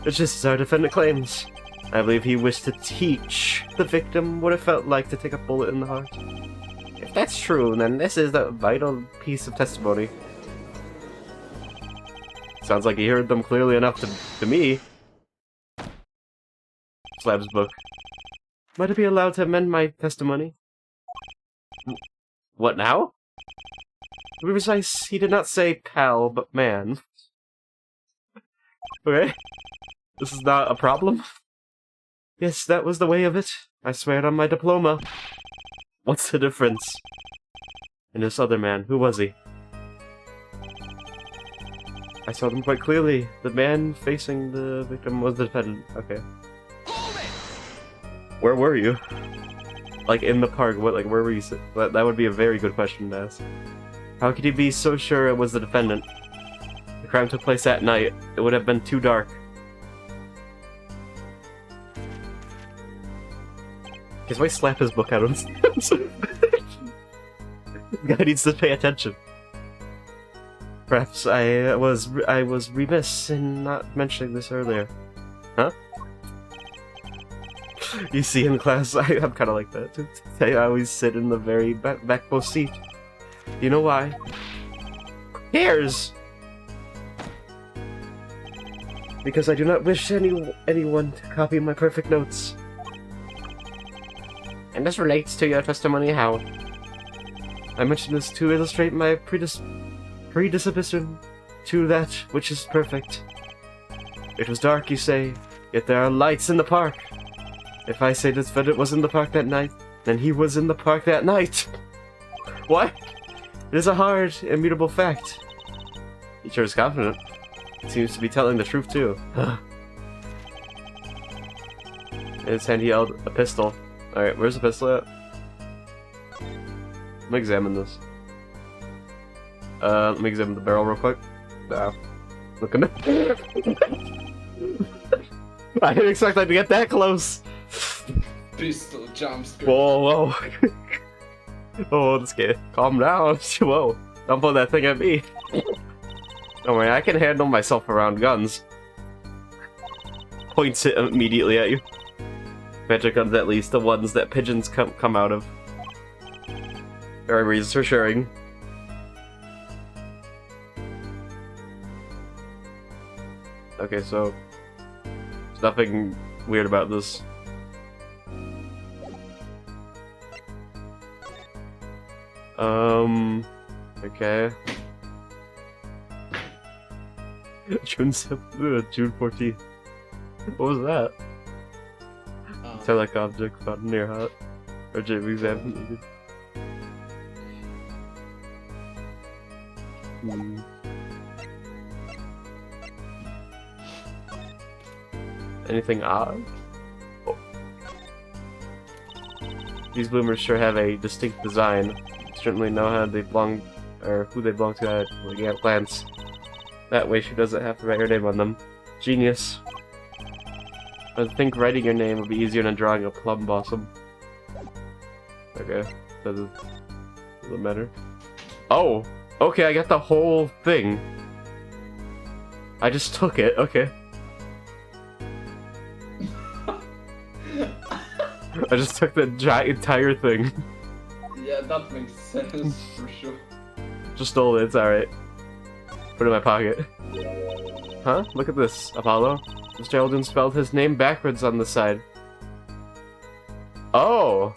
It's just as our defendant claims. I believe he wished to teach the victim what it felt like to take a bullet in the heart. If that's true, then this is a vital piece of testimony. Sounds like he heard them clearly enough to me. Slab's book. Might I be allowed to amend my testimony? What now? To be precise, he did not say pal, but man. Okay. This is not a problem? Yes, that was the way of it. I swear it on my diploma. What's the difference? And this other man, who was he? I saw them quite clearly. The man facing the victim was the defendant. Okay. Where were you? Like, in the park, where were you? That would be a very good question to ask. How could you be so sure it was the defendant? The crime took place at night. It would have been too dark. Guess why slap his book out on guy needs to pay attention. Perhaps I was remiss in not mentioning this earlier. Huh? You see, in class, I'm kind of like that. I always sit in the very backmost seat. You know why? Who cares? Because I do not wish anyone to copy my perfect notes. And this relates to your testimony how? I mention this to illustrate my predisposition to that which is perfect. It was dark, you say, yet there are lights in the park. If I say this defendant was in the park that night, then he was in the park that night. What? It is a hard, immutable fact. He sure is confident. He seems to be telling the truth, too. In his hand he held a pistol. Alright, where's the pistol at? Let me examine this. Let me examine the barrel real quick. Nah. Look at it. I didn't expect that to get that close! Pistol jump scare. Whoa, whoa. Oh, this kid. Calm down. Whoa. Don't put that thing at me. Don't worry, I can handle myself around guns. Points it immediately at you. Magic guns, at least, the ones that pigeons come out of. There are reasons for sharing. Okay, so there's nothing weird about this. Okay. June 14th. What was that? Telic object found near hut. Or JV exam needed. Anything odd? Oh. These bloomers sure have a distinct design. Certainly know how they belong, or who they belong to at a glance. That way she doesn't have to write her name on them. Genius. I think writing your name would be easier than drawing a plum blossom. Okay, doesn't matter. Oh! Okay, I got the whole thing. I just took it, okay. I just took the entire thing. Yeah, that makes sense for sure. Just stole it, it's alright. Put it in my pocket. Huh? Look at this, Apollo. Mr. Eldon spelled his name backwards on the side. Oh!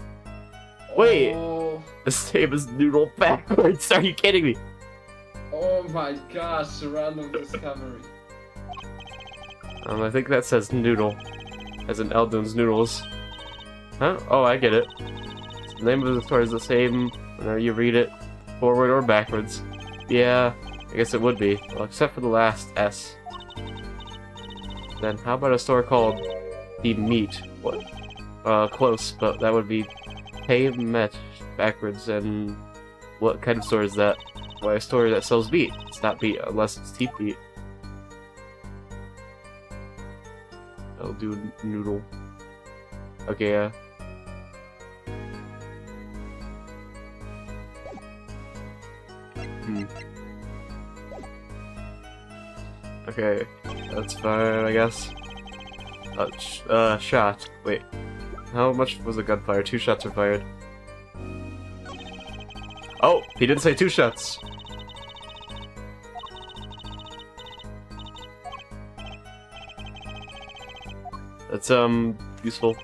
Wait! Oh. This name is Noodle backwards, are you kidding me? Oh my gosh, random discovery. I think that says Noodle. As in Eldon's Noodles. Huh? Oh, I get it. The name of the story is the same whenever you read it, forward or backwards. Yeah, I guess it would be. Well, except for the last S. Then how about a store called The Meat? What? Close, but that would be Pay Met backwards, and what kind of store is that? Why, a store that sells meat. It's not meat unless it's teeth meat. I'll do noodle. Okay, yeah. Okay, that's fine, I guess. Shot. Wait. How much was the gunfire? 2 shots were fired. Oh! He didn't say 2 shots! That's, useful.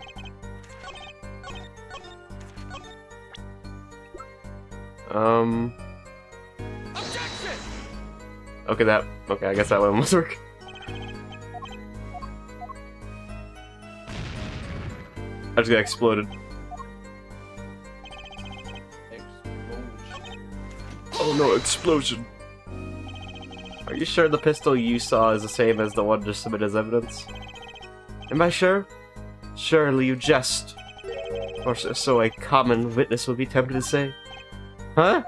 Okay, I guess that one must work. I just got exploded. Explosion. Oh no, explosion! Are you sure the pistol you saw is the same as the one just submitted as evidence? Am I sure? Surely you jest. Or so a common witness would be tempted to say. Huh?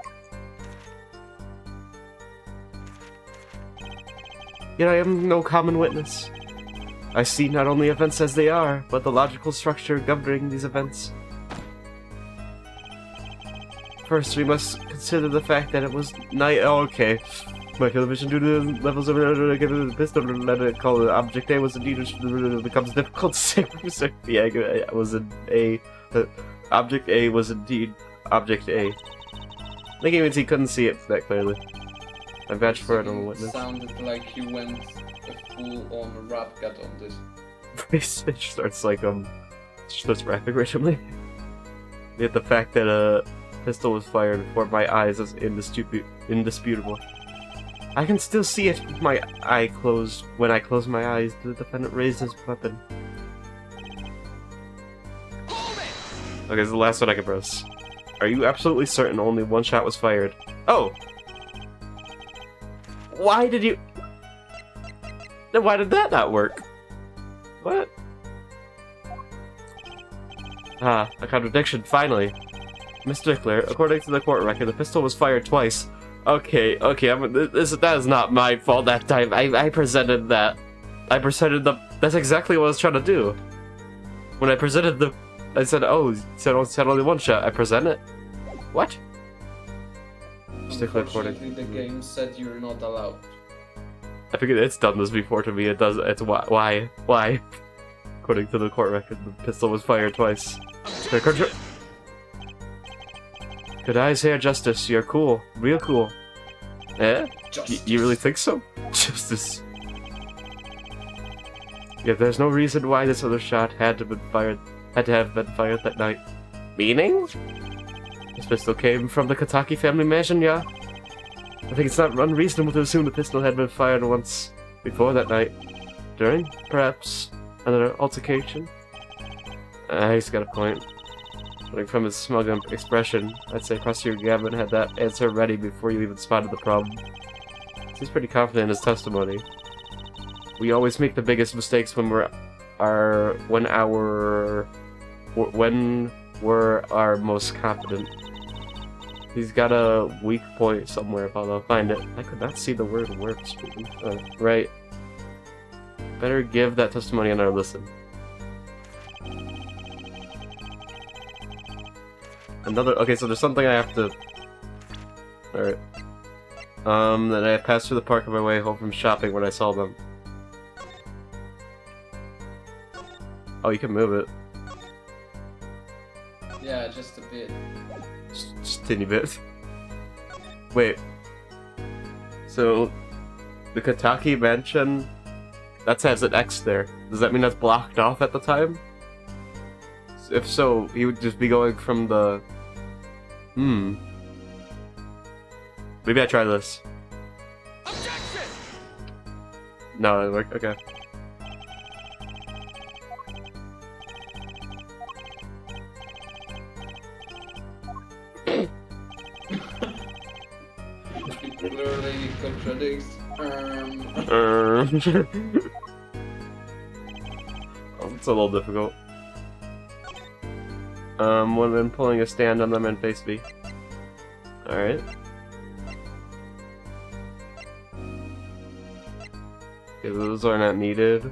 Yet I am no common witness. I see not only events as they are, but the logical structure governing these events. First, we must consider the fact that it was night. Oh, okay. My television, due to the levels of the pistol, let it call it Object A was indeed becomes difficult to say. Yeah, it was an A. Object A was indeed Object A. I think it means he couldn't see it that clearly. I vouch for it on a witness. It sounded like you went a full-on rap gut on this. It starts like starts rapping randomly. Yet the fact that a pistol was fired before my eyes is indisputable. I can still see it with my eye closed. When I close my eyes, the defendant raised his weapon. Okay, this is the last one I can press. Are you absolutely certain only 1 shot was fired? Oh! Why did you... Then why did that not work? What? Ah, a contradiction, finally. Miss Dickler, according to the court record, the pistol was fired twice. Okay, that is not my fault that time. I presented that. That's exactly what I was trying to do. When I presented I said, oh, you said only 1 shot. I present it? What? Unfortunately, the game said you're not allowed. I figured it's done this before to me. It's why? According to the court record, the pistol was fired twice. Good eyes here, Justice. You're cool. Real cool. Eh? You really think so? Justice. Yeah, there's no reason why this other shot had to have been fired that night. Meaning? This pistol came from the Kataki family mansion, yeah? I think it's not unreasonable to assume the pistol had been fired once before that night. During, perhaps, another altercation? He's got a point. Like from his smug expression, I'd say Prosecutor Gavin had that answer ready before you even spotted the problem. He's pretty confident in his testimony. We always make the biggest mistakes when we're our most confident. He's got a weak point somewhere, but I'll find it. I could not see the word works. Right. Better give that testimony another listen. Okay, so there's something I have to... Alright. Then I passed through the park on my way home from shopping when I saw them. Oh, you can move it. Yeah, just a bit. Just a teeny bit. Wait. So, the Kataki mansion, that has an X there. Does that mean that's blocked off at the time? If so, he would just be going from the... Maybe I try this. Objection! No, it worked. Okay. It clearly contradicts. Oh, it's a little difficult. When pulling a stand on them and face B. Alright. Okay, those are not needed.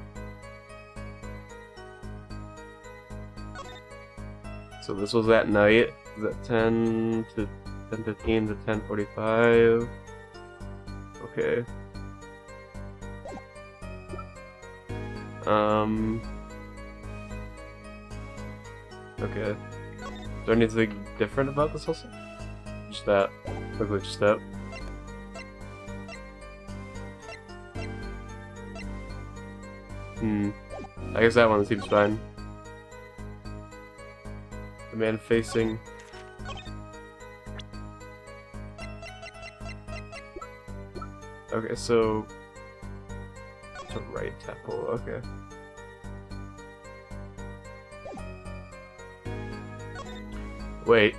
So this was at night. Is that 10 to 10:15 to 10:45? Okay. Okay. Is there anything different about this also? Just that. Quickly, just that. I guess that one seems fine. The man facing. Okay, so it's a right temple. Okay. Wait.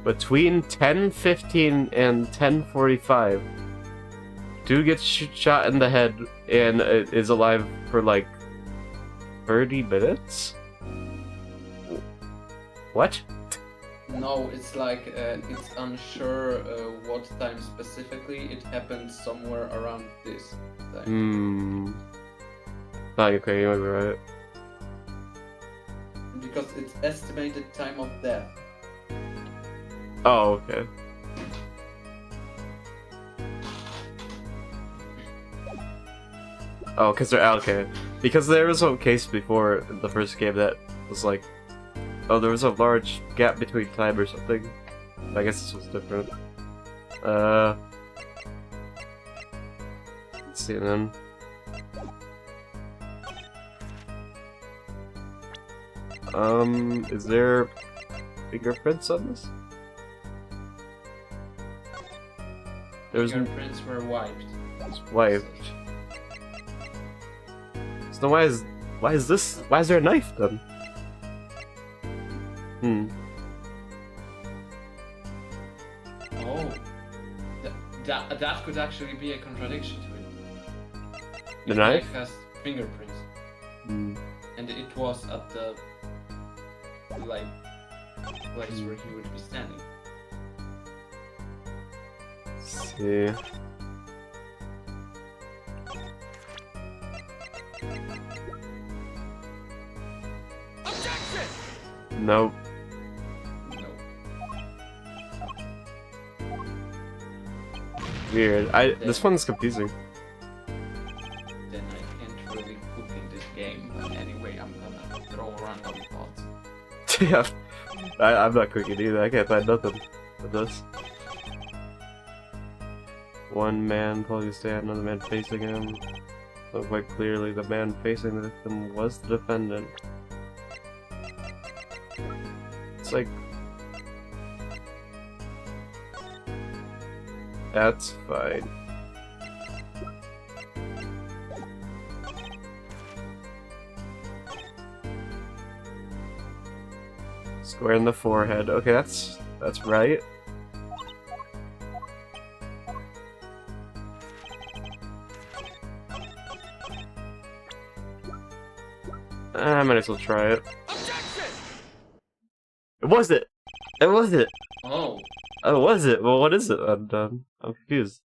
Between 10:15 and 10:45, dude gets shot in the head and is alive for like 30 minutes? What? No, it's like it's unsure what time specifically. It happened somewhere around this time. Oh, okay, you might be right. Because it's estimated time of death. Oh, okay. Oh, because they're allocated. Because there was a case before in the first game that was like, oh, there was a large gap between time or something. I guess this was different. Let's see then. Is there fingerprints on this? There's Fingerprints were wiped. It's wiped. So why is this? Why is there a knife then? Oh, that could actually be a contradiction to it. The knife has fingerprints, and it was at the like place where he would be standing. Let's see. Nope. No. Weird. This one's confusing. Then I can't really cook in this game. But anyway, I'm gonna throw random thoughts. Yeah. I'm not cooking either. I can't find nothing with this. One man pulling his stand, another man facing him. So quite clearly, the man facing the victim was the defendant. It's like... That's fine. Square in the forehead. Okay, that's right. I might as well try it. It was it! It was it! Oh. Oh, was it? Well, what is it? I'm confused.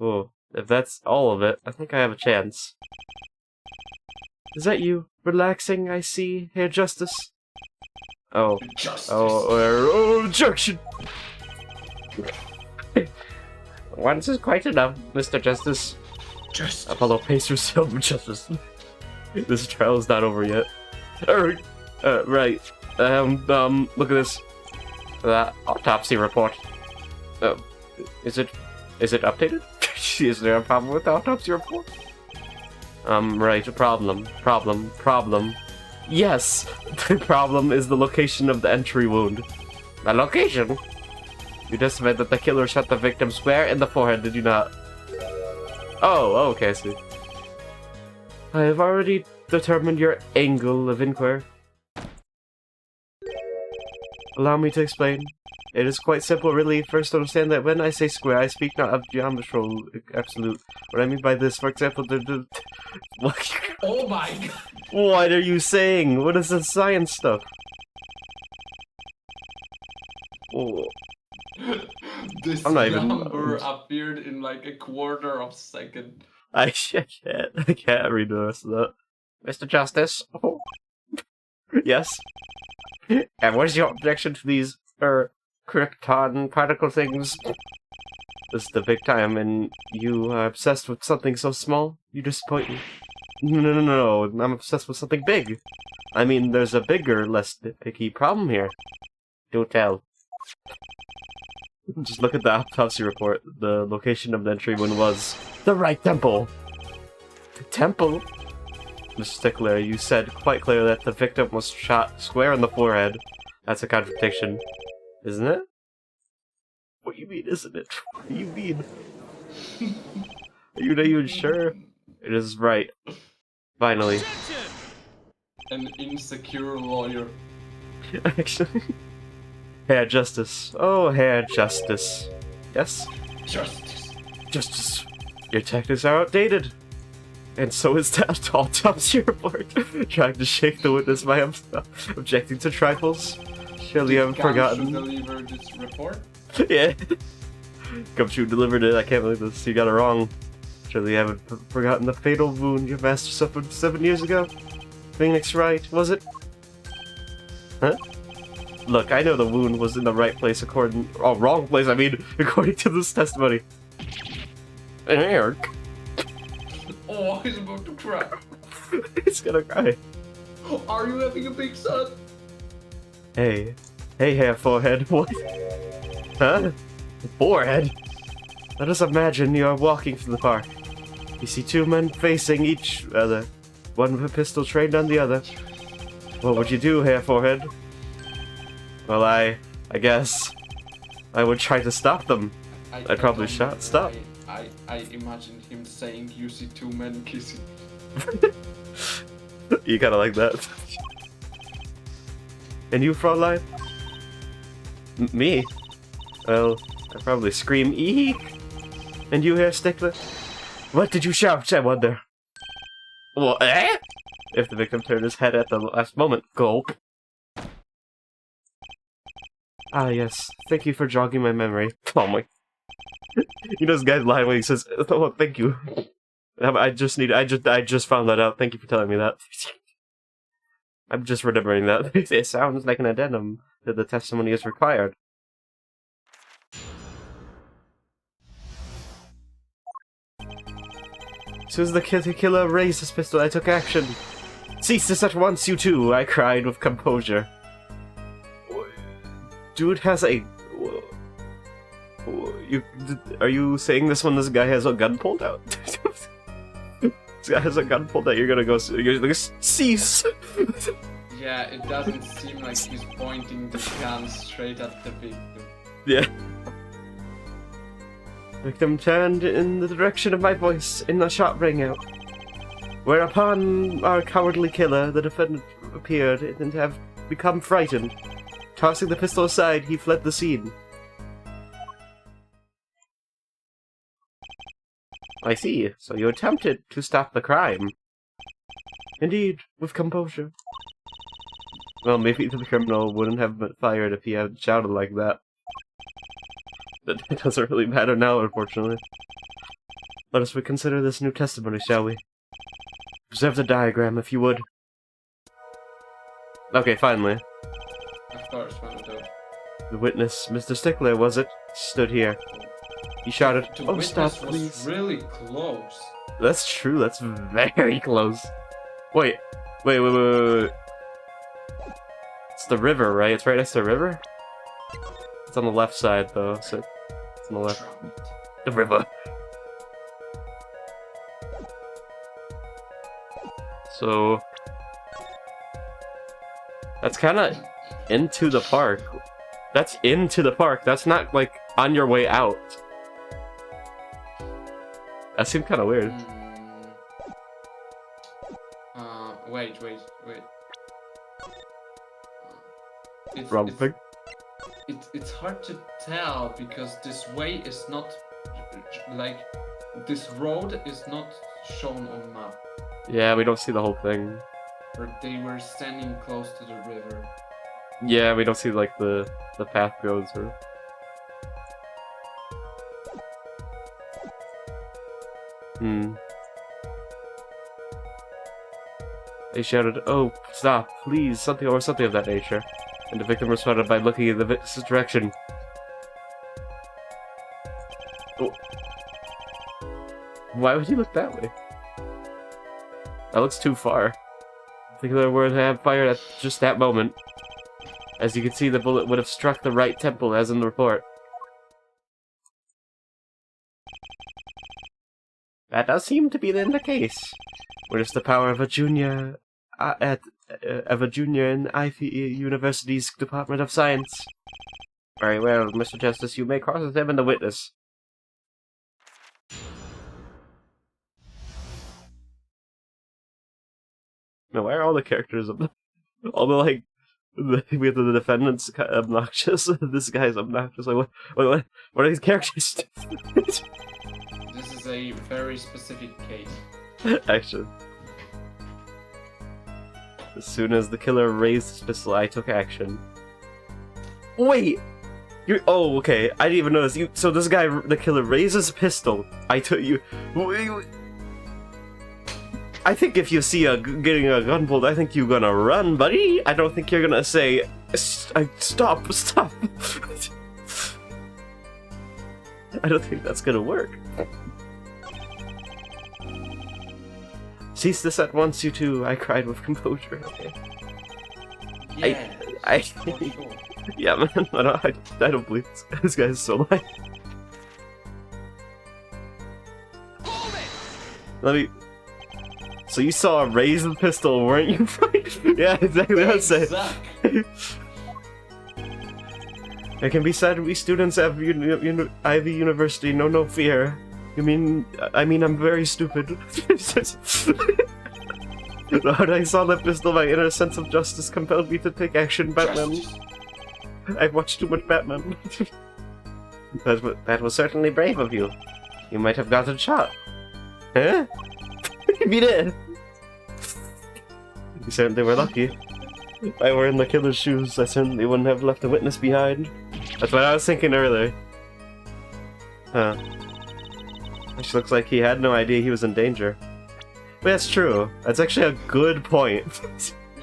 Oh, if that's all of it, I think I have a chance. Is that you? Relaxing, I see, Herr Justice? Oh. Justice. Oh, objection! Once is quite enough, Mr. Justice. Justice. Apollo pace yourself, Justice. This trial is not over yet. Right. Look at this. That autopsy report. Is it updated? Is there a problem with the autopsy report? Right, problem. Yes! The problem is the location of the entry wound. The location? You just meant that the killer shot the victim square in the forehead, did you not? Oh, okay, I see. I have already determined your angle of inquiry. Allow me to explain. It is quite simple, really. First, understand that when I say square, I speak not of geometrical absolute. What I mean by this, for example, what? Oh my god! What are you saying? What is this science stuff? Oh. This number appeared in like a quarter of a second. I can't read the rest of that. Mr. Justice? Oh. Yes? And what is your objection to these, krypton particle things? This is the big time, and you are obsessed with something so small? You disappoint me. No, I'm obsessed with something big. I mean, there's a bigger, less nitpicky problem here. Do tell. Just look at the autopsy report. The location of the entry wound was the right temple. The temple? Mr. Stickler, you said quite clearly that the victim was shot square in the forehead. That's a contradiction, isn't it? What do you mean, isn't it? What do you mean? Are you not even sure? It is right. Finally. An insecure lawyer. Actually. Herr Justice. Oh, Herr Justice. Yes? Justice. Justice. Your tactics are outdated. And so is that autopsy report. Trying to shake the witness by objecting to trifles. Surely you haven't forgotten. Deliver this report? Yeah. Gumshoe delivered it. I can't believe this. You got it wrong. Surely you haven't forgotten the fatal wound your master suffered 7 years ago? Phoenix Wright, was it? Huh? Look, I know the wound was in the right place according... Oh, wrong place, I mean, according to this testimony. Eric. Oh, he's about to cry. He's gonna cry. Are you having a big son? Hey. Hey, hair forehead. What? Huh? Forehead? Let us imagine you are walking through the park. You see two men facing each other. One with a pistol trained on the other. What would you do, hair forehead? Well, I guess I would try to stop them. I'd probably stop. I imagine him saying, you see two men kissing. You kinda like that. And you, Fraulein? Me? Well, I'd probably scream, eek! And you, Herr Stickler? What did you shout, I wonder? Well, eh? If the victim turned his head at the last moment, gulp. Ah, yes. Thank you for jogging my memory. Oh my... You know this guy's lying when he says, oh, thank you. I just found that out. Thank you for telling me that. I'm just remembering that. It sounds like an addendum that the testimony is required. As soon as the killer raised his pistol, I took action. Cease this at once, you two! I cried with composure. Dude has a... Are you saying this guy has a gun pulled out? This guy has a gun pulled out, you're gonna go... You're gonna cease! Yeah, it doesn't seem like he's pointing the gun straight at the victim. Yeah. Victim turned in the direction of my voice, and the shot rang out. Whereupon our cowardly killer, the defendant, appeared and have become frightened. Tossing the pistol aside, he fled the scene. I see. So you attempted to stop the crime. Indeed, with composure. Well, maybe the criminal wouldn't have been fired if he had shouted like that. But it doesn't really matter now, unfortunately. Let us reconsider this new testimony, shall we? Observe the diagram, if you would. Okay, finally. Of course, one of those. The witness, Mr. Stickler, was it? Stood here. He shouted, The "Oh, stop, witness please." was really close. That's true, that's very close. Wait. It's the river, right? It's right next to the river? It's on the left side, though, so it's on the left. The river. So... That's kinda into the park. That's into the park. That's not, like, on your way out. That seemed kinda weird. Wait. It's hard to tell because this way is not like this road is not shown on map. Yeah, we don't see the whole thing. Or they were standing close to the river. Yeah, we don't see like the path goes or. They shouted, "Oh, stop, please, something or something of that nature." And the victim responded by looking in the victim's direction. Oh. Why would he look that way? That looks too far. The killer would have fired at just that moment. As you can see, the bullet would have struck the right temple, as in the report. That does seem to be the case. Where's the power of a junior in Ivy University's Department of Science? Very well, Mr. Justice, you may cross-examine the witness. Now, why are all the characters all the, like, we have the defendant's obnoxious, this guy's obnoxious, like, what are these characters? This is a very specific case. Actually. As soon as the killer raised his pistol, I took action. Wait! Oh, okay. I didn't even notice. So this guy, the killer, raises a pistol. I took you. I think if you see getting a gun pulled, I think you're gonna run, buddy. I don't think you're gonna say, stop. I don't think that's gonna work. Cease this at once, you two, I cried with composure. Okay. Yeah, for sure. Yeah, man, I don't believe this guy's so lying. Let me... So you saw a raise the pistol, weren't you? Yeah, exactly what I'm saying. It can be said we students at Ivy University know no fear. I mean I'm very stupid. When I saw that pistol, my inner sense of justice compelled me to take action, Batman. I've watched too much Batman. That was certainly brave of you. You might have gotten shot. Huh? You did. You certainly were lucky. If I were in the killer's shoes, I certainly wouldn't have left a witness behind. That's what I was thinking earlier. Huh. Which looks like he had no idea he was in danger. But that's true. That's actually a good point.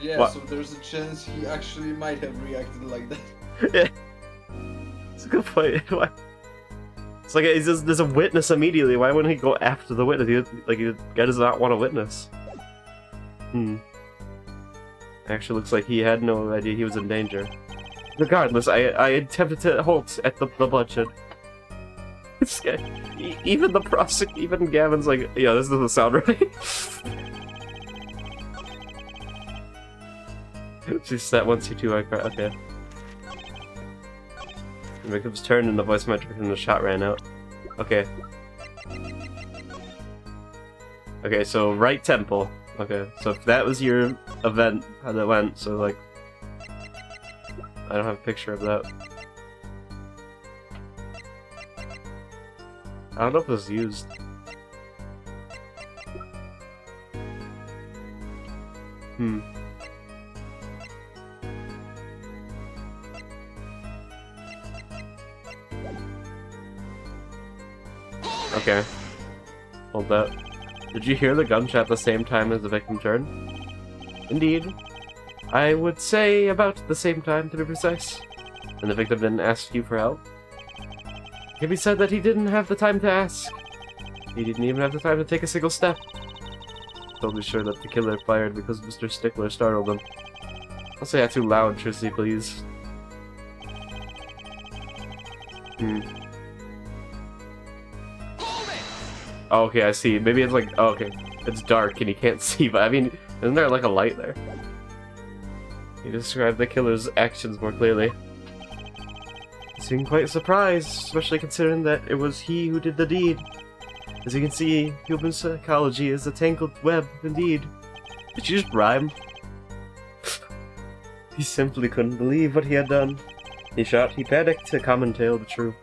Yeah, what? So there's a chance he actually might have reacted like that. Yeah. It's a good point. Why? It's like there's a witness immediately. Why wouldn't he go after the witness? The guy does not want a witness. Actually looks like he had no idea he was in danger. Regardless, I attempted to halt at the bloodshed. This guy, even Gavin's like, yeah, this doesn't sound right. She's that once you two, I cry. Okay. The victim's turned and the voice metric and the shot ran out. Okay. Okay, so right temple. Okay, so if that was your event, how that went, so like... I don't have a picture of that. I don't know if it was used. Okay. Hold that. Did you hear the gunshot at the same time as the victim turned? Indeed. I would say about the same time, to be precise. And the victim didn't ask you for help? It can be said that he didn't have the time to ask. He didn't even have the time to take a single step. Totally sure that the killer fired because Mr. Stickler startled him. Don't say that too loud, Trissy, please. Oh, okay, I see. Maybe it's like, oh, okay, it's dark and he can't see, but I mean, isn't there like a light there? He described the killer's actions more clearly. He seemed quite surprised, especially considering that it was he who did the deed. As you can see, human psychology is a tangled web, indeed. Did you just rhyme? He simply couldn't believe what he had done. He panicked to come and tell the truth.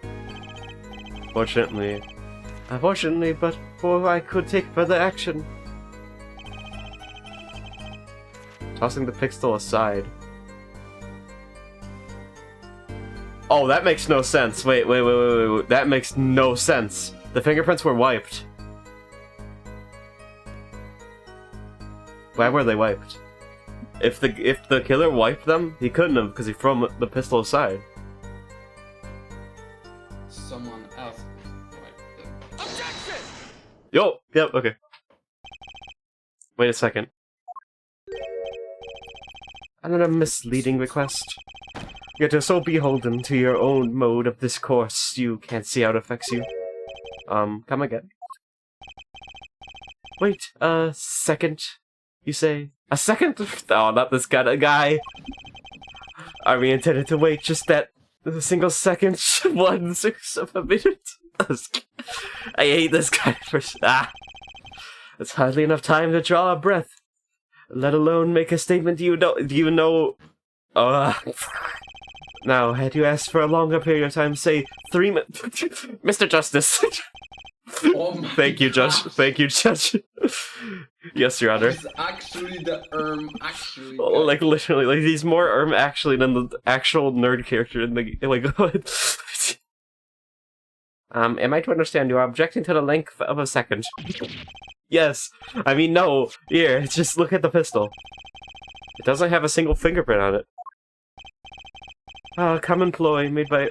Unfortunately, but before I could take further action. Tossing the pistol aside. Oh, that makes no sense. Wait. That makes no sense. The fingerprints were wiped. Why were they wiped? If the killer wiped them, he couldn't have because he threw the pistol aside. Someone else wiped them. Objection! Yo, yep, okay. Wait a second. Another misleading request. Yet you're so beholden to your own mode of discourse, you can't see how it affects you. Come again. Wait, a second, you say? A second? Oh, not this kind of guy. Are we intended to wait just that single second? 1/6 of a minute? I hate this kind of person. It's hardly enough time to draw a breath, let alone make a statement. Do you know? Now, had you asked for a longer period of time, say 3 minutes, Mr. Justice. Oh my Thank you, Judge. gosh. Thank you, Judge. Yes, Your Honor. It's actually the actually. Oh, like literally, like he's more actually than the actual nerd character in the like. Am I to understand you are objecting to the length of a second? Yes. I mean, no. Here, just look at the pistol. It doesn't have a single fingerprint on it. Common ploy made by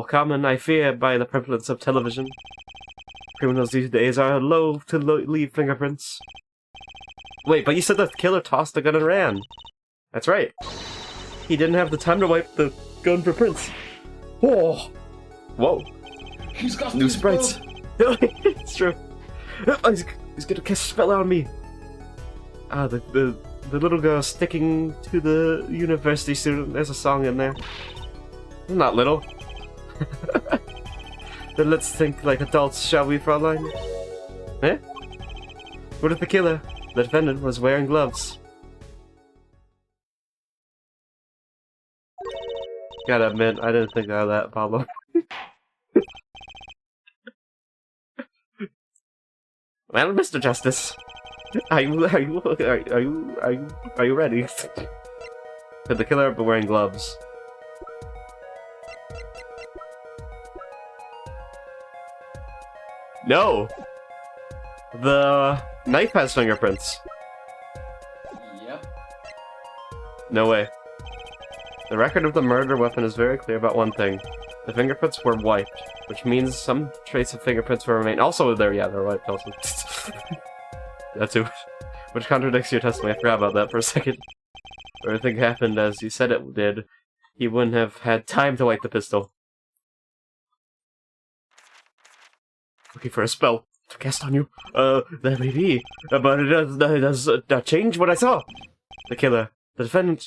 common, I fear, by the prevalence of television. Criminals these days are loath to leave fingerprints. Wait, but you said the killer tossed the gun and ran. That's right. He didn't have the time to wipe the gun for prints. Oh! Whoa. He's got New sprites. It's true. He's gonna cast a spell on me. The little girl sticking to the university student. There's a song in there. Not little. Then let's think like adults, shall we, Fraulein? Eh? What if the killer, the defendant, was wearing gloves? Gotta admit, I didn't think of that, Pablo. Well, Mr. Justice, are you ready? Could the killer be wearing gloves? No! The knife has fingerprints. Yep. No way. The record of the murder weapon is very clear about one thing. The fingerprints were wiped, which means some trace of fingerprints will remain. Also, they're wiped also. That too. Which contradicts your testimony. I forgot about that for a second. Everything happened as you said it did. He wouldn't have had time to wipe the pistol. Looking for a spell to cast on you. That may be. But it does not change what I saw. The killer, the defendant,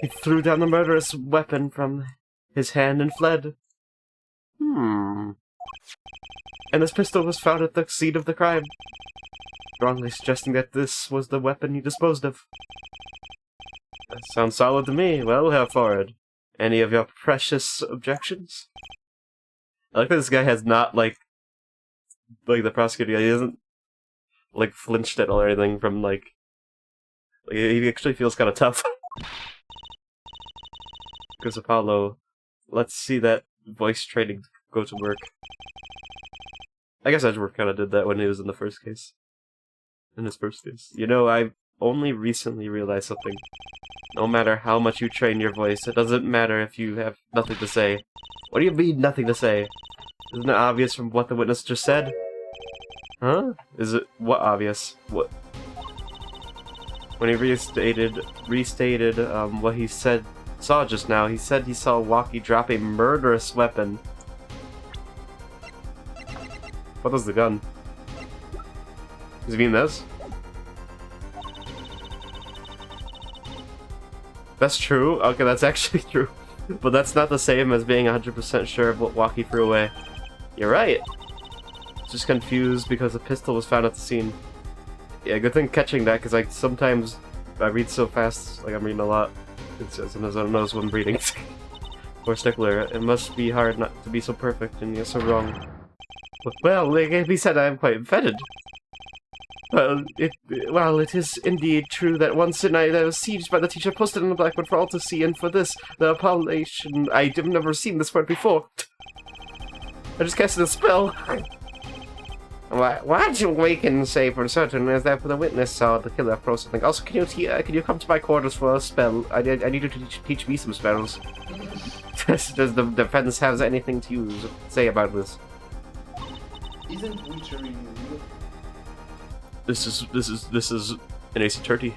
he threw down the murderous weapon from his hand and fled. And this pistol was found at the scene of the crime, strongly suggesting that this was the weapon he disposed of. That sounds solid to me. Well, have forward. Any of your precious objections? I like that this guy has not, like the prosecutor, he hasn't, like, flinched at all or anything from, like he actually feels kind of tough. Because Apollo, let's see that voice training go to work. I guess Edgeworth kind of did that when he was in the first case. In his first case. You know, I only recently realized something. No matter how much you train your voice, it doesn't matter if you have nothing to say. What do you mean, nothing to say? Isn't it obvious from what the witness just said? Huh? Is it what obvious? What? When he restated what he saw just now, he said he saw Walkie drop a murderous weapon. What was the gun? Does he mean this? That's true? Okay, that's actually true. But that's not the same as being 100% sure of what Walkie threw away. You're right. Just confused because the pistol was found at the scene. Yeah, good thing catching that, because like sometimes I read so fast, like I'm reading a lot. Sometimes I don't notice what I'm reading. Poor Stickler, it must be hard not to be so perfect, and you're so wrong. Well, like he said, I am quite offended. Well, it is indeed true that once a night I was sieged by the teacher, posted on the blackboard for all to see, and for this, the appellation, I have never seen this word before. I just casted a spell. What we can say for certain is that the witness saw the killer throw something. Also, can you come to my quarters for a spell? I need you to teach me some spells. Does the defense have anything to say about this? Isn't witchery real? This is an Ace Attorney.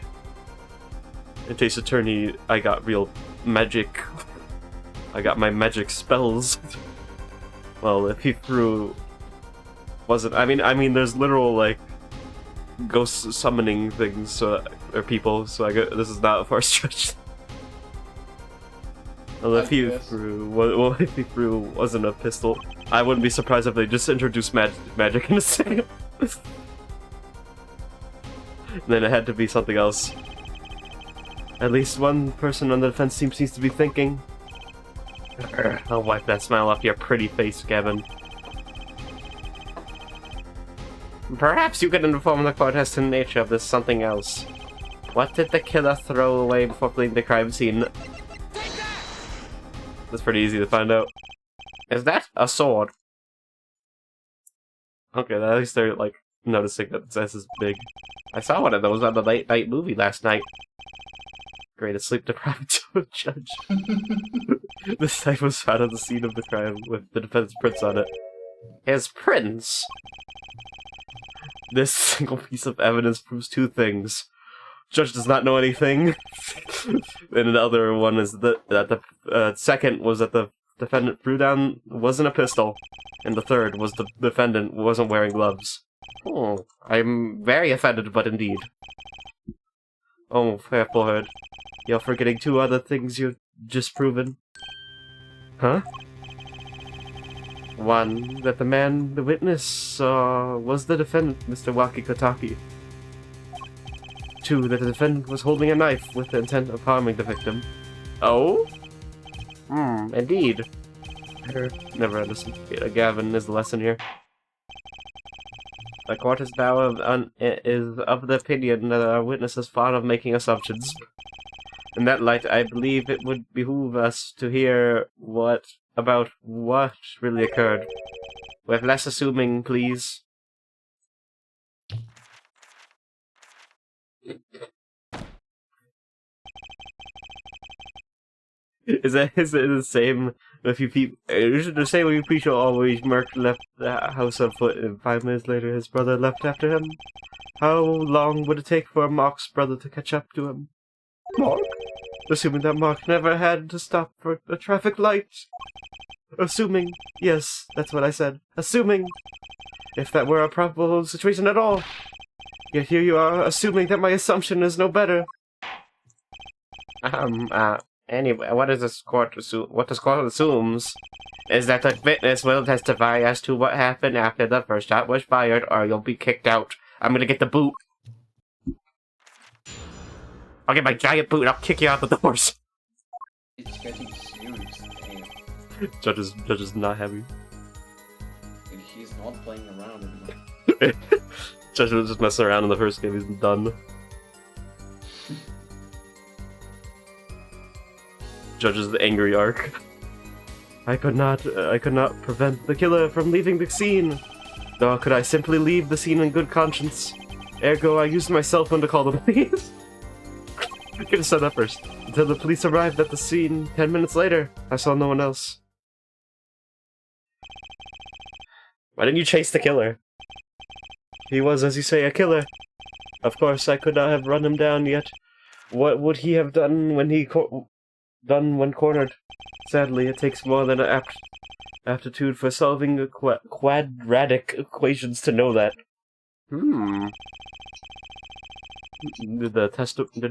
In Ace Attorney, I got real magic. I got my magic spells. Well, if he threw... wasn't... I mean, there's literal, like, ghost summoning things, so, or people, so I got... This is not a far stretch. Well, if he threw wasn't a pistol, I wouldn't be surprised if they just introduced magic in a second. Then it had to be something else. At least one person on the defense team seems to be thinking. I'll wipe that smile off your pretty face, Gavin. Perhaps you could inform the court as to the nature of this something else. What did the killer throw away before fleeing the crime scene? That's pretty easy to find out. Is that a sword? Okay, at least they're, like, noticing that the size is big. I saw one of those on the late-night movie last night. Great, a sleep-deprived judge. This type was found on the scene of the crime with the defendant's prints on it. His prints? This single piece of evidence proves two things. Judge does not know anything. And the other one is that the second was that the defendant threw down wasn't a pistol. And the third was the defendant wasn't wearing gloves. Oh, I'm very offended, but indeed. Oh, fair forehead. You're forgetting two other things you've just proven. Huh? One, that the witness was the defendant, Mr. Waki Kotaki. Two, that the defendant was holding a knife with the intent of harming the victim. Oh? Indeed. Never understood. Gavin is the lesson here. The court is now of the opinion that our witness is fond of making assumptions. In that light, I believe it would behoove us to hear about what really occurred. With less assuming, please. Is it the same if you peep? Is it the same when you people always Merc left the house on foot and 5 minutes later his brother left after him? How long would it take for Mark's brother to catch up to him? Mark? Assuming that Mark never had to stop for a traffic light. Assuming. Yes, that's what I said. Assuming. If that were a probable situation at all. Yet here you are, assuming that my assumption is no better. Anyway, what does this court assume? What this court assumes is that the witness will testify as to what happened after the first shot was fired, or you'll be kicked out. I'm gonna get the boot. I'll get my giant boot and I'll kick you out the doors. It's getting serious, damn. Judge is not happy. And he's not playing around anymore. Judge was just messing around in the first game, he's done. Judge's the angry arc. I could not prevent the killer from leaving the scene. Nor could I simply leave the scene in good conscience. Ergo, I used my cell phone to call the police. I could have said that first. Until the police arrived at the scene 10 minutes later, I saw no one else. Why didn't you chase the killer? He was, as you say, a killer. Of course, I could not have run him down yet. What would he have done when when cornered? Sadly, it takes more than an aptitude for solving quadratic equations to know that. Did the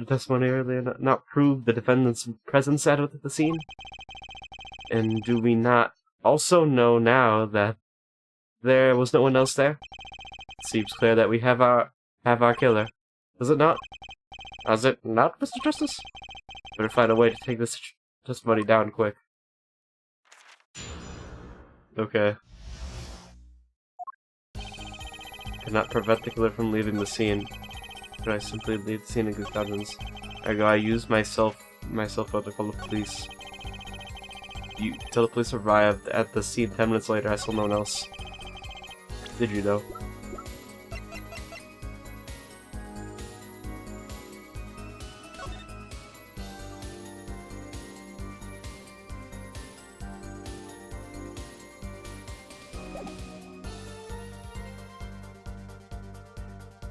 testimony earlier not prove the defendant's presence at the scene? And do we not also know now that there was no one else there? It seems clear that we have our killer. Does it not? Does it not, Mr. Justice? Better find a way to take this testimony down quick. Okay. Cannot prevent the killer from leaving the scene. Could I simply leave the scene in good conscience? Ergo, I used my cell phone to call the police. Till the police arrived at the scene 10 minutes later, I saw no one else. Did you though?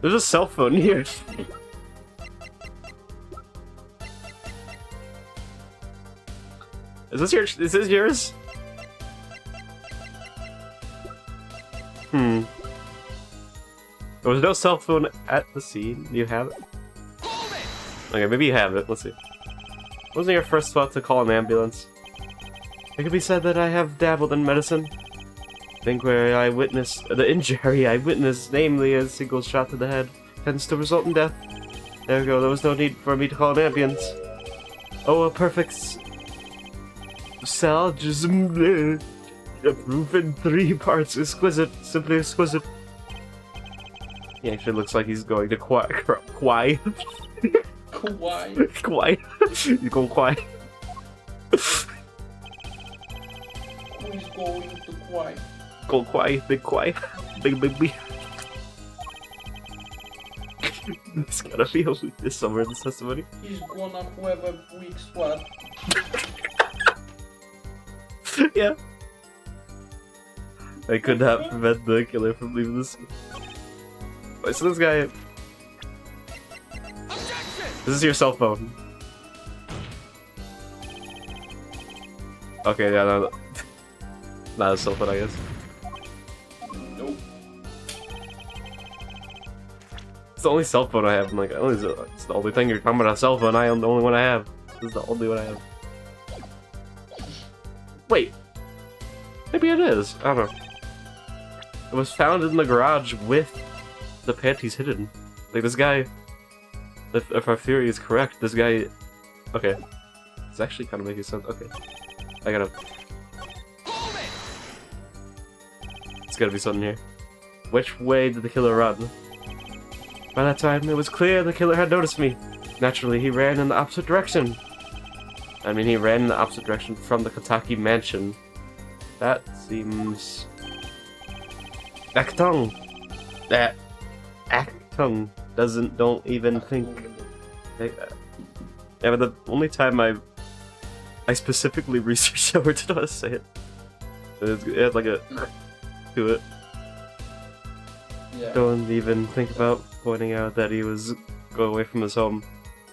There's a cell phone here. Is this yours? There was no cell phone at the scene. Do you have it? Okay, maybe you have it. Let's see. Wasn't your first thought to call an ambulance? It could be said that I have dabbled in medicine. Think where I witnessed the injury I witnessed, namely a single shot to the head, tends to result in death. There we go. There was no need for me to call an ambulance. Oh, a perfect syllogism. Proof in 3 parts. Exquisite. Simply exquisite. He actually looks like he's going to Kwai. Kawaii. Kwai. He's going Kwai. Who's going to Kwai? Go Kwai. Big Kwai. Big B. It's gotta be a weakness somewhere in this testimony. He's gonna have a weak spot. Yeah. I could not prevent the killer from leaving this. Wait, so this guy... This is your cell phone. Okay, yeah, no. Not a cell phone, I guess. Nope. It's the only cell phone I have. I'm like, oh, it's the only thing you're talking about, a cell phone. I am the only one I have. This is the only one I have. Wait. Maybe it is. I don't know. It was found in the garage with the panties hidden. Like, this guy... If our theory is correct, this guy... Okay. It's actually kind of making sense. Okay. I gotta... It's gotta be something here. Which way did the killer run? By that time, it was clear the killer had noticed me. Naturally, he ran in the opposite direction. I mean, he ran in the opposite direction from the Kataki mansion. That seems... Actung! That... Actung don't even think... Yeah, but the only time I specifically researched that word to know how to say it. It had like a... to it. Yeah. Don't even think about pointing out that he was going away from his home.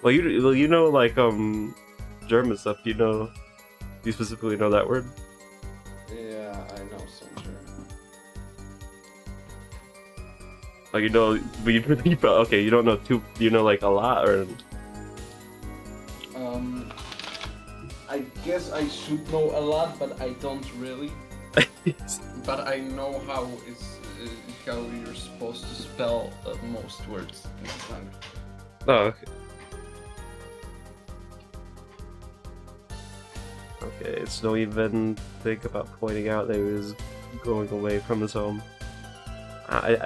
Well, you know, like, German stuff, you specifically know that word? Yeah, I know some German. Like, you know, but okay, you don't know you know, like, a lot, or... I guess I should know a lot, but I don't really. But I know how you're supposed to spell most words in this language. Oh, okay. Okay, so don't even think about pointing out that he was going away from his home. I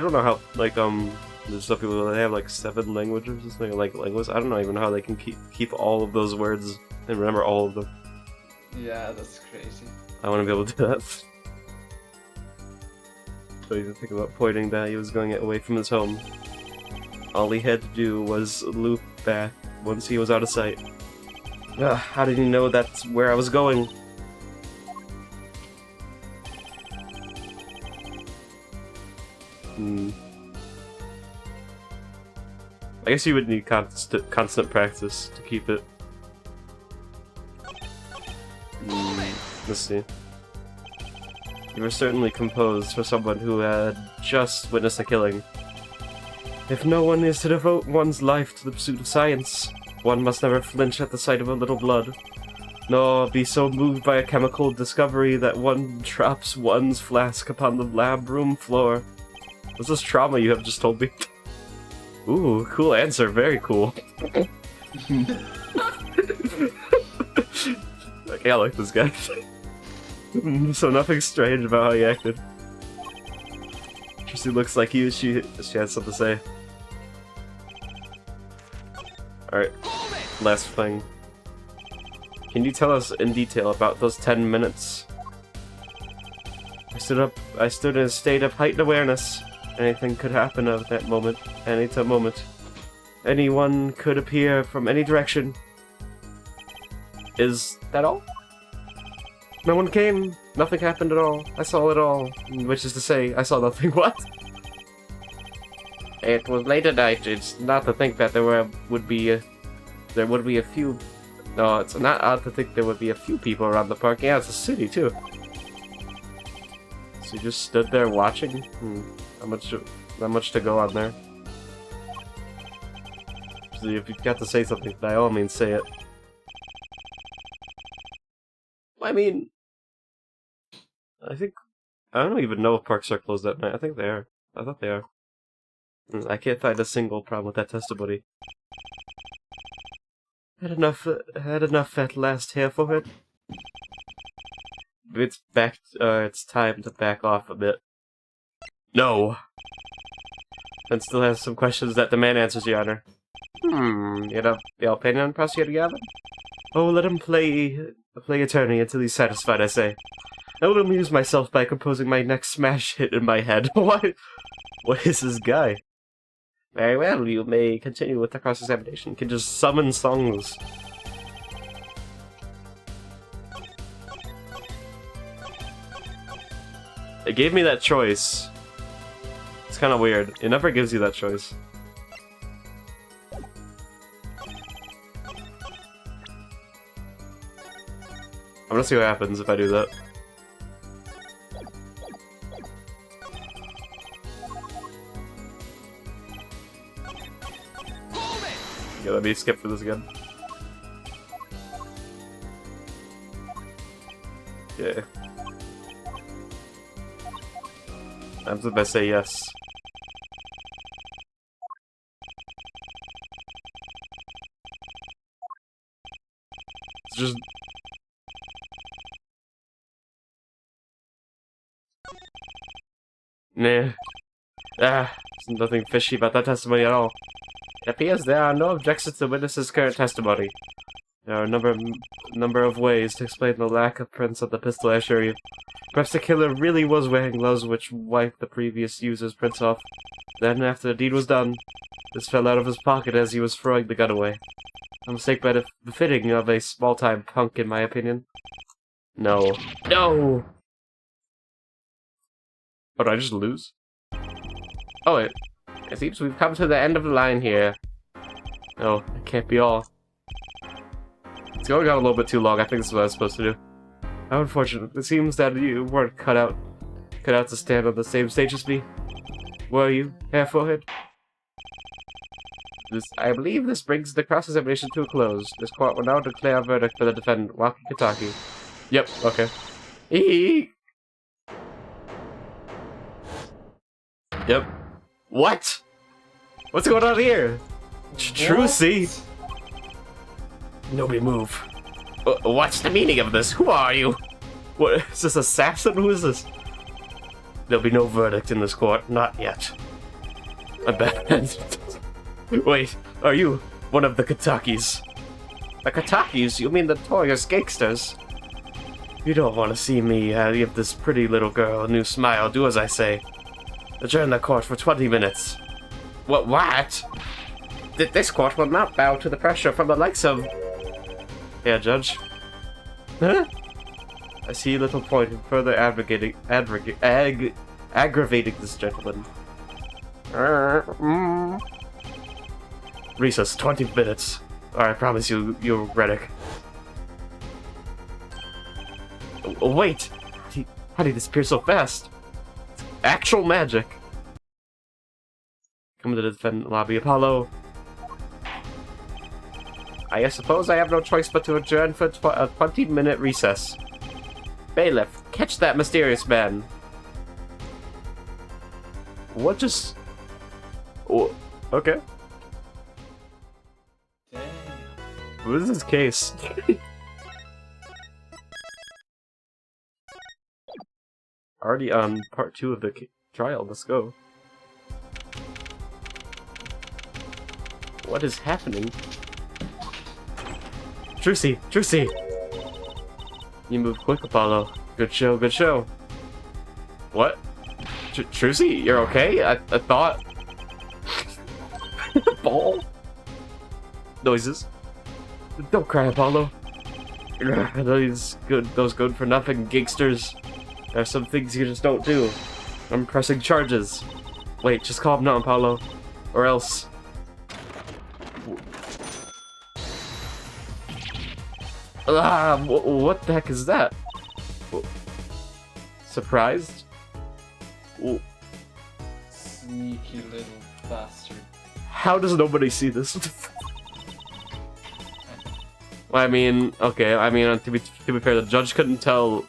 don't know how, like, there's some people that have like 7 languages or something, like languages. I don't know even how they can keep all of those words and remember all of them. Yeah, that's crazy. I want to be able to do that. So you think about pointing that he was going away from his home. All he had to do was loop back once he was out of sight. How did he know that's where I was going? I guess you would need constant practice to keep it. Let's see. You were certainly composed for someone who had just witnessed a killing. If no one is to devote one's life to the pursuit of science, one must never flinch at the sight of a little blood, nor be so moved by a chemical discovery that one drops one's flask upon the lab room floor. What's this trauma you have just told me? Ooh, cool answer, very cool. Okay, I like this guy. So nothing strange about how he acted. She looks like she has something to say. Alright, last thing. Can you tell us in detail about those 10 minutes? I stood in a state of heightened awareness. Anything could happen at that moment, any moment. Anyone could appear from any direction. Is that all? No one came, nothing happened at all. I saw it all, which is to say, I saw nothing. What? It was late at night. It's not to think that there would be a few. No, it's not odd to think there would be a few people around the park. Yeah, it's a city too. So you just stood there watching. Not much to go on there. So if you've got to say something, by all means, say it. I mean, I don't even know if parks are closed at night. I think they are. I thought they are. I can't find a single problem with that testimony. Had enough at last, hair forehead. It's time to back off a bit. No! And still has some questions that demand answers, Your Honor. You have your opinion on Prosecutor Gavin? Oh, let him play attorney until he's satisfied, I say. I will amuse myself by composing my next smash hit in my head. What is this guy? Very well, you may continue with the cross-examination. You can just summon songs. It gave me that choice. It's kind of weird. It never gives you that choice. I'm gonna see what happens if I do that. Yeah, let me skip through this again. Yeah. I'm the best say yes. It's just... Nah. There's nothing fishy about that testimony at all. It appears there are no objections to the witness's current testimony. There are a number of ways to explain the lack of prints on the pistol, I assure you. Perhaps the killer really was wearing gloves which wiped the previous user's prints off. Then, after the deed was done, this fell out of his pocket as he was throwing the gun away. A mistake befitting of a small-time punk, in my opinion. No. No! Oh, did I just lose? Oh, wait. It seems we've come to the end of the line here. No, it can't be all. It's going on a little bit too long. I think this is what I was supposed to do. How unfortunate. It seems that you weren't cut out to stand on the same stage as me. Were you, hair forehead? I believe this brings the cross-examination to a close. This court will now declare a verdict for the defendant, Waki Kitaki. Yep, okay. Yep. What? What's going on here? Trucy? Nobody move. What's the meaning of this? Who are you? What, is this assassin? Who is this? There'll be no verdict in this court. Not yet. I bet. Wait, are you one of the Kitakis? The Kitakis? You mean the notorious gangsters? You don't want to see me give this pretty little girl a new smile. Do as I say. Adjourn the court for 20 minutes. What? This court will not bow to the pressure from the likes of... Yeah, Judge. Huh? I see little point in further aggravating this gentleman. Recess, 20 minutes. Or I promise you'll regret it. Wait! How did he disappear so fast? It's actual magic! Come to the defendant lobby, Apollo. I suppose I have no choice but to adjourn for a 20-minute recess. Bailiff, catch that mysterious man. What just... Oh, okay. Damn. What is this case? Already on part 2 of the trial, let's go. What is happening? Trucy! Trucy! You move quick, Apollo. Good show, good show. What? Trucy, you're okay? I thought... Ball? Noises. Don't cry, Apollo. Those good-for-nothing gangsters. There are some things you just don't do. I'm pressing charges. Wait, just calm down, Apollo. Or else... Ah, what the heck is that? Surprised? Sneaky little bastard. How does nobody see this? Well, I mean, okay, I mean, to be fair, the judge couldn't tell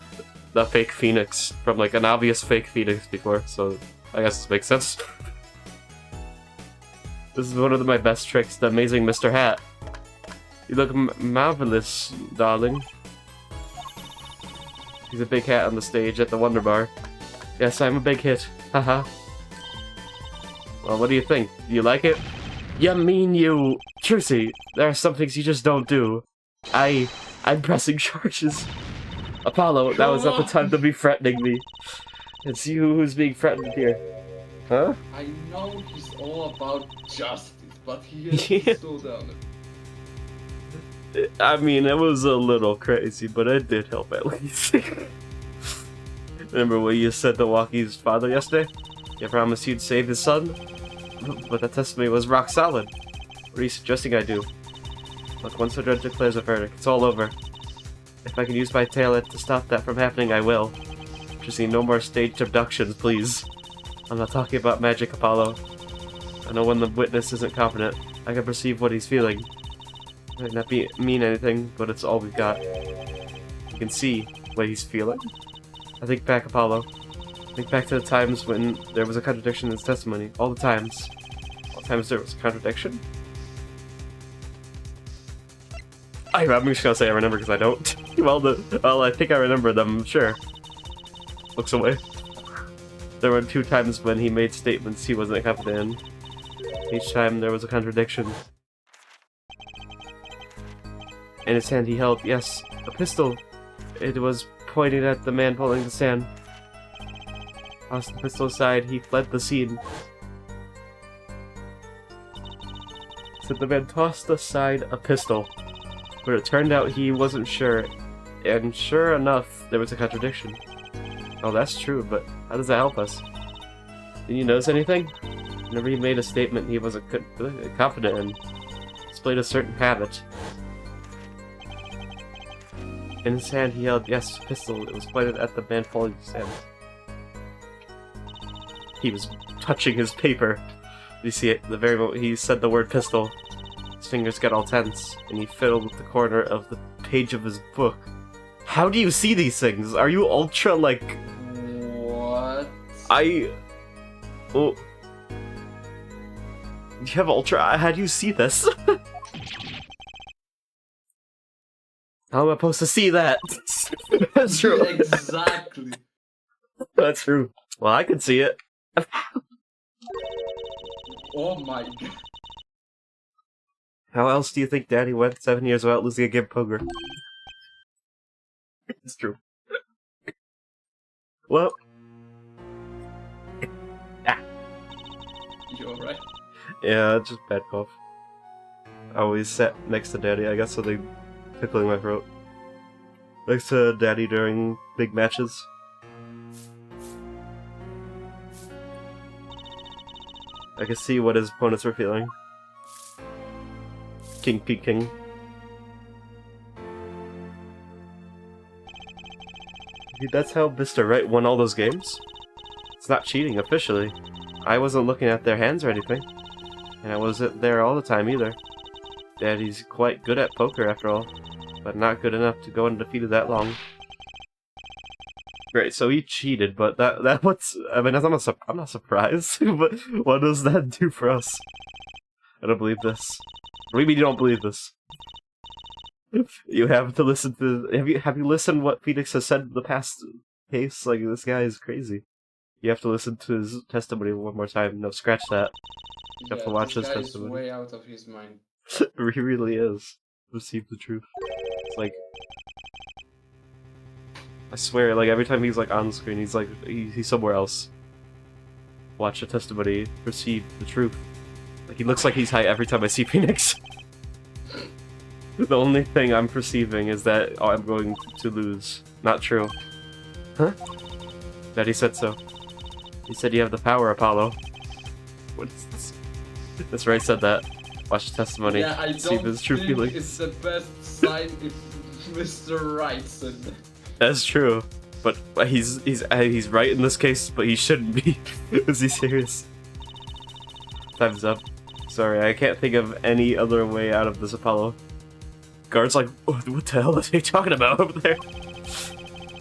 the fake Phoenix from, like, an obvious fake Phoenix before, so I guess this makes sense. This is one of my best tricks, the amazing Mr. Hat. You look marvelous, darling. He's a big hat on the stage at the Wonder Bar. Yes, I'm a big hit. Haha. Well, what do you think? Do you like it? You mean you... Trucy, there are some things you just don't do. I'm pressing charges. Apollo, that was not the time to be threatening me. It's you who's being threatened here. Huh? I know he's all about justice, but he has to slow down. I mean, it was a little crazy, but it did help at least. Remember what you said to Walkie's father yesterday? You promised you'd save his son? But that testimony was rock solid. What are you suggesting I do? Look, once the judge declares a verdict, it's all over. If I can use my talent to stop that from happening, I will. Just need no more staged abductions, please. I'm not talking about magic, Apollo. I know when the witness isn't confident, I can perceive what he's feeling. It might not mean anything, but it's all we've got. You can see what he's feeling. I think back, Apollo. Think back to the times when there was a contradiction in his testimony. All the times. All the times there was a contradiction? I'm just gonna say I remember because I don't. Well, I think I remember them, sure. Looks away. There were 2 times when he made statements he wasn't confident in. Each time there was a contradiction. In his hand he held, yes, a pistol. It was pointed at the man pulling the sand. Tossed the pistol aside, he fled the scene. So the man tossed aside a pistol. But it turned out he wasn't sure, and sure enough, there was a contradiction. Oh, that's true, but how does that help us? Did you notice anything? Whenever he made a statement he wasn't confident in, displayed a certain habit. In his hand he held, yes, a pistol. It was pointed at the man falling to sand. He was touching his paper. You see it, the very moment he said the word pistol. His fingers got all tense, and he fiddled with the corner of the page of his book. How do you see these things? Are you ultra, like... What? Oh... You have ultra... How do you see this? How am I supposed to see that? That's true. Exactly. That's true. Well, I can see it. Oh my god. How else do you think Daddy went 7 years without losing a game of poker? It's true. Well... You alright? Yeah, just bad cough. I always sat next to Daddy, I got something tickling my throat. Next to Daddy during big matches. I could see what his opponents were feeling. King Peking. That's how Mr. Right won all those games? It's not cheating, officially. I wasn't looking at their hands or anything. And I wasn't there all the time either. Daddy's quite good at poker after all, but not good enough to go undefeated that long. Great, so he cheated, but that what's... I mean, I'm not surprised, but what does that do for us? I don't believe this. What do you mean you don't believe this? You have to listen to... Have you listened what Phoenix has said in the past case? Like, this guy is crazy. You have to listen to his testimony one more time. No, scratch that. You have to watch his testimony. Way out of his mind. He really is. Receive the truth. It's like... I swear, like, every time he's, like, on screen, he's, like, he's somewhere else. Watch the testimony, perceive the truth. Like, he looks like he's high every time I see Phoenix. The only thing I'm perceiving is that I'm going to lose. Not true. Huh? Daddy said so. He said you have the power, Apollo. What is this? That's right, I said that. Watch the testimony. Yeah, I See don't his true think feelings. it's the best sign if Mr. Right said that. That's true. But he's right in this case, but he shouldn't be. Is he serious? Time's up. Sorry, I can't think of any other way out of this, Apollo. Guard's like, what the hell are they talking about over there?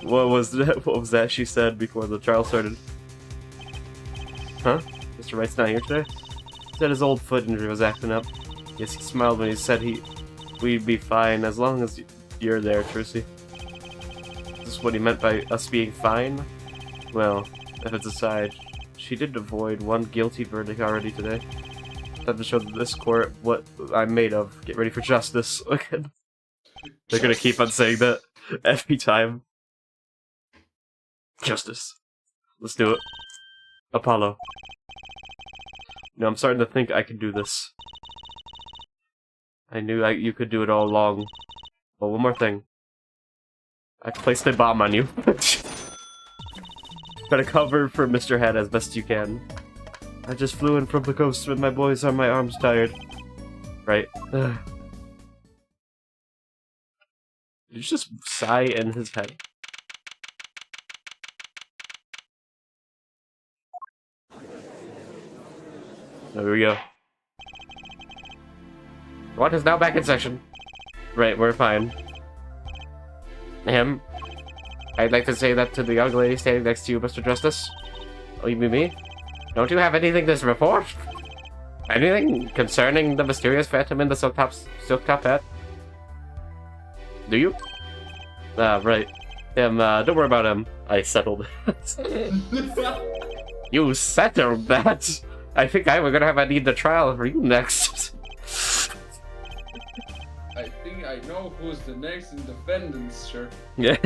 What was that she said before the trial started? Huh? Mr. Wright's not here today? He said his old foot injury was acting up. Yes, he smiled when he said we'd be fine as long as you're there, Trucy. Is this what he meant by us being fine? Well, if it's aside, she did avoid one guilty verdict already today. Time to show this court what I'm made of. Get ready for justice. They're gonna keep on saying that every time. Justice. Let's do it. Apollo. No, I'm starting to think I can do this. I knew you could do it all along. But one more thing. I placed a bomb on you. Gotta cover for Mr. Head as best you can. I just flew in from the coast with my boys on my arms tired. Right. Did you just sigh in his head? There we go. What is now back in session? Right, we're fine. I'd like to say that to the young lady standing next to you, Mr. Justice. Oh, you mean me? Don't you have anything to report? Anything concerning the mysterious phantom in the silk top hat? Do you? Right. Don't worry about him. I settled. You settled that? I think we're gonna have a need the trial for you next. I think I know who's the next in defendant, sir. Yeah.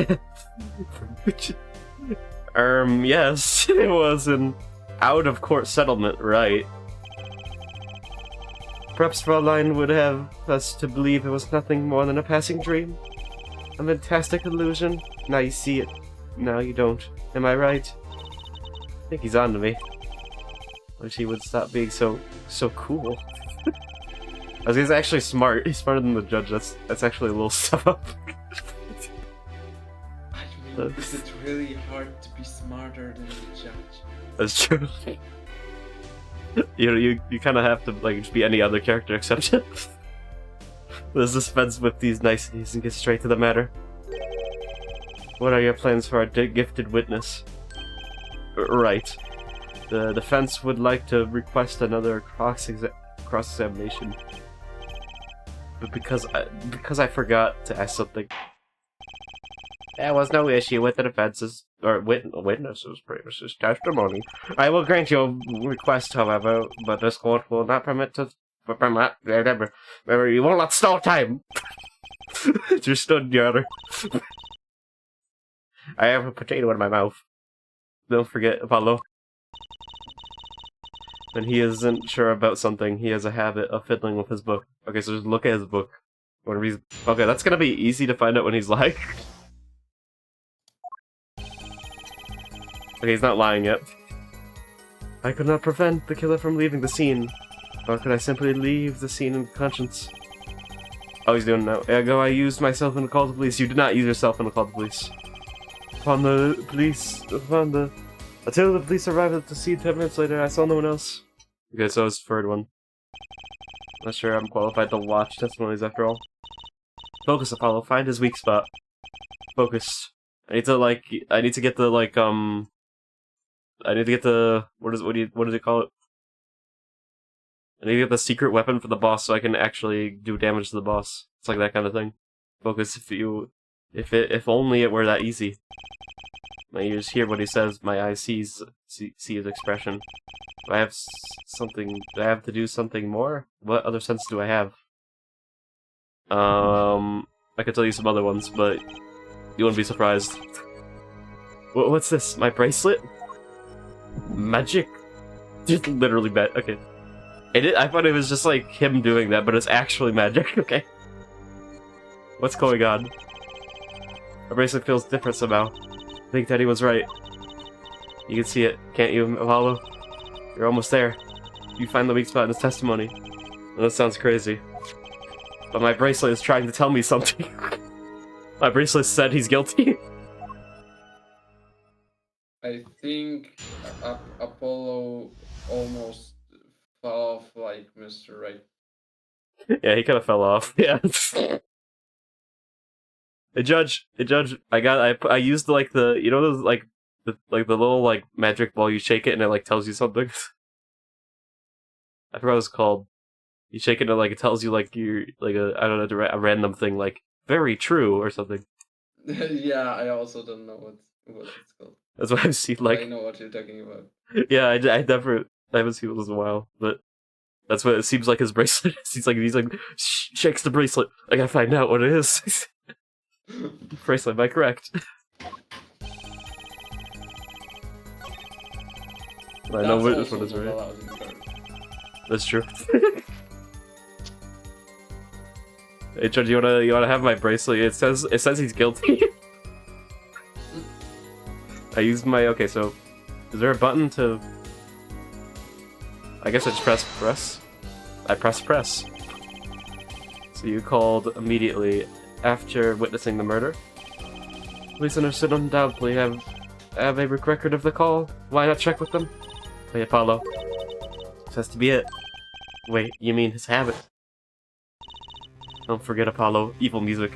Yes, it was an out-of-court settlement, right? Perhaps Fraulein would have us to believe it was nothing more than a passing dream. A fantastic illusion. Now you see it. Now you don't. Am I right? I think he's on to me. Wish he would stop being so cool. He's actually smart. He's smarter than the judge. That's actually a little step up. I mean, is it really hard to be smarter than the judge? That's true. You kind of have to like just be any other character except him. Let's dispense with these niceties and get straight to the matter. What are your plans for our gifted witness? Right. The defense would like to request another cross-examination. But because I forgot to ask something. There was no issue with the defense's or witnesses' previous testimony. I will grant your request, however, but this court will not permit remember, you will not stall time. You stood, Your Honor. I have a potato in my mouth. Don't forget, Apollo. When he isn't sure about something, he has a habit of fiddling with his book. Okay, so just look at his book. Okay, that's gonna be easy to find out when he's lying. Okay, he's not lying yet. I could not prevent the killer from leaving the scene. Or could I simply leave the scene in conscience? Oh, he's doing it now. Ergo, I used myself in the call to police. You did not use yourself in the call to police. Until the police arrived at the scene 10 minutes later, I saw no one else. Okay, so it's the third one. Not sure I'm qualified to watch testimonies after all. Focus, Apollo. Find his weak spot. Focus. I need to get the what does it call it? I need to get the secret weapon for the boss so I can actually do damage to the boss. It's like that kind of thing. Focus. If only it were that easy. My ears hear what he says. My eyes see his expression. Do I have something? Do I have to do something more? What other sense do I have? I could tell you some other ones, but you wouldn't be surprised. What's this? My bracelet? Magic? Just literally okay. I thought it was just like him doing that, but it's actually magic. Okay. What's going on? My bracelet feels different somehow. I think Teddy was right. You can see it, can't you, Apollo? You're almost there. You find the weak spot in his testimony. And that sounds crazy. But my bracelet is trying to tell me something. My bracelet said he's guilty. I think Apollo almost fell off like Mr. Right. Yeah, he kind of fell off. Yeah. Hey Judge, I used like the, you know those like the little like magic ball, you shake it and it like tells you something. I forgot what it's called. You shake it and like it tells you like you're like I don't know, a random thing like very true or something. Yeah, I also don't know what it's called. That's what I've seen like. I know what you're talking about. Yeah, I haven't seen this in a while, but that's what it seems like his bracelet is. He's like shakes the bracelet. I gotta find out what it is. Bracelet, am I correct? I know which one is right. That's true. Hey, Judge, you wanna have my bracelet? It says he's guilty. I used my so is there a button to? I guess I just press. I press. So you called immediately after witnessing the murder. Police undoubtedly have a record of the call. Why not check with them? Hey, Apollo. This has to be it. Wait, you mean his habit? Don't forget, Apollo. Evil music.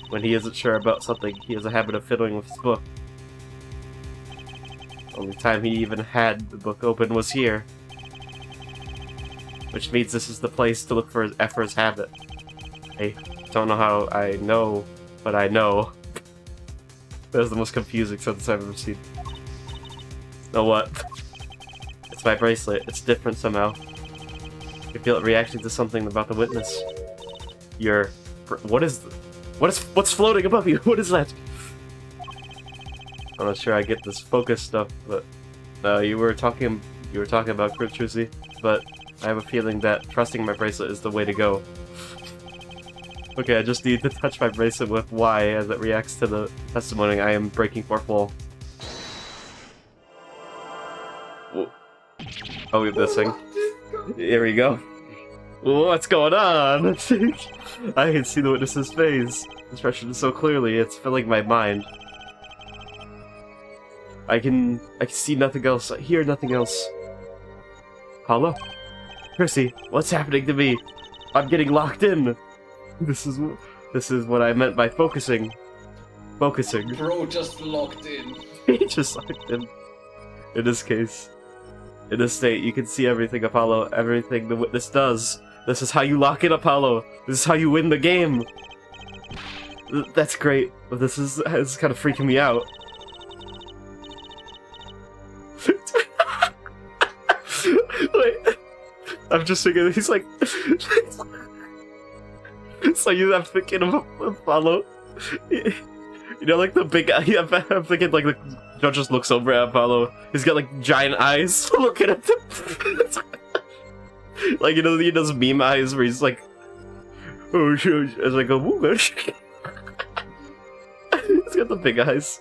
When he isn't sure about something, he has a habit of fiddling with his book. Only time he even had the book open was here. Which means this is the place to look for his habit. I don't know how I know, but I know. That was the most confusing sentence I've ever seen. Know what? It's my bracelet. It's different somehow. I feel it reacting to something about the witness. What's floating above you? What is that? I'm not sure I get this focus stuff, but you were talking about cryptocurrency, but I have a feeling that trusting my bracelet is the way to go. Okay, I just need to touch my bracelet with Y as it reacts to the testimony. I am breaking fourth wall. Oh, we're missing. Here we go. What's going on? I can see the witness's face. Expression so clearly, it's filling my mind. I can see nothing else. I hear nothing else. Hello? Chrissy, what's happening to me? I'm getting locked in. This is what I meant by focusing. Focusing. Bro just locked in. He just locked in. In this case. In this state, you can see everything, Apollo. Everything the witness does. This is how you lock in, Apollo. This is how you win the game. That's great. But this is kind of freaking me out. Wait. I'm just thinking, he's like... So I'm thinking of Apollo. You know, like the big eye. I'm thinking like the judge just looks over at Apollo. He's got like giant eyes looking at him. Like, you know, he does meme eyes where he's like, oh shit, as I go, ooh, man. He's got the big eyes.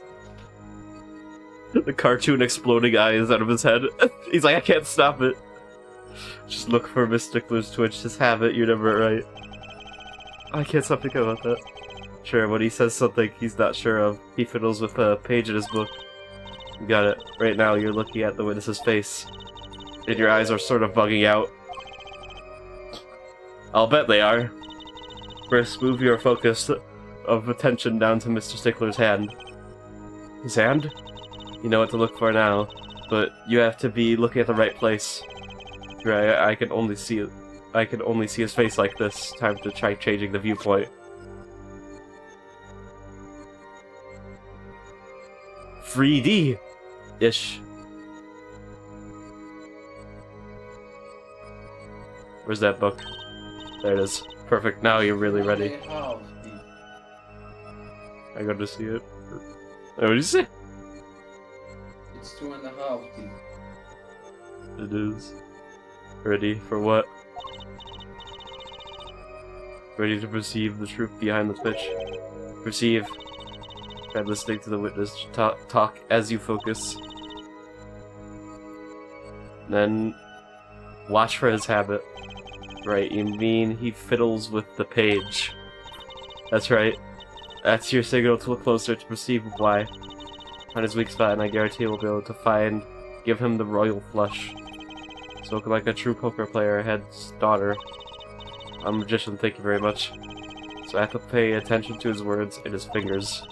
The cartoon exploding eyes out of his head. He's like, I can't stop it. Just look for Miss Stickler's Twitch. Just have it. You're never right. I can't stop thinking about that. Sure, when he says something he's not sure of, he fiddles with a page in his book. You got it. Right now, you're looking at the witness's face. And your eyes are sort of bugging out. I'll bet they are. First, move your focus of attention down to Mr. Stickler's hand. His hand? You know what to look for now, but you have to be looking at the right place. Right, I can only see it. I can only see his face like this. Time to try changing the viewpoint. 3D-ish. Where's that book? There it is. Perfect. Now you're really ready. I got to see it. What did you say? It's 2.5 D. It is. Ready for what? Ready to perceive the truth behind the pitch. Perceive. By listening to the witness talk as you focus. Then Watch for his habit. Right, you mean he fiddles with the page. That's right. That's your signal to look closer to perceive why. Find his weak spot, and I guarantee we'll be able to give him the royal flush. Spoken like a true poker player, head's daughter. I'm a magician, thank you very much. So I have to pay attention to his words and his fingers.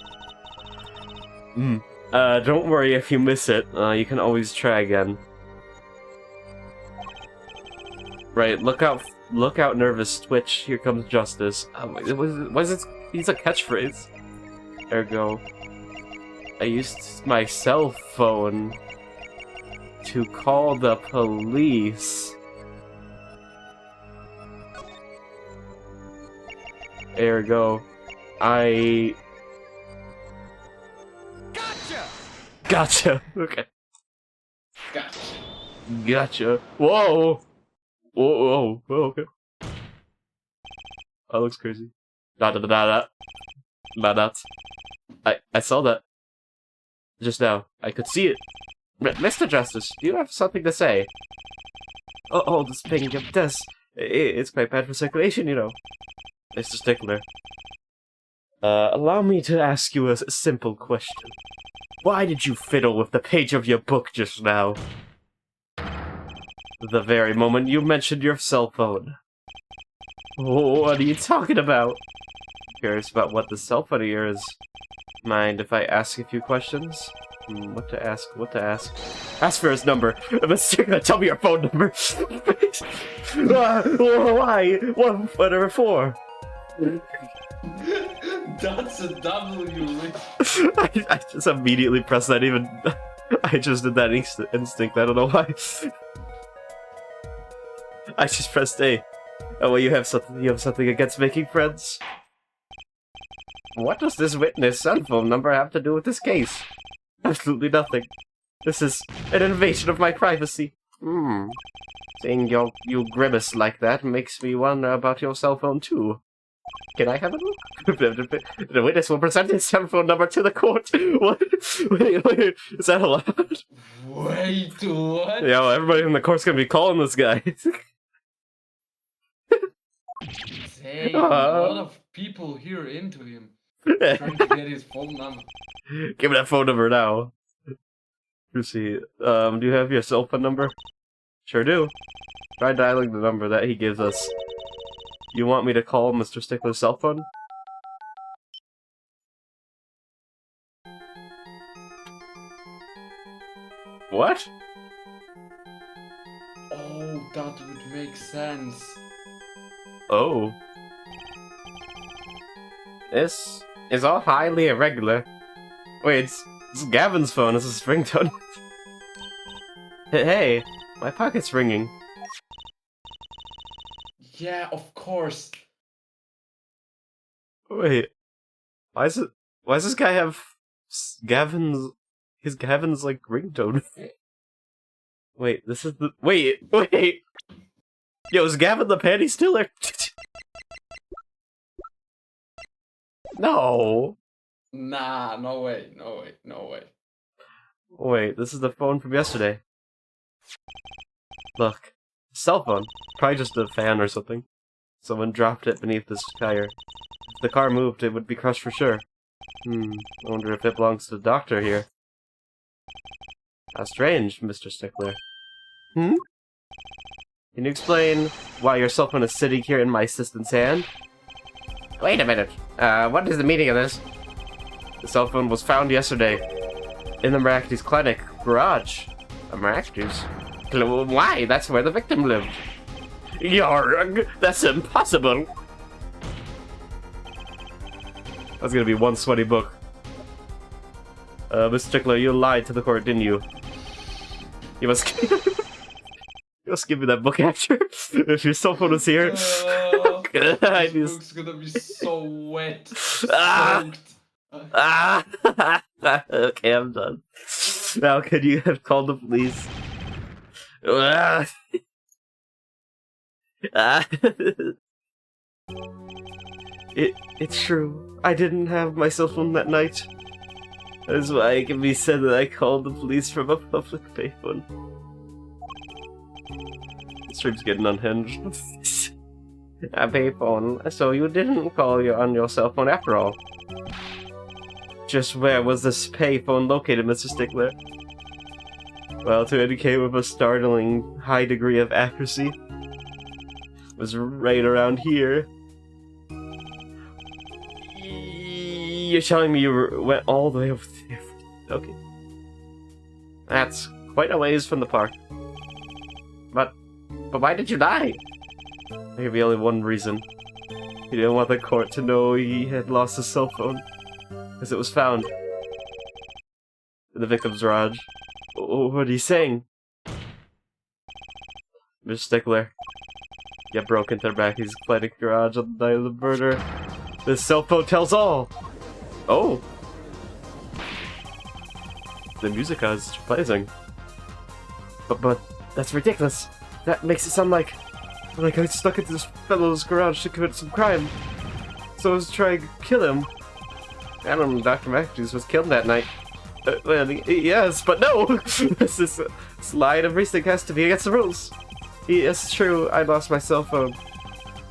Don't worry if you miss it. You can always try again. Right, look out, nervous, twitch, here comes justice. What is it? He's a catchphrase. Ergo, I used my cell phone to call the police. Ergo, I... Gotcha! Okay. Gotcha. Whoa! Whoa, okay. That looks crazy. I saw that. Just now. I could see it. Mr. Justice, do you have something to say? Oh, this ping of this. It's quite bad for circulation, you know. Mr. Stickler. Allow me to ask you a simple question. Why did you fiddle with the page of your book just now? The very moment you mentioned your cell phone. What are you talking about? Curious about what the cell phone here is. Mind if I ask a few questions? What to ask? Ask for his number. Mr. Tell me your phone number. Why? What for? That's a W. I just immediately pressed that. I just did that instinct. I don't know why. I just pressed A. Oh, well, you have something against making friends? What does this witness' cell phone number have to do with this case? Absolutely nothing. This is an invasion of my privacy. Seeing you grimace like that makes me wonder about your cell phone too. Can I have a look? The witness will present his cell phone number to the court. What? Wait, is that allowed? Wait, what? Yeah, well, everybody in the court's gonna be calling this guy. Dang, a lot of people here into him. Trying to get his phone number. Give me that phone number now. Let's see. Do you have your cell phone number? Sure do. Try dialing the number that he gives us. You want me to call Mr. Stickler's cell phone? What? Oh, that would make sense. Oh. This is all highly irregular. Wait, it's Gavin's phone. This is his ringtone. Hey, my pocket's ringing. Yeah, of course. Wait, why does this guy have Gavin's like ringtone? Wait, this is the wait. Yo, is Gavin the panty stealer? No. Nah, no way. Wait, this is the phone from yesterday. Look, cell phone. Probably just a fan or something. Someone dropped it beneath this tire. If the car moved, it would be crushed for sure. I wonder if it belongs to the doctor here. How strange, Mr. Stickler. Can you explain why your cell phone is sitting here in my assistant's hand? Wait a minute. What is the meaning of this? The cell phone was found yesterday in the Maractus clinic garage. A Maractus? Why? That's where the victim lived. Yarg! That's impossible! That's gonna be one sweaty book. Mr. Stickler, you lied to the court, didn't you? You must... you must give me that book after. If your cell phone was here... This book's gonna be so wet. Soaked. Okay, I'm done. Now, could you have called the police? It's true. I didn't have my cell phone that night. That's why it can be said that I called the police from a public payphone. Stream's getting unhinged. A payphone. So you didn't call on your cell phone after all. Just where was this payphone located, Mr. Stickler? Well, to indicate with a startling high degree of accuracy, it was right around here. You're telling me you went all the way over there? Okay. That's quite a ways from the park. But why did you die? Maybe only one reason. He didn't want the court to know he had lost his cell phone, as it was found in the victim's garage. What are you saying? Mr. Stickler, you broke into Mackey's clinic garage on the night of the murder. This cell phone tells all! Oh! The music is pleasing. But that's ridiculous. That makes it sound like I stuck into this fellow's garage to commit some crime. So I was trying to kill him. Adam, Dr. Matthews was killed that night. Well, yes, but no! This line of reasoning has to be against the rules. Yes, it's true, I lost my cell phone.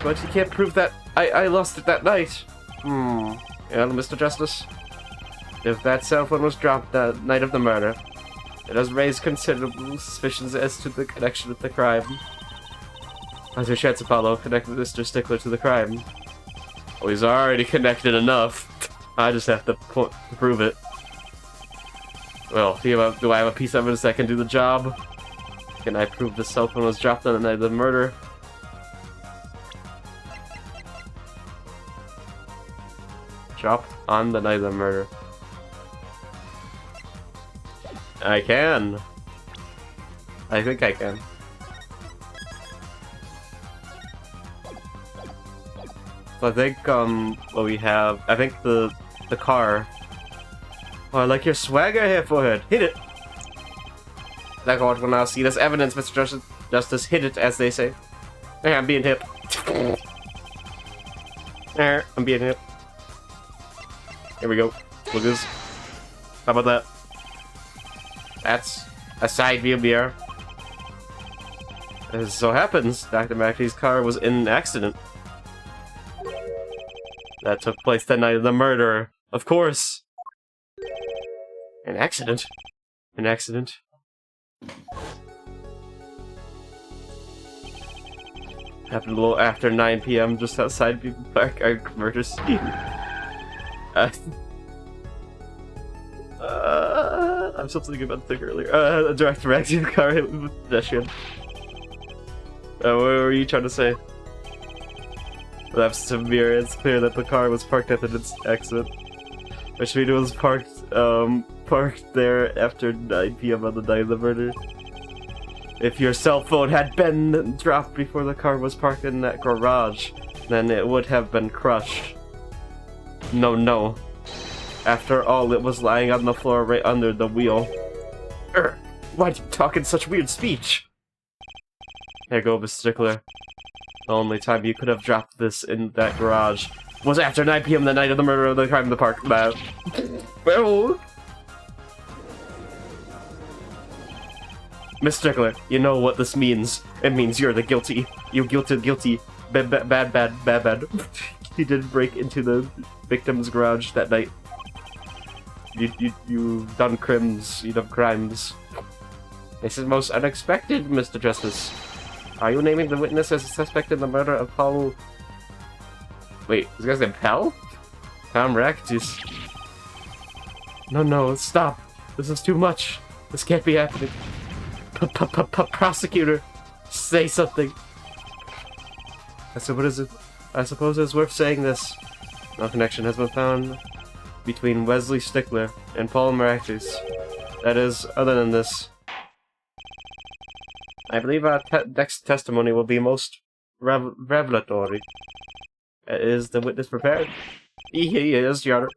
But you can't prove that I lost it that night. And Mr. Justice, if that cell phone was dropped the night of the murder, it has raised considerable suspicions as to the connection with the crime. How's your chance, Apollo, connected Mr. Stickler to the crime? Well, he's already connected enough. I just have to prove it. Well, do I have a piece of evidence that can do the job? Can I prove the cell phone was dropped on the night of the murder? Dropped on the night of the murder. I can. I think I can. So I think, what we have, I think the car. Oh, I like your swagger here, forehead. Hit it! The court will now see this evidence, Mr. Justice. Hit it, as they say. I'm being hip. I'm being hip. Here we go. Look at this. How about that? That's a side view mirror. As so happens, Dr. Mackey's car was in an accident. That took place the night of the murder. Of course! An accident? An accident? Happened a little after 9 p.m. just outside People Park, our murder scene. I'm still thinking about the thing earlier. A direct reaction car hit with a pedestrian. What were you trying to say? Well, that's severe. It's clear that the car was parked after its accident. Which means it was parked there after 9 p.m. on the night of the murder. If your cell phone had been dropped before the car was parked in that garage, then it would have been crushed. No. After all, it was lying on the floor right under the wheel. Why do you talk in such weird speech? There you go, Mr. Stickler. The only time you could have dropped this in that garage was after 9 p.m. the night of the murder of the crime in the park. Well, Miss Stickler, you know what this means. It means you're the guilty. You guilty. Bad. You didn't break into the victim's garage that night. You've done crimes. You've done crimes. This is most unexpected, Mr. Justice. Are you naming the witness as a suspect in the murder of Paul? Wait, this guy's name Pell? Tom Ractus. No, stop. This is too much. This can't be happening. Prosecutor, say something. So what is it? I suppose it's worth saying this. No connection has been found between Wesley Stickler and Paul Maractus. That is, other than this. I believe our next testimony will be most revelatory. Is the witness prepared? He is, Your Honor.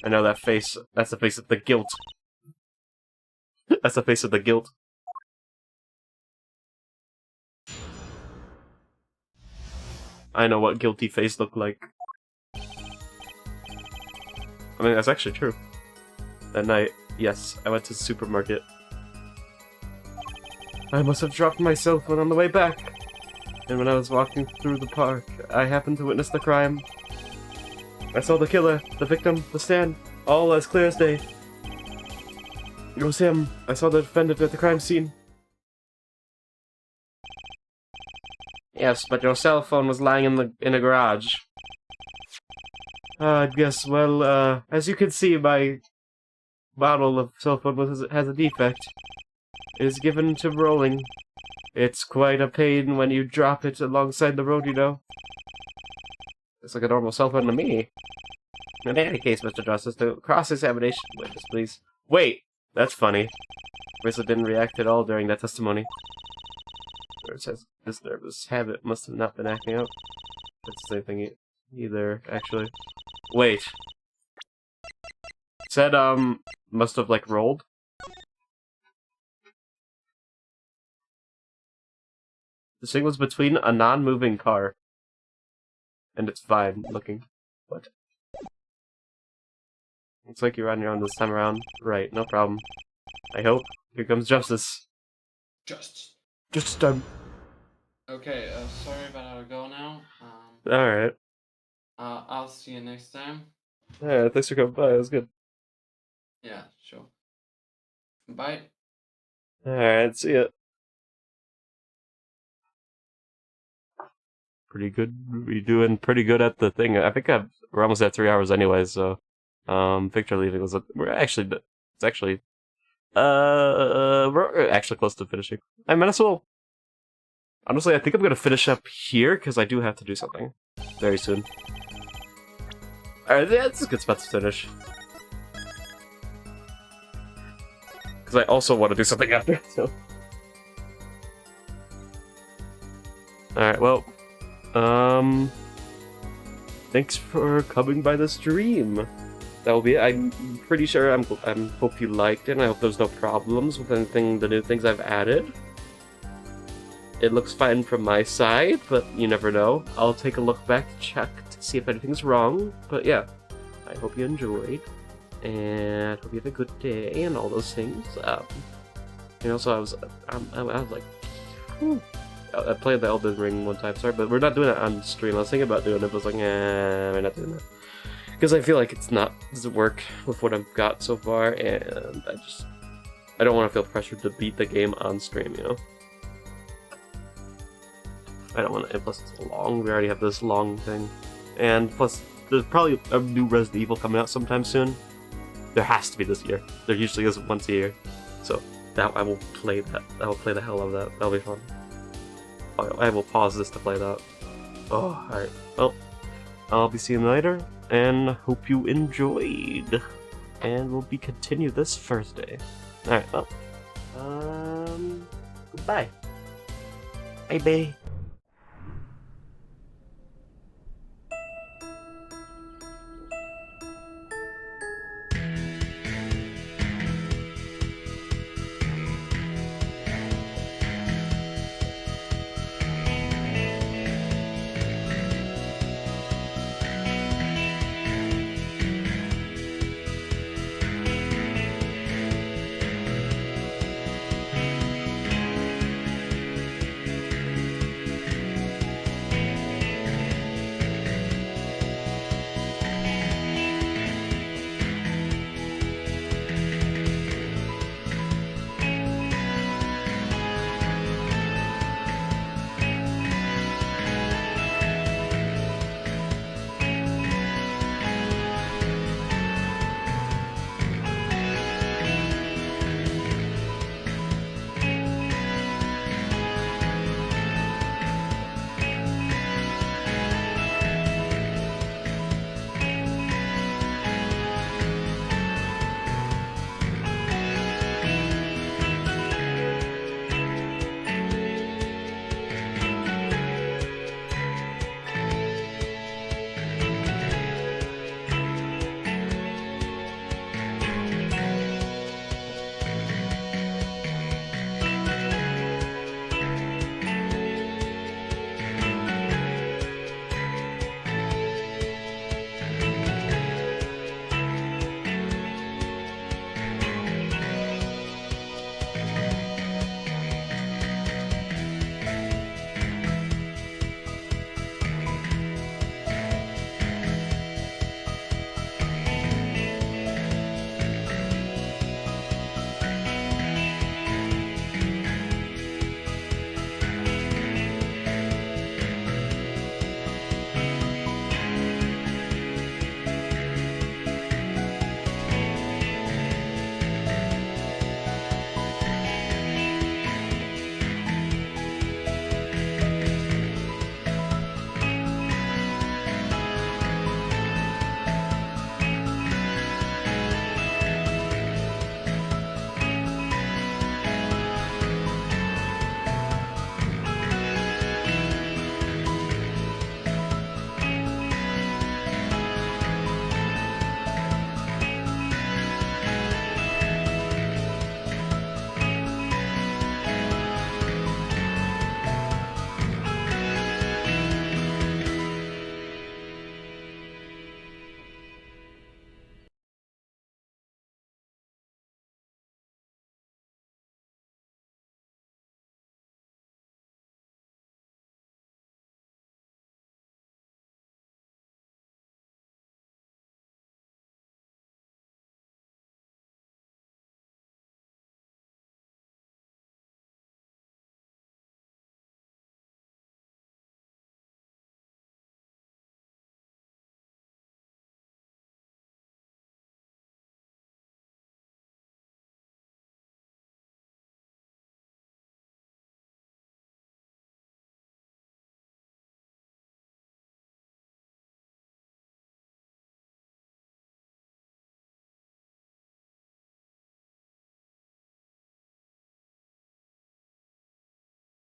I know that face. That's the face of the guilt. That's the face of the guilt. I know what guilty face looked like. I mean, that's actually true. That night, yes, I went to the supermarket. I must have dropped my cell phone on the way back. And when I was walking through the park, I happened to witness the crime. I saw the killer, the victim, the stand, all as clear as day. It was him. I saw the defendant at the crime scene. Yes, but your cell phone was lying in a garage. I guess, well, as you can see, my bottle of cell phone has a defect. It is given to rolling. It's quite a pain when you drop it alongside the road, you know. It's like a normal cell phone to me. In any case, Mr. Justice, the cross-examination witness, please. Wait! That's funny. Marissa didn't react at all during that testimony. It says this nervous habit must have not been acting up. That's the same thing either, actually. Wait. It said, must have, like, rolled? The thing was between a non-moving car. And it's fine looking. What? Looks like you're on your own this time around. Right, no problem. I hope. Here comes justice. Just. Okay, sorry, but I'll go now. Alright. I'll see you next time. Alright, thanks for coming by. That was good. Yeah, sure. Bye. Alright, see ya. Pretty good. We're doing pretty good at the thing. I think we're almost at 3 hours anyway, so picture leaving was we're actually close to finishing. I might as well. Honestly, I think I'm gonna finish up here because I do have to do something very soon. Alright, yeah, this is a good spot to finish. Because I also want to do something after, so. Alright, well. Thanks for coming by the stream. That will be it. I'm pretty sure hope you liked it, and I hope there's no problems with anything, the new things I've added. It looks fine from my side, but you never know. I'll take a look back to check to see if anything's wrong, but yeah. I hope you enjoyed, and I hope you have a good day, and all those things. And also I was like, whew. I played the Elden Ring one time, sorry, but we're not doing it on stream. I was thinking about doing it, but I was like, we're not doing that. Because I feel like doesn't work with what I've got so far, and I don't want to feel pressured to beat the game on stream, you know? I don't want to, and plus it's long, we already have this long thing. And plus, there's probably a new Resident Evil coming out sometime soon. There has to be this year. There usually is once a year. So, I will play that. I will play the hell out of that. That'll be fun. I will pause this to play that. Oh, alright. Well, I'll be seeing you later, and hope you enjoyed. And we'll be continue this Thursday. Alright, well. Goodbye. Bye-bye.